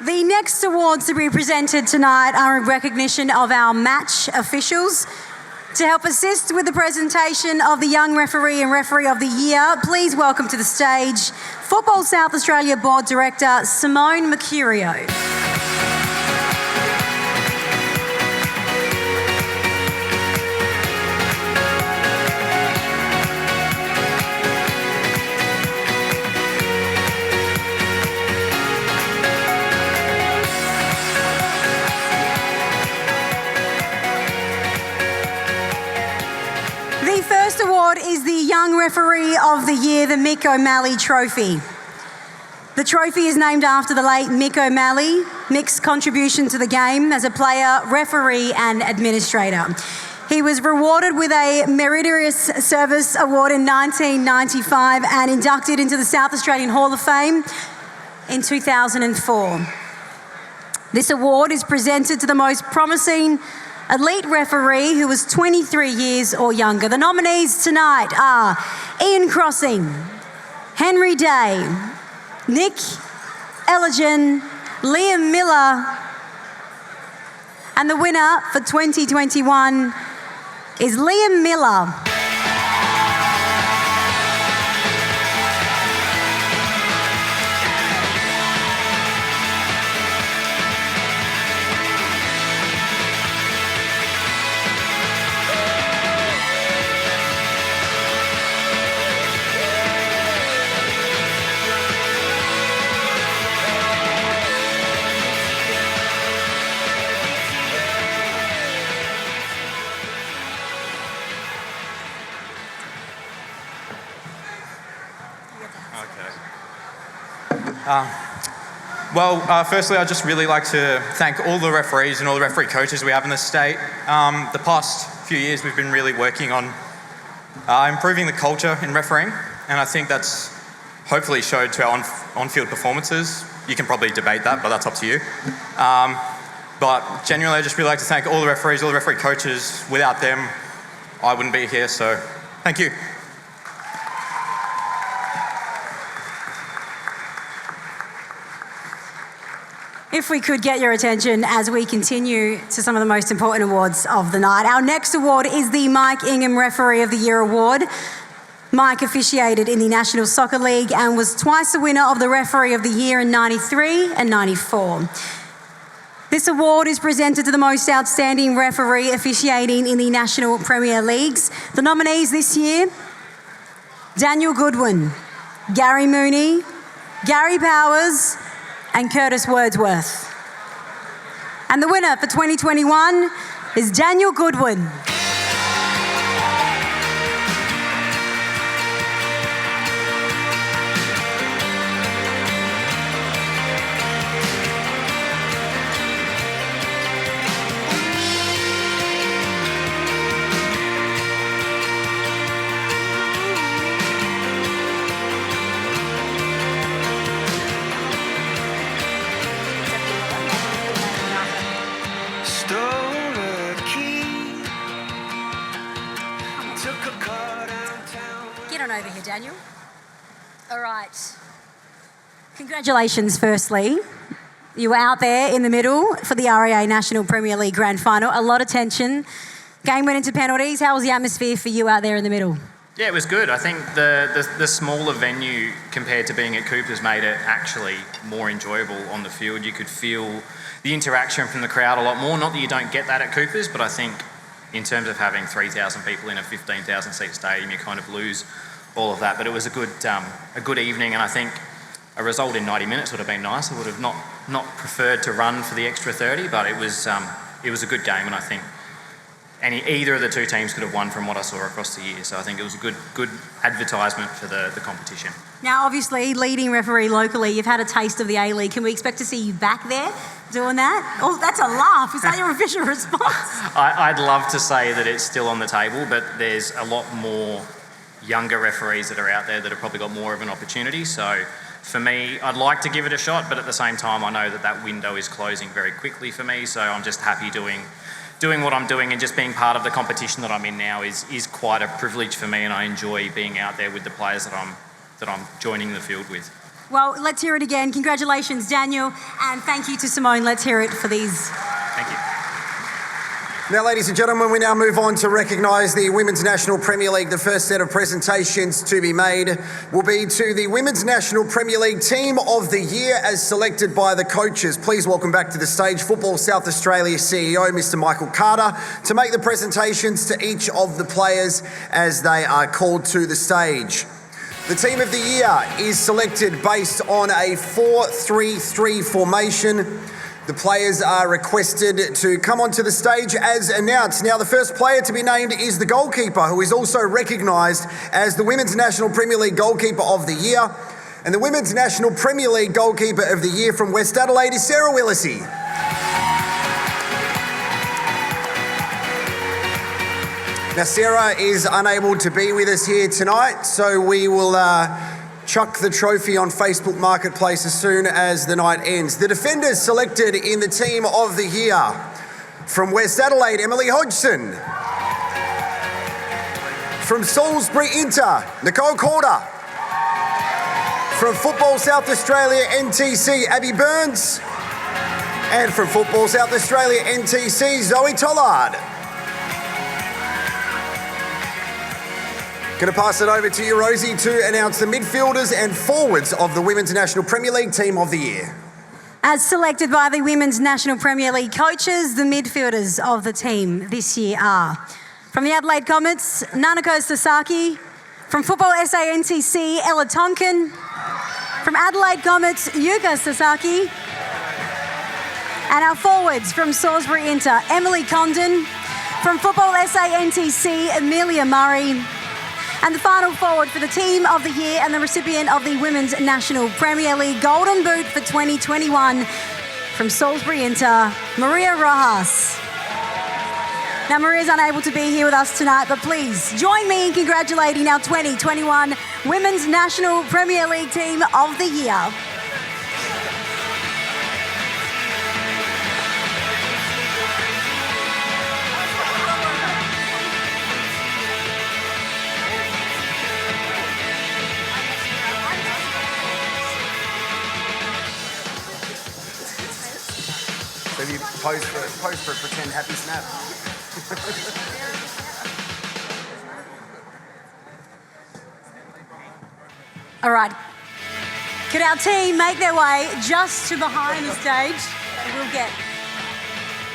The next awards to be presented tonight are in recognition of our match officials. To help assist with the presentation of the Young Referee and Referee of the Year, please welcome to the stage Football South Australia Board Director Simone Mercurio. The first award is the Young Referee of the Year, the Mick O'Malley Trophy. The trophy is named after the late Mick O'Malley, Mick's contribution to the game as a player, referee and administrator. He was rewarded with a Meritorious Service Award in 1995 and inducted into the South Australian Hall of Fame in 2004. This award is presented to the most promising elite referee who was 23 years or younger. The nominees tonight are Ian Crossing, Henry Day, Nick Elgin, Liam Miller, and the winner for 2021 is Liam Miller. Firstly, I'd just really like to thank all the referees and all the referee coaches we have in the state. The past few years we've been really working on improving the culture in refereeing, and I think that's hopefully showed to our on-field performances. You can probably debate that, but that's up to you. But genuinely, I'd just really like to thank all the referees, all the referee coaches. Without them, I wouldn't be here, so thank you. If we could get your attention as we continue to some of the most important awards of the night. Our next award is the Mike Ingham Referee of the Year Award. Mike officiated in the National Soccer League and was twice the winner of the Referee of the Year in 93 and 94. This award is presented to the most outstanding referee officiating in the National Premier Leagues. The nominees this year, Daniel Goodwin, Gary Mooney, Gary Powers, and Curtis Wordsworth. And the winner for 2021 is Daniel Goodwin. Get on over here, Daniel. All right. Congratulations, firstly. You were out there in the middle for the RAA National Premier League Grand Final. A lot of tension. Game went into penalties. How was the atmosphere for you out there in the middle? Yeah, it was good. I think the smaller venue compared to being at Cooper's made it actually more enjoyable on the field. You could feel the interaction from the crowd a lot more. Not that you don't get that at Cooper's, but I think in terms of having 3,000 people in a 15,000 seat stadium, you kind of lose all of that. But it was a good evening, and I think a result in 90 minutes would have been nice. I would have not preferred to run for the extra 30, but it was a good game, and I think either of the two teams could have won from what I saw across the year. So I think it was a good advertisement for the competition. Now, obviously, leading referee locally, you've had a taste of the A-League. Can we expect to see you back there doing that? Oh, that's a laugh. Is that your official response? I'd love to say that it's still on the table, but there's a lot more younger referees that are out there that have probably got more of an opportunity. So for me, I'd like to give it a shot, but at the same time, I know that window is closing very quickly for me. So I'm just happy doing doing what I'm doing and just being part of the competition that I'm in now is quite a privilege for me, and I enjoy being out there with the players that I'm joining the field with. Well, let's hear it again. Congratulations, Daniel, and thank you to Simone. Let's hear it for these. Thank you. Now, ladies and gentlemen, we now move on to recognise the Women's National Premier League. The first set of presentations to be made will be to the Women's National Premier League Team of the Year as selected by the coaches. Please welcome back to the stage Football South Australia CEO, Mr. Michael Carter, to make the presentations to each of the players as they are called to the stage. The Team of the Year is selected based on a 4-3-3 formation. The players are requested to come onto the stage as announced. Now, the first player to be named is the goalkeeper, who is also recognised as the Women's National Premier League Goalkeeper of the Year. And the Women's National Premier League Goalkeeper of the Year from West Adelaide is Sarah Willisey. Now, Sarah is unable to be with us here tonight, so we will chuck the trophy on Facebook Marketplace as soon as the night ends. The defenders selected in the Team of the Year from West Adelaide, Emily Hodgson. From Salisbury Inter, Nicole Corder. From Football South Australia NTC, Abby Burns. And from Football South Australia NTC, Zoe Tollard. Going to pass it over to you, Rosie, to announce the midfielders and forwards of the Women's National Premier League Team of the Year. As selected by the Women's National Premier League coaches, the midfielders of the team this year are from the Adelaide Comets, Nanako Sasaki. From Football SANTC, Ella Tonkin. From Adelaide Comets, Yuka Sasaki. And our forwards from Salisbury Inter, Emily Condon. From Football SANTC, Amelia Murray. And the final forward for the Team of the Year and the recipient of the Women's National Premier League Golden Boot for 2021 from Salisbury Inter, Maria Rojas. Now, Maria's unable to be here with us tonight, but please join me in congratulating our 2021 Women's National Premier League Team of the Year. So you pose for a pretend happy snap. All right. Could our team make their way just to behind the stage? We'll get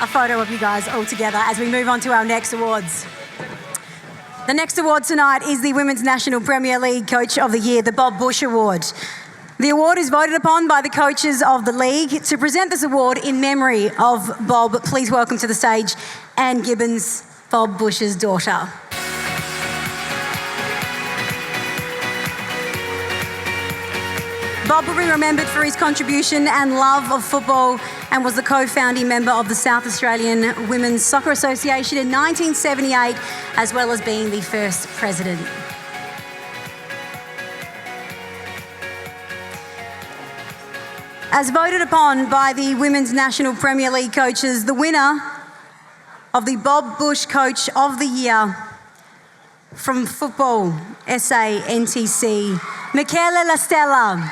a photo of you guys all together as we move on to our next awards. The next award tonight is the Women's National Premier League Coach of the Year, the Bob Bush Award. The award is voted upon by the coaches of the league. To present this award in memory of Bob, please welcome to the stage Anne Gibbons, Bob Bush's daughter. Bob will be remembered for his contribution and love of football and was the co-founding member of the South Australian Women's Soccer Association in 1978, as well as being the first president. As voted upon by the Women's National Premier League coaches, the winner of the Bob Bush Coach of the Year from Football SA NTC, Michele La Stella.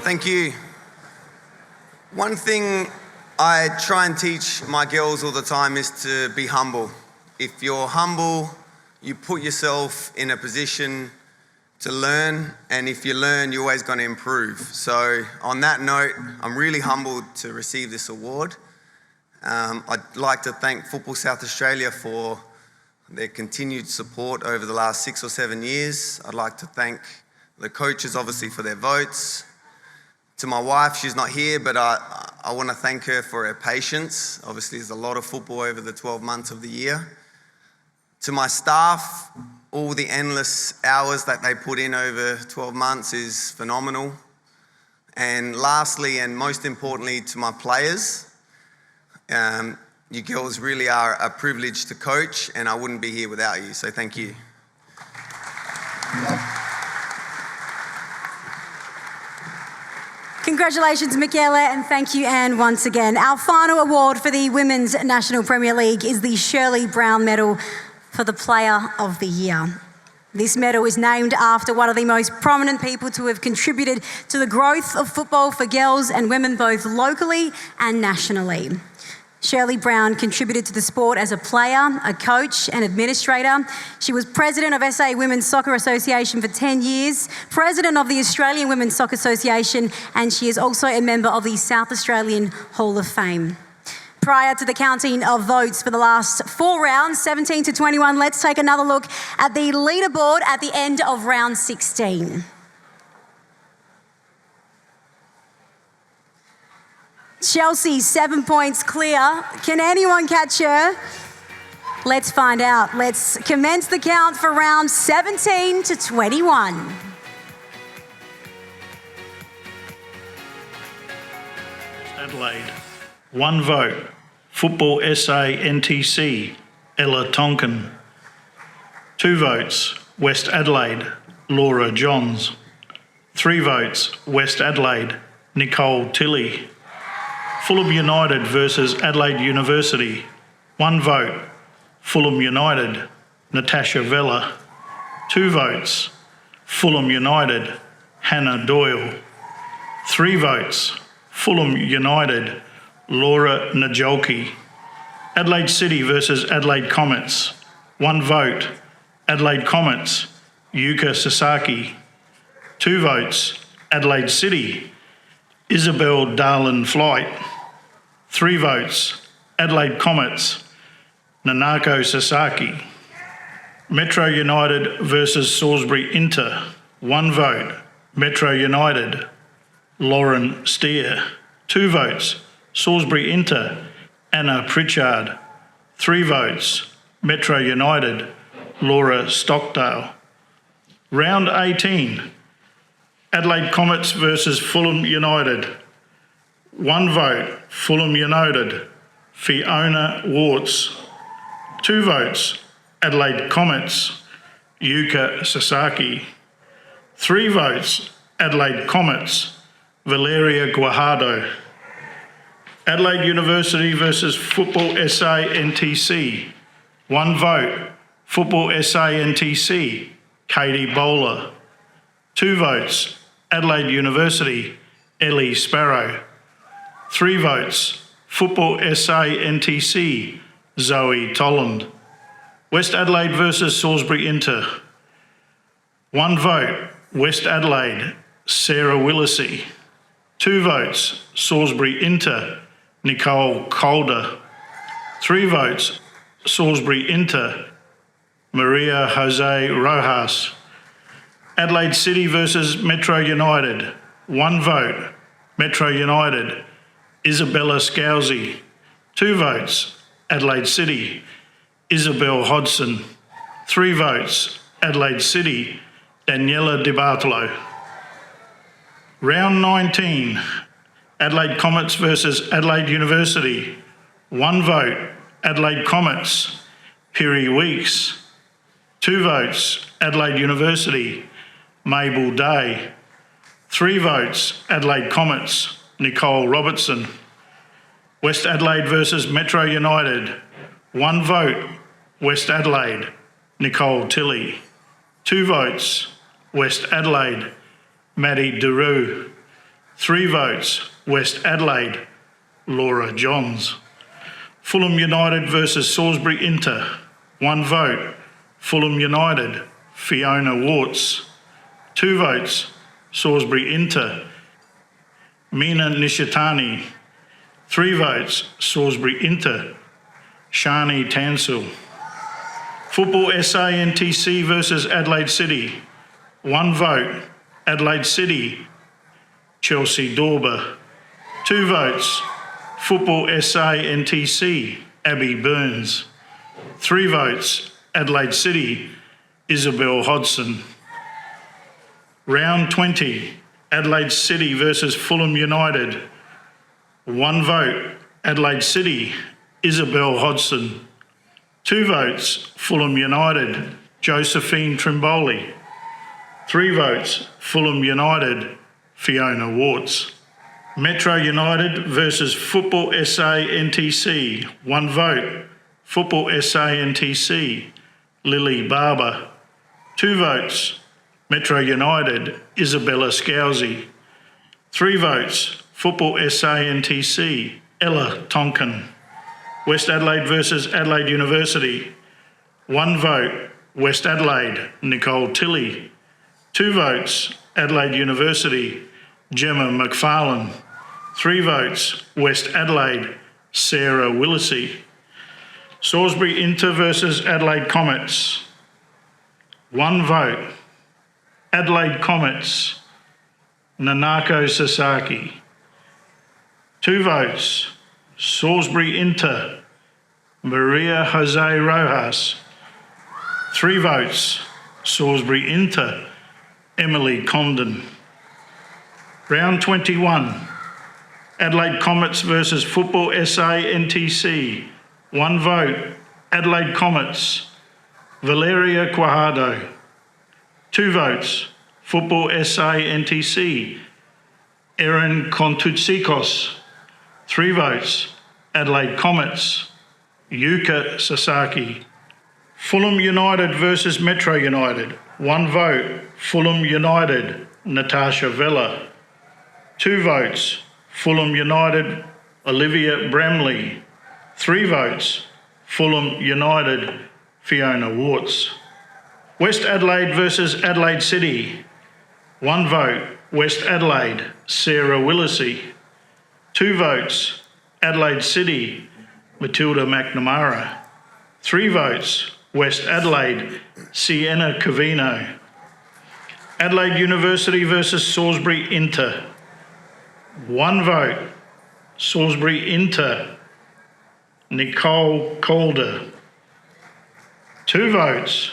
Thank you. One thing I try and teach my girls all the time is to be humble. If you're humble, you put yourself in a position to learn, and if you learn, you're always going to improve. So on that note, I'm really humbled to receive this award. I'd like to thank Football South Australia for their continued support over the last 6 or 7 years. I'd like to thank the coaches, obviously, for their votes. To my wife, she's not here, but I want to thank her for her patience. Obviously, there's a lot of football over the 12 months of the year. To my staff, all the endless hours that they put in over 12 months is phenomenal. And lastly, and most importantly, to my players, you girls really are a privilege to coach, and I wouldn't be here without you, so thank you. Congratulations, Michaela, and thank you, Anne, once again. Our final award for the Women's National Premier League is the Shirley Brown Medal for the Player of the Year. This medal is named after one of the most prominent people to have contributed to the growth of football for girls and women both locally and nationally. Shirley Brown contributed to the sport as a player, a coach and administrator. She was president of SA Women's Soccer Association for 10 years, president of the Australian Women's Soccer Association, and she is also a member of the South Australian Hall of Fame. Prior to the counting of votes for the last 4 rounds, 17 to 21, let's take another look at the leaderboard at the end of round 16. Chelsea, 7 points clear. Can anyone catch her? Let's find out. Let's commence the count for round 17 to 21. Adelaide, 1 vote. Football SA NTC, Ella Tonkin. 2 votes. West Adelaide, Laura Johns. 3 votes. West Adelaide, Nicole Tilley. Fulham United versus Adelaide University, 1 vote. Fulham United, Natasha Vella. 2 votes. Fulham United, Hannah Doyle. 3 votes. Fulham United, Laura Najolki. Adelaide City versus Adelaide Comets, 1 vote. Adelaide Comets, Yuka Sasaki. 2 votes. Adelaide City, Isabel Darlin Flight. 3 votes. Adelaide Comets, Nanako Sasaki. Metro United versus Salisbury Inter, 1 vote. Metro United, Lauren Steer. 2 votes. Salisbury Inter, Anna Pritchard. 3 votes. Metro United, Laura Stockdale. Round 18. Adelaide Comets versus Fulham United. 1 vote, Fulham United, Fiona Warts. 2 votes, Adelaide Comets, Yuka Sasaki. 3 votes, Adelaide Comets, Valeria Guajardo. Adelaide University versus Football SA NTC. 1 vote, Football SA NTC, Katie Bowler. 2 votes, Adelaide University, Ellie Sparrow. 3 votes, Football SA NTC, Zoe Tolland. West Adelaide versus Salisbury Inter. 1 vote, West Adelaide, Sarah Willisey. 2 votes, Salisbury Inter, Nicole Calder. 3 votes, Salisbury Inter, Maria Jose Rojas. Adelaide City versus Metro United. 1 vote, Metro United, Isabella Scousey. 2 votes, Adelaide City, Isabel Hodson. 3 votes, Adelaide City, Daniela Di Bartolo. Round 19, Adelaide Comets versus Adelaide University. 1 vote, Adelaide Comets, Piri Weeks. 2 votes, Adelaide University, Mabel Day. 3 votes, Adelaide Comets, Nicole Robertson. West Adelaide versus Metro United. 1 vote, West Adelaide, Nicole Tilley. 2 votes, West Adelaide, Maddie Daru. 3 votes, West Adelaide, Laura Johns. Fulham United versus Salisbury Inter. 1 vote, Fulham United, Fiona Warts. 2 votes, Salisbury Inter, Mina Nishitani. 3 votes, Salisbury Inter, Shani Tansil. Football SA NTC versus Adelaide City. 1 vote, Adelaide City, Chelsea Dorber. 2 votes, Football SA NTC, Abby Burns. 3 votes, Adelaide City, Isabel Hodson. Round 20, Adelaide City versus Fulham United. 1 vote, Adelaide City, Isabel Hodson. 2 votes, Fulham United, Josephine Trimboli. 3 votes, Fulham United, Fiona Warts. Metro United versus Football SA NTC. 1 vote, Football SA NTC, Lily Barber. 2 votes, Metro United, Isabella Scousi. 3 votes, Football SA NTC, Ella Tonkin. West Adelaide versus Adelaide University. 1 vote, West Adelaide, Nicole Tilley. 2 votes, Adelaide University, Gemma McFarlane. 3 votes, West Adelaide, Sarah Willisey. Salisbury Inter versus Adelaide Comets. 1 vote, Adelaide Comets, Nanako Sasaki. 2 votes, Salisbury Inter, Maria Jose Rojas. 3 votes, Salisbury Inter, Emily Condon. Round 21, Adelaide Comets versus Football SA NTC. 1 vote, Adelaide Comets, Valeria Quijado. 2 votes, Football SA NTC, Erin Kontutsikos. 3 votes, Adelaide Comets, Yuka Sasaki. Fulham United versus Metro United. 1 vote, Fulham United, Natasha Vella. 2 votes, Fulham United, Olivia Bramley. 3 votes, Fulham United, Fiona Warts. West Adelaide versus Adelaide City. 1 vote, West Adelaide, Sarah Willisey. 2 votes, Adelaide City, Matilda McNamara. 3 votes, West Adelaide, Sienna Covino. Adelaide University versus Salisbury Inter. 1 vote, Salisbury Inter, Nicole Calder. 2 votes,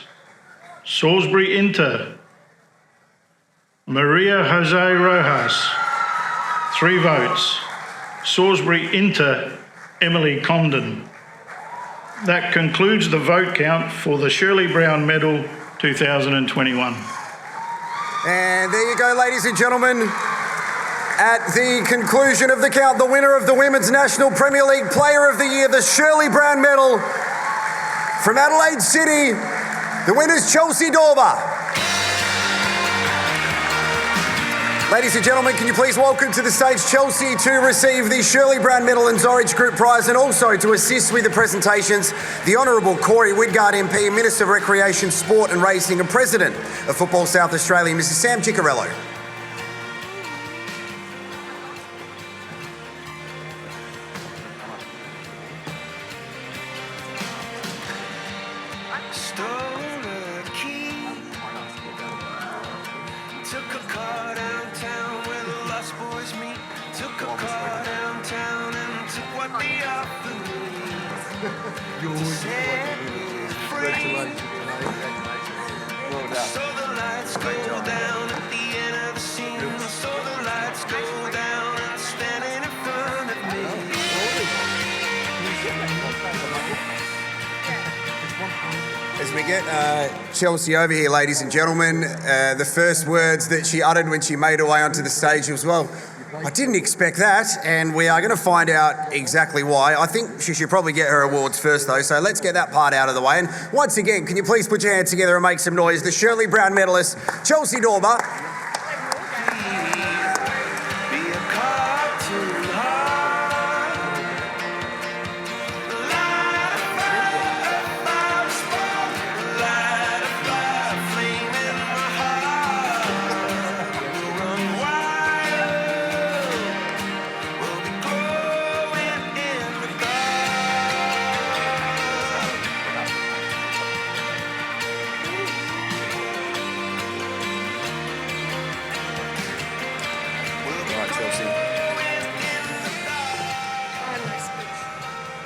Salisbury Inter, Maria Jose Rojas. 3 votes, Salisbury Inter, Emily Condon. That concludes the vote count for the Shirley Brown Medal 2021. And there you go, ladies and gentlemen. At the conclusion of the count, the winner of the Women's National Premier League Player of the Year, the Shirley Brown Medal from Adelaide City, the winner's Chelsea Dorber. Ladies and gentlemen, can you please welcome to the stage Chelsea to receive the Shirley Brown Medal and Zorich Group Prize, and also to assist with the presentations, the Honourable Corey Widgard MP, Minister of Recreation, Sport and Racing and President of Football South Australia, Mrs Sam Ciccarello. As we get Chelsea over here, ladies and gentlemen, the first words that she uttered when she made her way onto the stage was, well, I didn't expect that, and we are going to find out exactly why. I think she should probably get her awards first, though, so let's get that part out of the way. And once again, can you please put your hands together and make some noise? The Shirley Brown medalist, Chelsea Dorber.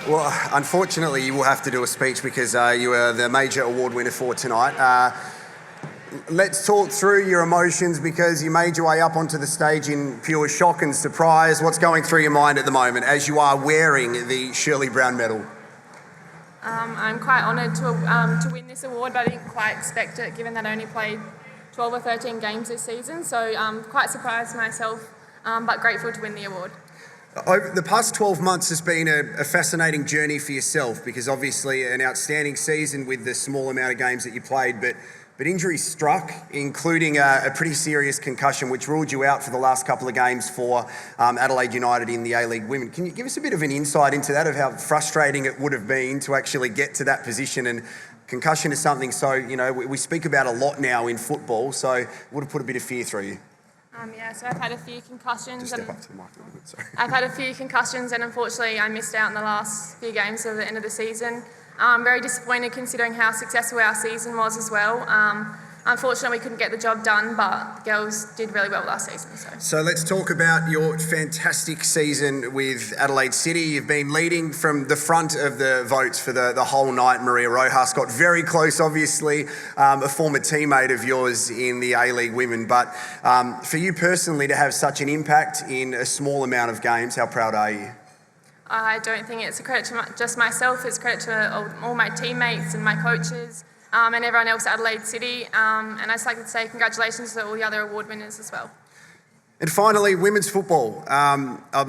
Well, unfortunately, you will have to do a speech because you are the major award winner for tonight. Let's talk through your emotions because you made your way up onto the stage in pure shock and surprise. What's going through your mind at the moment as you are wearing the Shirley Brown medal? I'm quite honoured to win this award, but I didn't quite expect it given that I only played 12 or 13 games this season. So I'm quite surprised myself, but grateful to win the award. Over the past 12 months has been a fascinating journey for yourself because obviously an outstanding season with the small amount of games that you played, but injuries struck, including a pretty serious concussion which ruled you out for the last couple of games for Adelaide United in the A-League Women. Can you give us a bit of an insight into that, of how frustrating it would have been to actually get to that position? And concussion is something, so, you know, we speak about a lot now in football, so it would have put a bit of fear through you. Yeah, so I've had a few concussions. Just step up to the mic a little bit, sorry. I've had a few concussions and unfortunately I missed out in the last few games at the end of the season. I'm very disappointed considering how successful our season was as well. Unfortunately, we couldn't get the job done, but the girls did really well last season. So let's talk about your fantastic season with Adelaide City. You've been leading from the front of the votes for the whole night. Maria Rojas got very close, obviously, a former teammate of yours in the A-League Women. But for you personally to have such an impact in a small amount of games, how proud are you? I don't think it's a credit to just myself, it's a credit to all my teammates and my coaches and everyone else at Adelaide City. And I'd just like to say congratulations to all the other award winners as well. And finally, women's football. I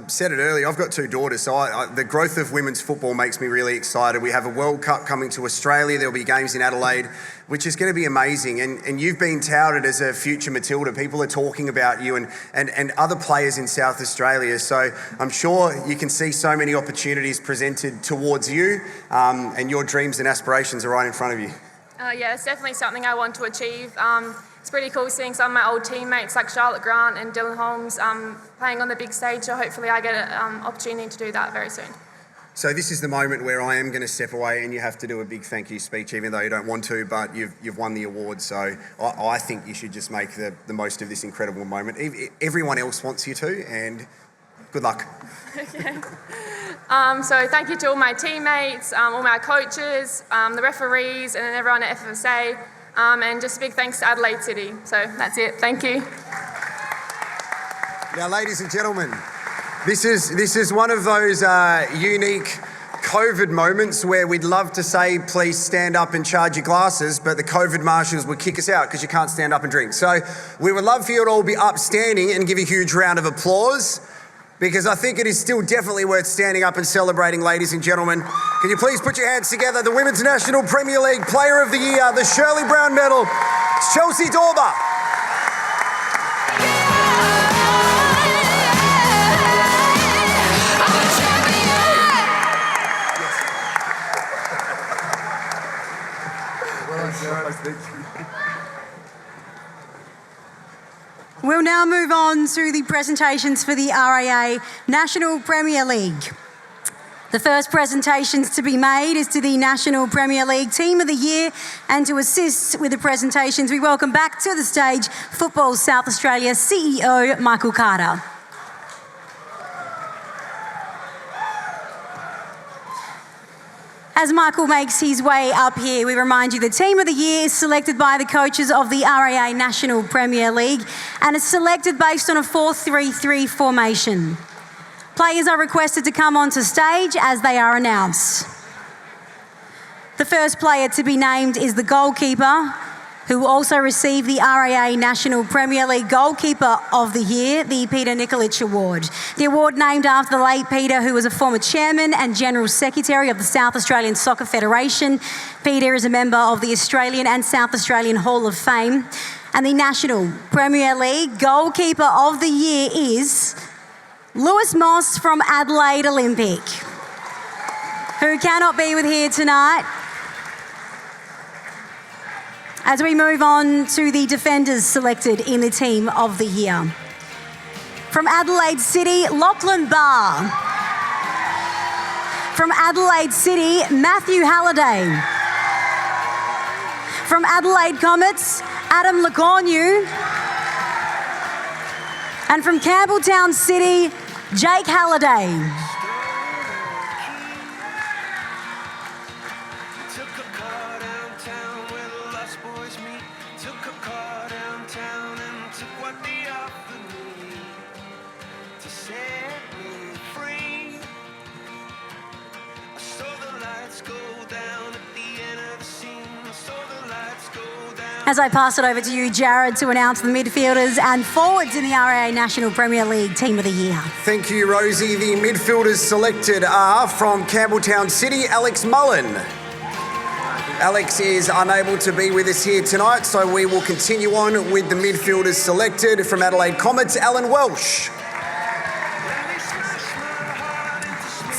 said it earlier, I've got two daughters, so the growth of women's football makes me really excited. We have a World Cup coming to Australia, there'll be games in Adelaide, which is going to be amazing. And you've been touted as a future Matilda. People are talking about you and other players in South Australia. So I'm sure you can see so many opportunities presented towards you, and your dreams and aspirations are right in front of you. Yeah, it's definitely something I want to achieve. It's pretty cool seeing some of my old teammates like Charlotte Grant and Dylan Holmes playing on the big stage, so hopefully I get an opportunity to do that very soon. So this is the moment where I am going to step away and you have to do a big thank you speech, even though you don't want to, but you've won the award, so I think you should just make the most of this incredible moment. Everyone else wants you to, and good luck. Okay. So thank you to all my teammates, all my coaches, the referees, and then everyone at FFSA. And just a big thanks to Adelaide City. So that's it. Thank you. Now, ladies and gentlemen, this is one of those unique COVID moments where we'd love to say, please stand up and charge your glasses, but the COVID marshals would kick us out because you can't stand up and drink. So we would love for you to all be upstanding and give a huge round of applause, because I think it is still definitely worth standing up and celebrating, ladies and gentlemen. Can you please put your hands together? The Women's National Premier League Player of the Year, the Shirley Brown Medal, Chelsea Dorber. We'll now move on to the presentations for the RAA National Premier League. The first presentations to be made is to the National Premier League Team of the Year, and to assist with the presentations, we welcome back to the stage Football South Australia CEO Michael Carter. As Michael makes his way up here, we remind you the Team of the Year is selected by the coaches of the RAA National Premier League and is selected based on a 4-3-3 formation. Players are requested to come onto stage as they are announced. The first player to be named is the goalkeeper, who will also receive the RAA National Premier League Goalkeeper of the Year, the Peter Nikolic Award. The award named after the late Peter, who was a former chairman and general secretary of the South Australian Soccer Federation. Peter is a member of the Australian and South Australian Hall of Fame. And the National Premier League Goalkeeper of the Year is Lewis Moss from Adelaide Olympic, who cannot be with here tonight. As we move on to the defenders selected in the Team of the Year. From Adelaide City, Lachlan Barr. From Adelaide City, Matthew Halliday. From Adelaide Comets, Adam Lecornu. And from Campbelltown City, Jake Halliday. As I pass it over to you, Jared, to announce the midfielders and forwards in the RAA National Premier League Team of the Year. Thank you, Rosie. The midfielders selected are from Campbelltown City, Alex Mullen. Alex is unable to be with us here tonight, so we will continue on with the midfielders selected. From Adelaide Comets, Alan Welsh.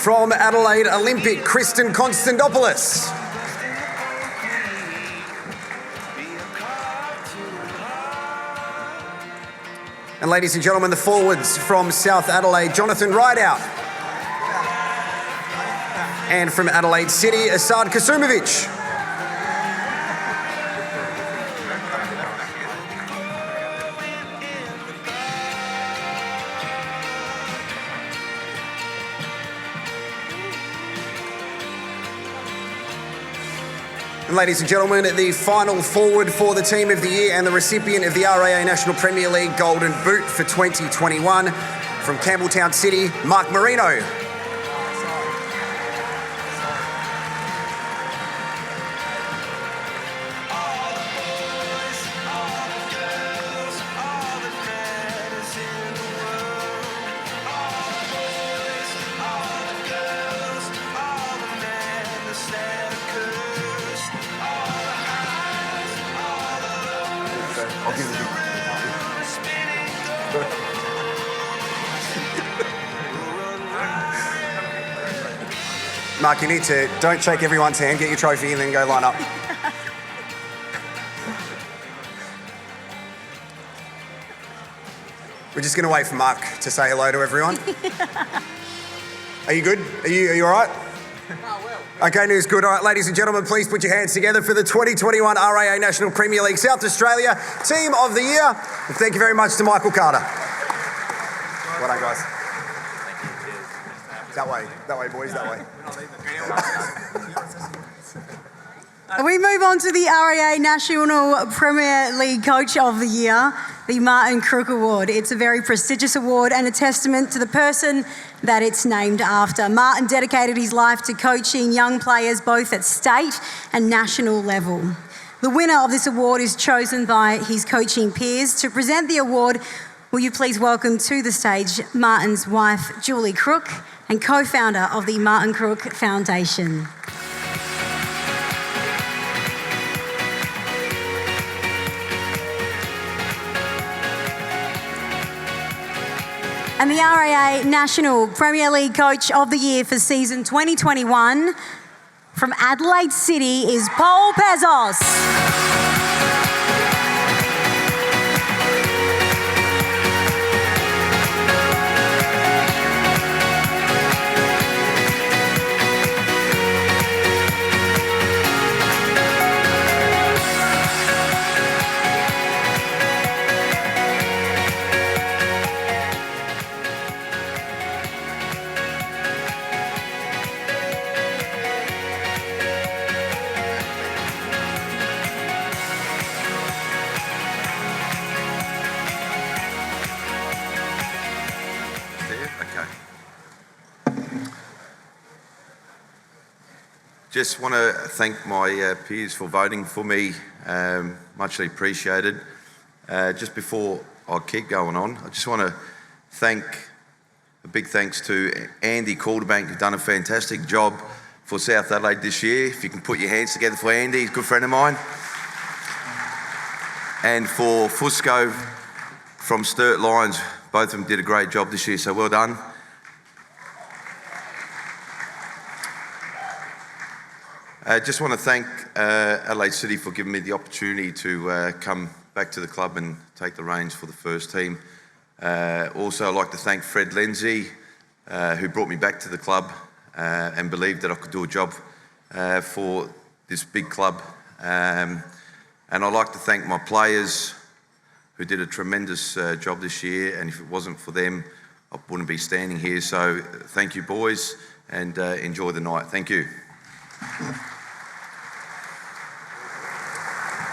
From Adelaide Olympic, Kristen Konstantopoulos. And ladies and gentlemen, the forwards from South Adelaide, Jonathan Rideout. And from Adelaide City, Asad Kasumovic. And ladies and gentlemen, the final forward for the Team of the Year and the recipient of the RAA National Premier League Golden Boot for 2021 from Campbelltown City, Mark Marino. Mark, you need to, don't shake everyone's hand, get your trophy and then go line up. We're just going to wait for Mark to say hello to everyone. Are you good? Are you all right? Okay, news good. All right, ladies and gentlemen, please put your hands together for the 2021 RAA National Premier League South Australia Team of the Year. And thank you very much to Michael Carter. Well done, guys. That way, boys, that way. We move on to the RAA National Premier League Coach of the Year, the Martin Crook Award. It's a very prestigious award and a testament to the person that it's named after. Martin dedicated his life to coaching young players both at state and national level. The winner of this award is chosen by his coaching peers. To present the award, will you please welcome to the stage Martin's wife, Julie Crook, and co-founder of the Martin Crook Foundation. And the RAA National Premier League Coach of the Year for season 2021 from Adelaide City is Paul Pezos. Just want to thank my peers for voting for me, muchly appreciated. Just before I keep going on, I just want to thank, a big thanks to Andy Calderbank, who's done a fantastic job for South Adelaide this year. If you can put your hands together for Andy, he's a good friend of mine. And for Fusco from Sturt Lions, both of them did a great job this year, so well done. I just want to thank Adelaide City for giving me the opportunity to come back to the club and take the reins for the first team. Also, I'd like to thank Fred Lindsay, who brought me back to the club and believed that I could do a job for this big club. And I'd like to thank my players, who did a tremendous job this year, and if it wasn't for them, I wouldn't be standing here. So thank you, boys, and enjoy the night. Thank you.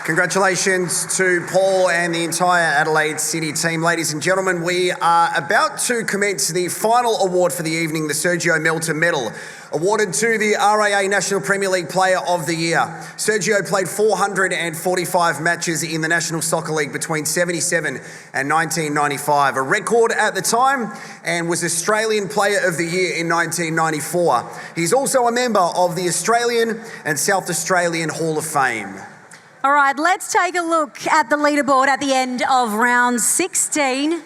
Congratulations to Paul and the entire Adelaide City team. Ladies and gentlemen, we are about to commence the final award for the evening, the Sergio Milton Medal, awarded to the RAA National Premier League Player of the Year. Sergio played 445 matches in the National Soccer League between 77 and 1995, a record at the time, and was Australian Player of the Year in 1994. He's also a member of the Australian and South Australian Hall of Fame. All right, let's take a look at the leaderboard at the end of round 16.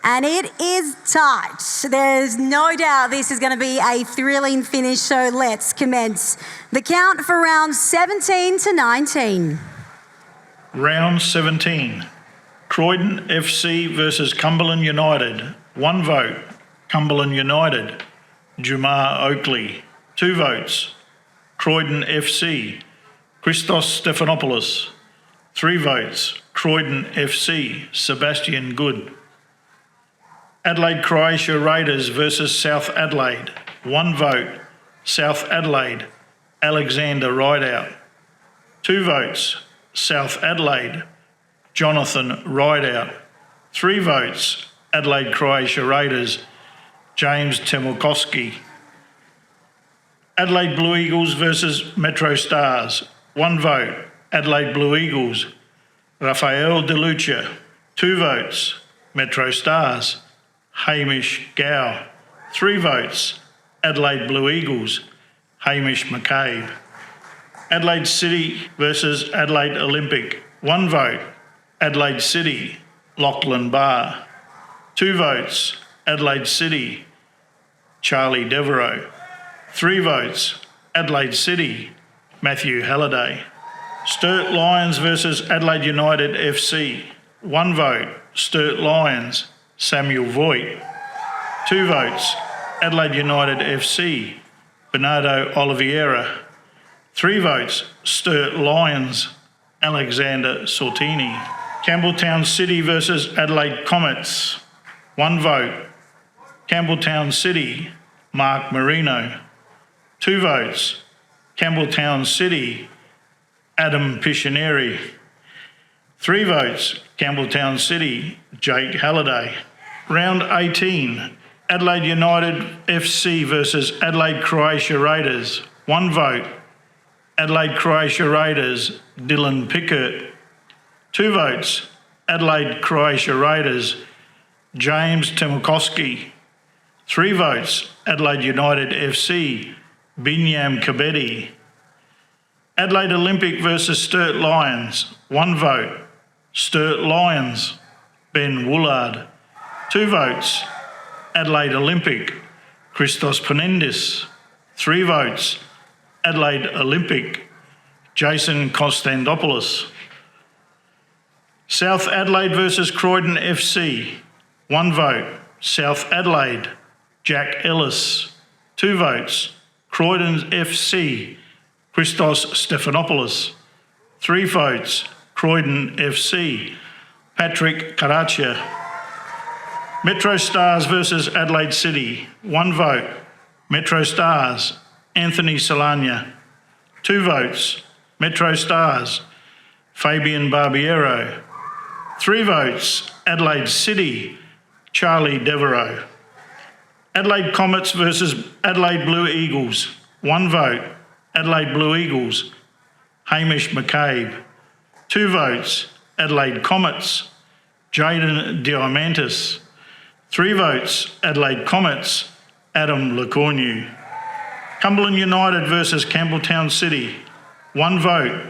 And it is tight. There's no doubt this is going to be a thrilling finish, so let's commence the count for rounds 17 to 19. Round 17. Croydon FC versus Cumberland United. 1 vote, Cumberland United. Jumar Oakley. 2 votes, Croydon FC. Christos Stephanopoulos. 3 votes, Croydon FC. Sebastian Good. Adelaide Croatia Raiders versus South Adelaide. 1 vote, South Adelaide. Alexander Rideout. 2 votes, South Adelaide. Jonathan Rideout. 3 votes, Adelaide Croatia Raiders. James Temulkowski. Adelaide Blue Eagles versus Metro Stars. 1 vote, Adelaide Blue Eagles. Rafael De Lucia. 2 votes, Metro Stars. Hamish Gow. 3 votes, Adelaide Blue Eagles. Hamish McCabe. Adelaide City versus Adelaide Olympic. 1 vote, Adelaide City. Lachlan Barr. 2 votes, Adelaide City. Charlie Devereaux. 3 votes, Adelaide City. Matthew Halliday. Sturt Lions versus Adelaide United FC. 1 vote, Sturt Lions. Samuel Voigt. 2 votes, Adelaide United FC. Bernardo Oliveira. 3 votes, Sturt Lions. Alexander Sortini. Campbelltown City versus Adelaide Comets. 1 vote, Campbelltown City. Mark Marino. 2 votes, Campbelltown City. Adam Piscineri. 3 votes, Campbelltown City. Jake Halliday. Round 18, Adelaide United FC versus Adelaide Croatia Raiders. 1 vote, Adelaide Croatia Raiders. Dylan Pickett. 2 votes, Adelaide Croatia Raiders. James Temulkowski. 3 votes, Adelaide United FC. Binyam Kabedi. Adelaide Olympic versus Sturt Lions. 1 vote, Sturt Lions. Ben Woolard. 2 votes, Adelaide Olympic. Christos Penendis. 3 votes, Adelaide Olympic. Jason Kostandopoulos. South Adelaide versus Croydon FC. 1 vote, South Adelaide. Jack Ellis. 2 votes, Croydon FC. Christos Stephanopoulos. 3 votes, Croydon FC. Patrick Karacha. Metro Stars versus Adelaide City. 1 vote, Metro Stars. Anthony Solana. 2 votes, Metro Stars. Fabian Barbiero. 3 votes, Adelaide City. Charlie Devereaux. Adelaide Comets versus Adelaide Blue Eagles. 1 vote, Adelaide Blue Eagles. Hamish McCabe. 2 votes, Adelaide Comets. Jaden Diamantis. 3 votes, Adelaide Comets. Adam Lecornu. Cumberland United versus Campbelltown City. 1 vote,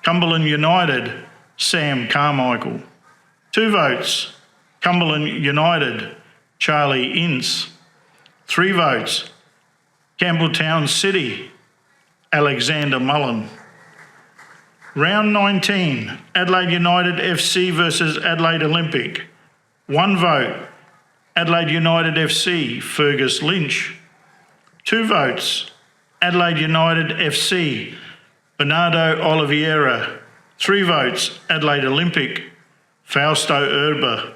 Cumberland United. Sam Carmichael. 2 votes, Cumberland United. Charlie Ince. 3 votes, Campbelltown City. Alexander Mullen. Round 19, Adelaide United FC versus Adelaide Olympic. 1 vote, Adelaide United FC. Fergus Lynch. 2 votes, Adelaide United FC. Bernardo Oliveira. 3 votes, Adelaide Olympic. Fausto Urba.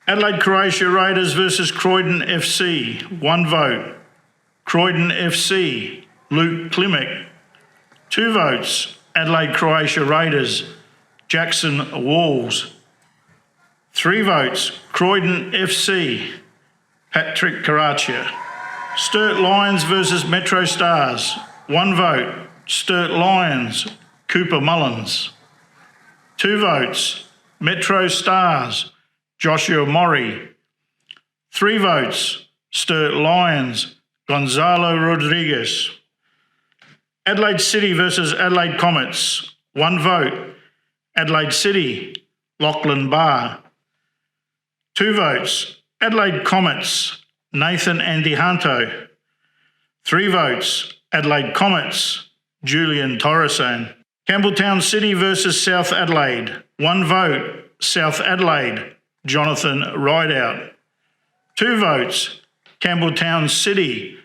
Adelaide Croatia Raiders versus Croydon FC. 1 vote, Croydon FC. Luke Klimek. 2 votes, Adelaide Croatia Raiders, Jackson Walls. 3 votes, Croydon FC, Patrick Caraccia. Sturt Lions versus Metro Stars. 1 vote, Sturt Lions, Cooper Mullins. 2 votes, Metro Stars, Joshua Murray. 3 votes, Sturt Lions, Gonzalo Rodriguez. Adelaide City versus Adelaide Comets. 1 vote, Adelaide City, Lachlan Barr. 2 votes, Adelaide Comets, Nathan Andijanto. 3 votes, Adelaide Comets, Julian Torreson. Campbelltown City versus South Adelaide. 1 vote, South Adelaide, Jonathan Rideout. 2 votes, Campbelltown City,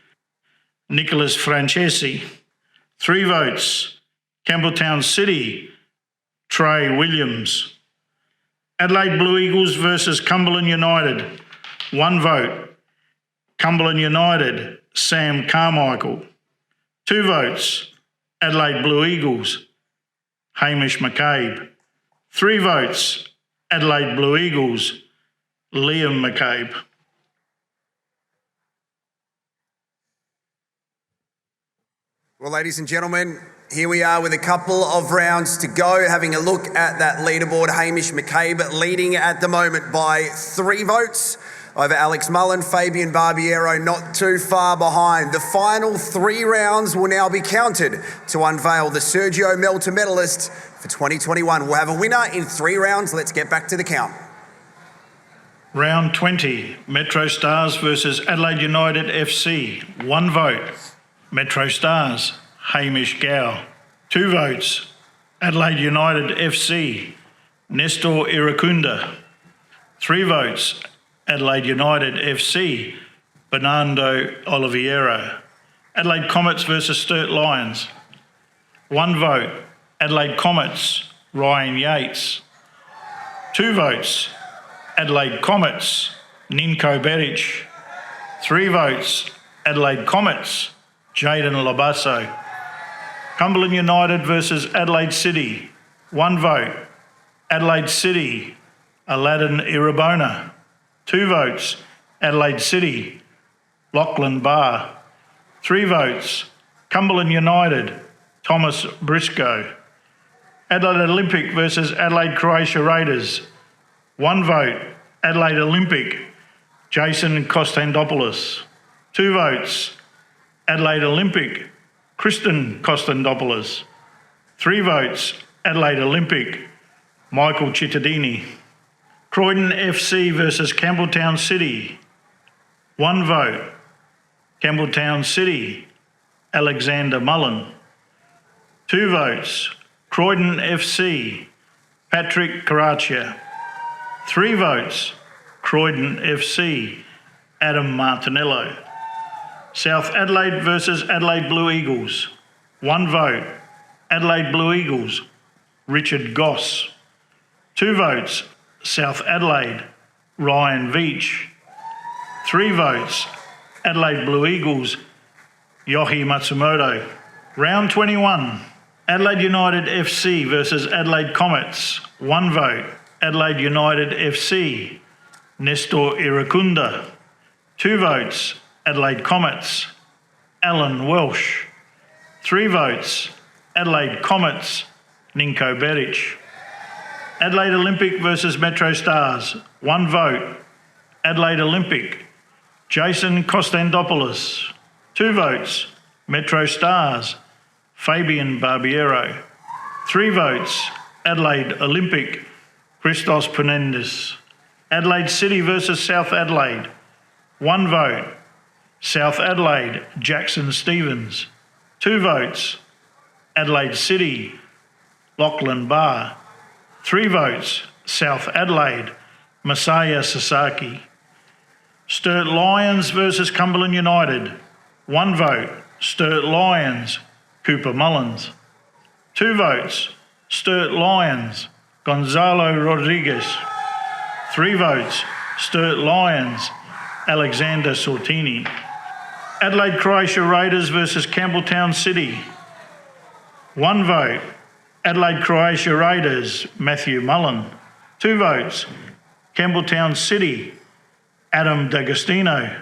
Nicholas Francesi. 3 votes, Campbelltown City, Trey Williams. Adelaide Blue Eagles versus Cumberland United. 1 vote, Cumberland United, Sam Carmichael. 2 votes, Adelaide Blue Eagles, Hamish McCabe. 3 votes, Adelaide Blue Eagles, Liam McCabe. Well, ladies and gentlemen, here we are with a couple of rounds to go, having a look at that leaderboard. Hamish McCabe leading at the moment by 3 votes over Alex Mullen. Fabian Barbiero not too far behind. The final 3 rounds will now be counted to unveil the Sergio Melter medalist for 2021. We'll have a winner in 3 rounds. Let's get back to the count. Round 20, Metro Stars versus Adelaide United FC. 1 vote, Metro Stars, Hamish Gow. 2 votes, Adelaide United FC, Nestor Iracunda. 3 votes, Adelaide United FC, Bernardo Oliveira. Adelaide Comets versus Sturt Lions. 1 vote, Adelaide Comets, Ryan Yates. 2 votes, Adelaide Comets, Ninko Beric. 3 votes, Adelaide Comets, Jaden Labasso. Cumberland United versus Adelaide City. 1 vote, Adelaide City, Aladdin Irabona. 2 votes, Adelaide City, Lachlan Barr. 3 votes, Cumberland United, Thomas Briscoe. Adelaide Olympic versus Adelaide Croatia Raiders. 1 vote, Adelaide Olympic, Jason Kostandopoulos. 2 votes, Adelaide Olympic, Kristen Kostandopoulos. 3 votes, Adelaide Olympic, Michael Cittadini. Croydon FC versus Campbelltown City. 1 vote, Campbelltown City, Alexander Mullen. 2 votes, Croydon FC, Patrick Caraccia. 3 votes, Croydon FC, Adam Martinello. South Adelaide versus Adelaide Blue Eagles. 1 vote, Adelaide Blue Eagles, Richard Goss. 2 votes, South Adelaide, Ryan Veach. 3 votes, Adelaide Blue Eagles, Yohi Matsumoto. Round 21, Adelaide United FC versus Adelaide Comets. 1 vote, Adelaide United FC, Nestor Iracunda. 2 votes, Adelaide Comets, Alan Welsh. 3 votes, Adelaide Comets, Ninko Beric. Adelaide Olympic versus Metro Stars. 1 vote, Adelaide Olympic, Jason Kostandopoulos. 2 votes, Metro Stars, Fabian Barbiero. 3 votes, Adelaide Olympic, Christos Penendis. Adelaide City versus South Adelaide. 1 vote, South Adelaide, Jackson Stevens. 2 votes, Adelaide City, Lachlan Barr. 3 votes, South Adelaide, Masaya Sasaki. Sturt Lions versus Cumberland United. 1 vote, Sturt Lions, Cooper Mullins. 2 votes, Sturt Lions, Gonzalo Rodriguez. 3 votes, Sturt Lions, Alexander Sortini. Adelaide Croatia Raiders versus Campbelltown City. 1 vote. Adelaide Croatia Raiders, Matthew Mullen. 2 votes. Campbelltown City, Adam D'Agostino.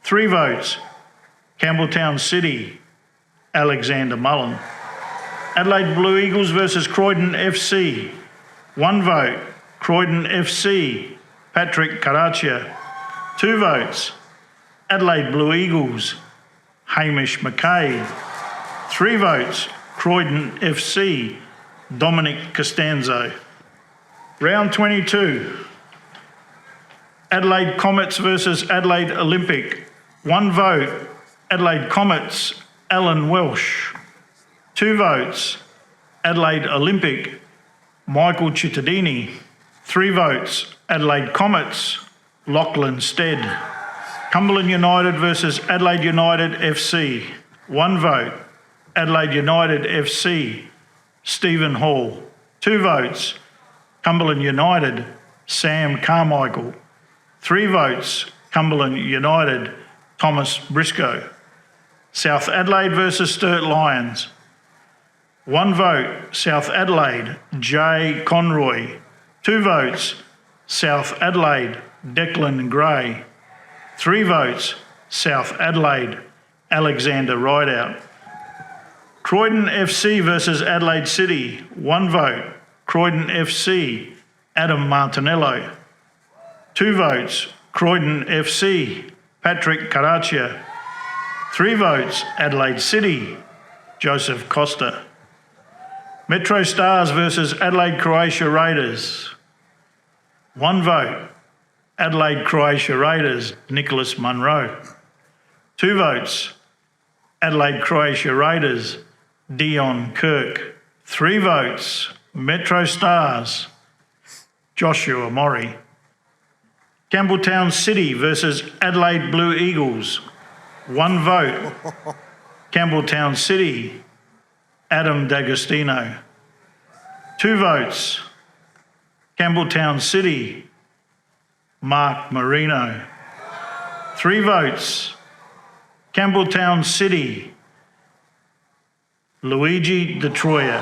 3 votes. Campbelltown City, Alexander Mullen. Adelaide Blue Eagles versus Croydon FC. 1 vote. Croydon FC, Patrick Caraccia. 2 votes. Adelaide Blue Eagles, Hamish McCabe. 3 votes. Croydon FC, Dominic Costanzo. Round 22. Adelaide Comets versus Adelaide Olympic. 1 vote. Adelaide Comets, Alan Welsh. 2 votes. Adelaide Olympic, Michael Cittadini. 3 votes. Adelaide Comets, Lachlan Stead. Cumberland United versus Adelaide United FC. 1 vote. Adelaide United FC, Stephen Hall. 2 votes. Cumberland United, Sam Carmichael. 3 votes. Cumberland United, Thomas Briscoe. South Adelaide versus Sturt Lions. 1 vote. South Adelaide, Jay Conroy. 2 votes. South Adelaide, Declan Gray. 3 votes. South Adelaide, Alexander Rideout. Croydon FC versus Adelaide City. 1 vote. Croydon FC, Adam Martinello. 2 votes. Croydon FC, Patrick Caraccia. 3 votes. Adelaide City, Joseph Costa. Metro Stars versus Adelaide Croatia Raiders. 1 vote. Adelaide Croatia Raiders, Nicholas Munro. 2 votes. Adelaide Croatia Raiders, Dion Kirk. 3 votes. Metro Stars, Joshua Murray. Campbelltown City versus Adelaide Blue Eagles. 1 vote. Campbelltown City, Adam D'Agostino. 2 votes. Campbelltown City, Mark Marino. 3 votes. Campbelltown City, Luigi De Troia.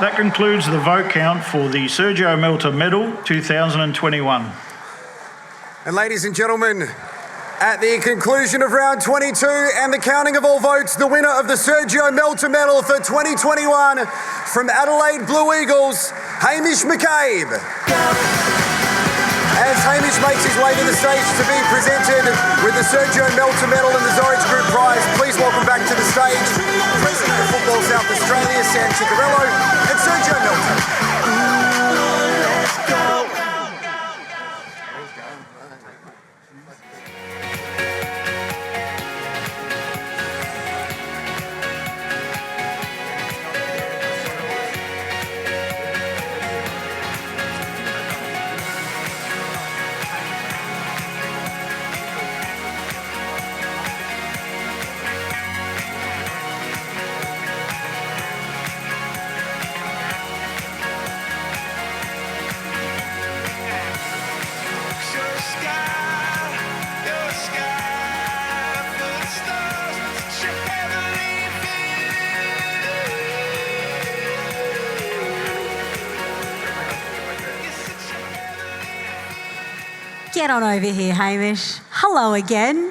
That concludes the vote count for the Sergio Melter Medal 2021. And ladies and gentlemen, at the conclusion of round 22 and the counting of all votes, the winner of the Sergio Melter Medal for 2021 from Adelaide Blue Eagles, Hamish McCabe. As Hamish makes his way to the stage to be presented with the Sergio Melter Medal and the Zorich Group Prize, please welcome back to the stage President of Football South Australia, Sam Ciccarello, and Sergio Melter. Let's go. Get on over here, Hamish. Hello again.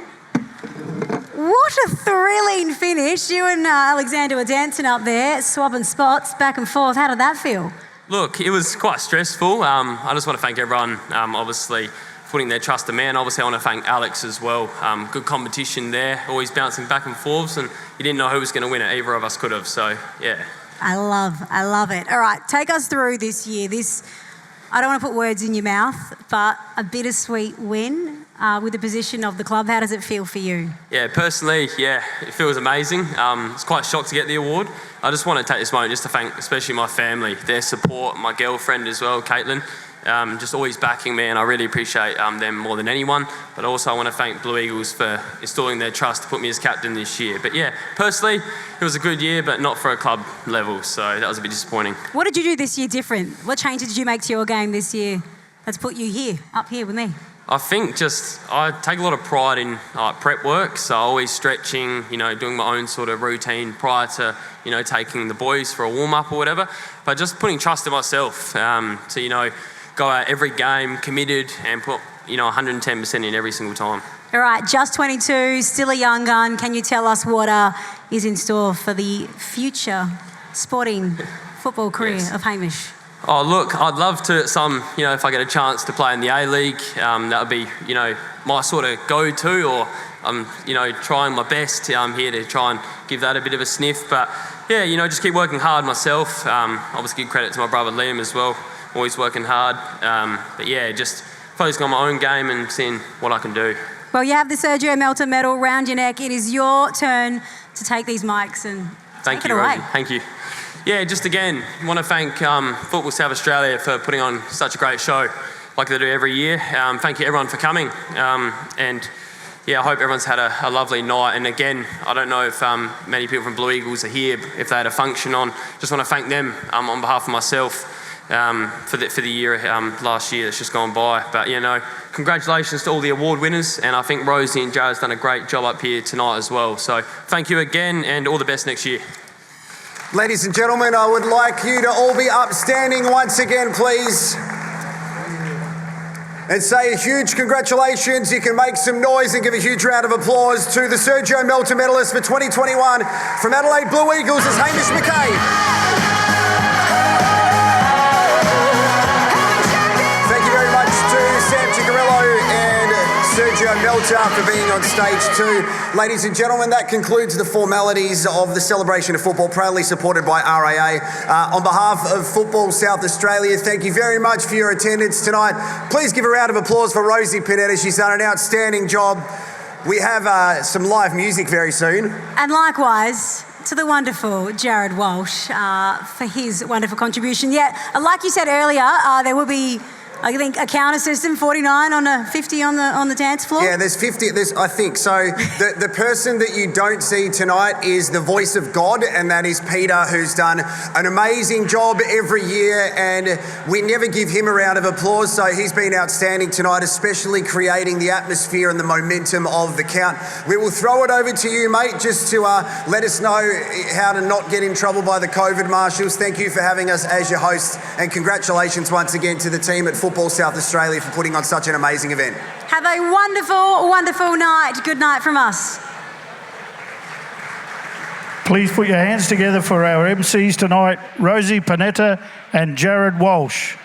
What a thrilling finish. You and Alexander were dancing up there, swapping spots back and forth. How did that feel? Look, it was quite stressful. I just want to thank everyone, obviously, putting their trust in me, and obviously I want to thank Alex as well. Good competition there, always bouncing back and forths, and you didn't know who was going to win it. Either of us could have, so yeah. I love it. All right, take us through this year. I don't want to put words in your mouth, but a bittersweet win with the position of the club. How does it feel for you? Yeah, personally, it feels amazing. It's quite shocked to get the award. I just want to take this moment just to thank especially my family, their support, my girlfriend as well, Caitlin, just always backing me, and I really appreciate them more than anyone. But also I want to thank Blue Eagles for installing their trust to put me as captain this year. But yeah, personally, it was a good year, but not for a club level, so that was a bit disappointing. What did you do this year different? What changes did you make to your game this year that's put you here, up here with me? I think I take a lot of pride in prep work, so always stretching, doing my own sort of routine prior to, taking the boys for a warm-up or whatever, but just putting trust in myself to, go out every game committed and put, 110% in every single time. All right, just 22, still a young gun. Can you tell us what is in store for the future sporting football career of Hamish? Oh, look, I'd love to, if I get a chance to play in the A-League, that would be, my sort of go-to, or I'm, trying my best here to try and give that a bit of a sniff. But, yeah, just keep working hard myself. Obviously, give credit to my brother Liam as well, always working hard. But, yeah, just focusing on my own game and seeing what I can do. Well, you have the Sergio Melter medal round your neck. It is your turn to take these mics and take it away. Rosie. Thank you. Yeah, just again, want to thank Football South Australia for putting on such a great show like they do every year. Thank you everyone for coming. And yeah, I hope everyone's had a lovely night. And again, I don't know if many people from Blue Eagles are here, if they had a function on. Just want to thank them on behalf of myself for the year last year that's just gone by. But congratulations to all the award winners. And I think Rosie and Jared's done a great job up here tonight as well. So thank you again and all the best next year. Ladies and gentlemen, I would like you to all be upstanding once again, please. And say a huge congratulations. You can make some noise and give a huge round of applause to the Sergio Melter medalist for 2021 from Adelaide Blue Eagles is Hamish McKay. Thank you very much to Sam Cigarillo and Sergio Melter for being on stage too. Ladies and gentlemen, that concludes the formalities of the celebration of football, proudly supported by RAA. On behalf of Football South Australia, thank you very much for your attendance tonight. Please give a round of applause for Rosie Pinetta. She's done an outstanding job. We have some live music very soon. And likewise to the wonderful Jared Walsh for his wonderful contribution. Yeah, like you said earlier, there will be, I think, a counter system, 49 on a 50 on the dance floor. Yeah, there's 50. I think so. The person that you don't see tonight is the voice of God, and that is Peter, who's done an amazing job every year, and we never give him a round of applause. So he's been outstanding tonight, especially creating the atmosphere and the momentum of the count. We will throw it over to you, mate, just to let us know how to not get in trouble by the COVID marshals. Thank you for having us as your hosts, and congratulations once again to the team at Football South Australia for putting on such an amazing event. Have a wonderful, wonderful night. Good night from us. Please put your hands together for our MCs tonight, Rosie Pinetta and Jared Walsh.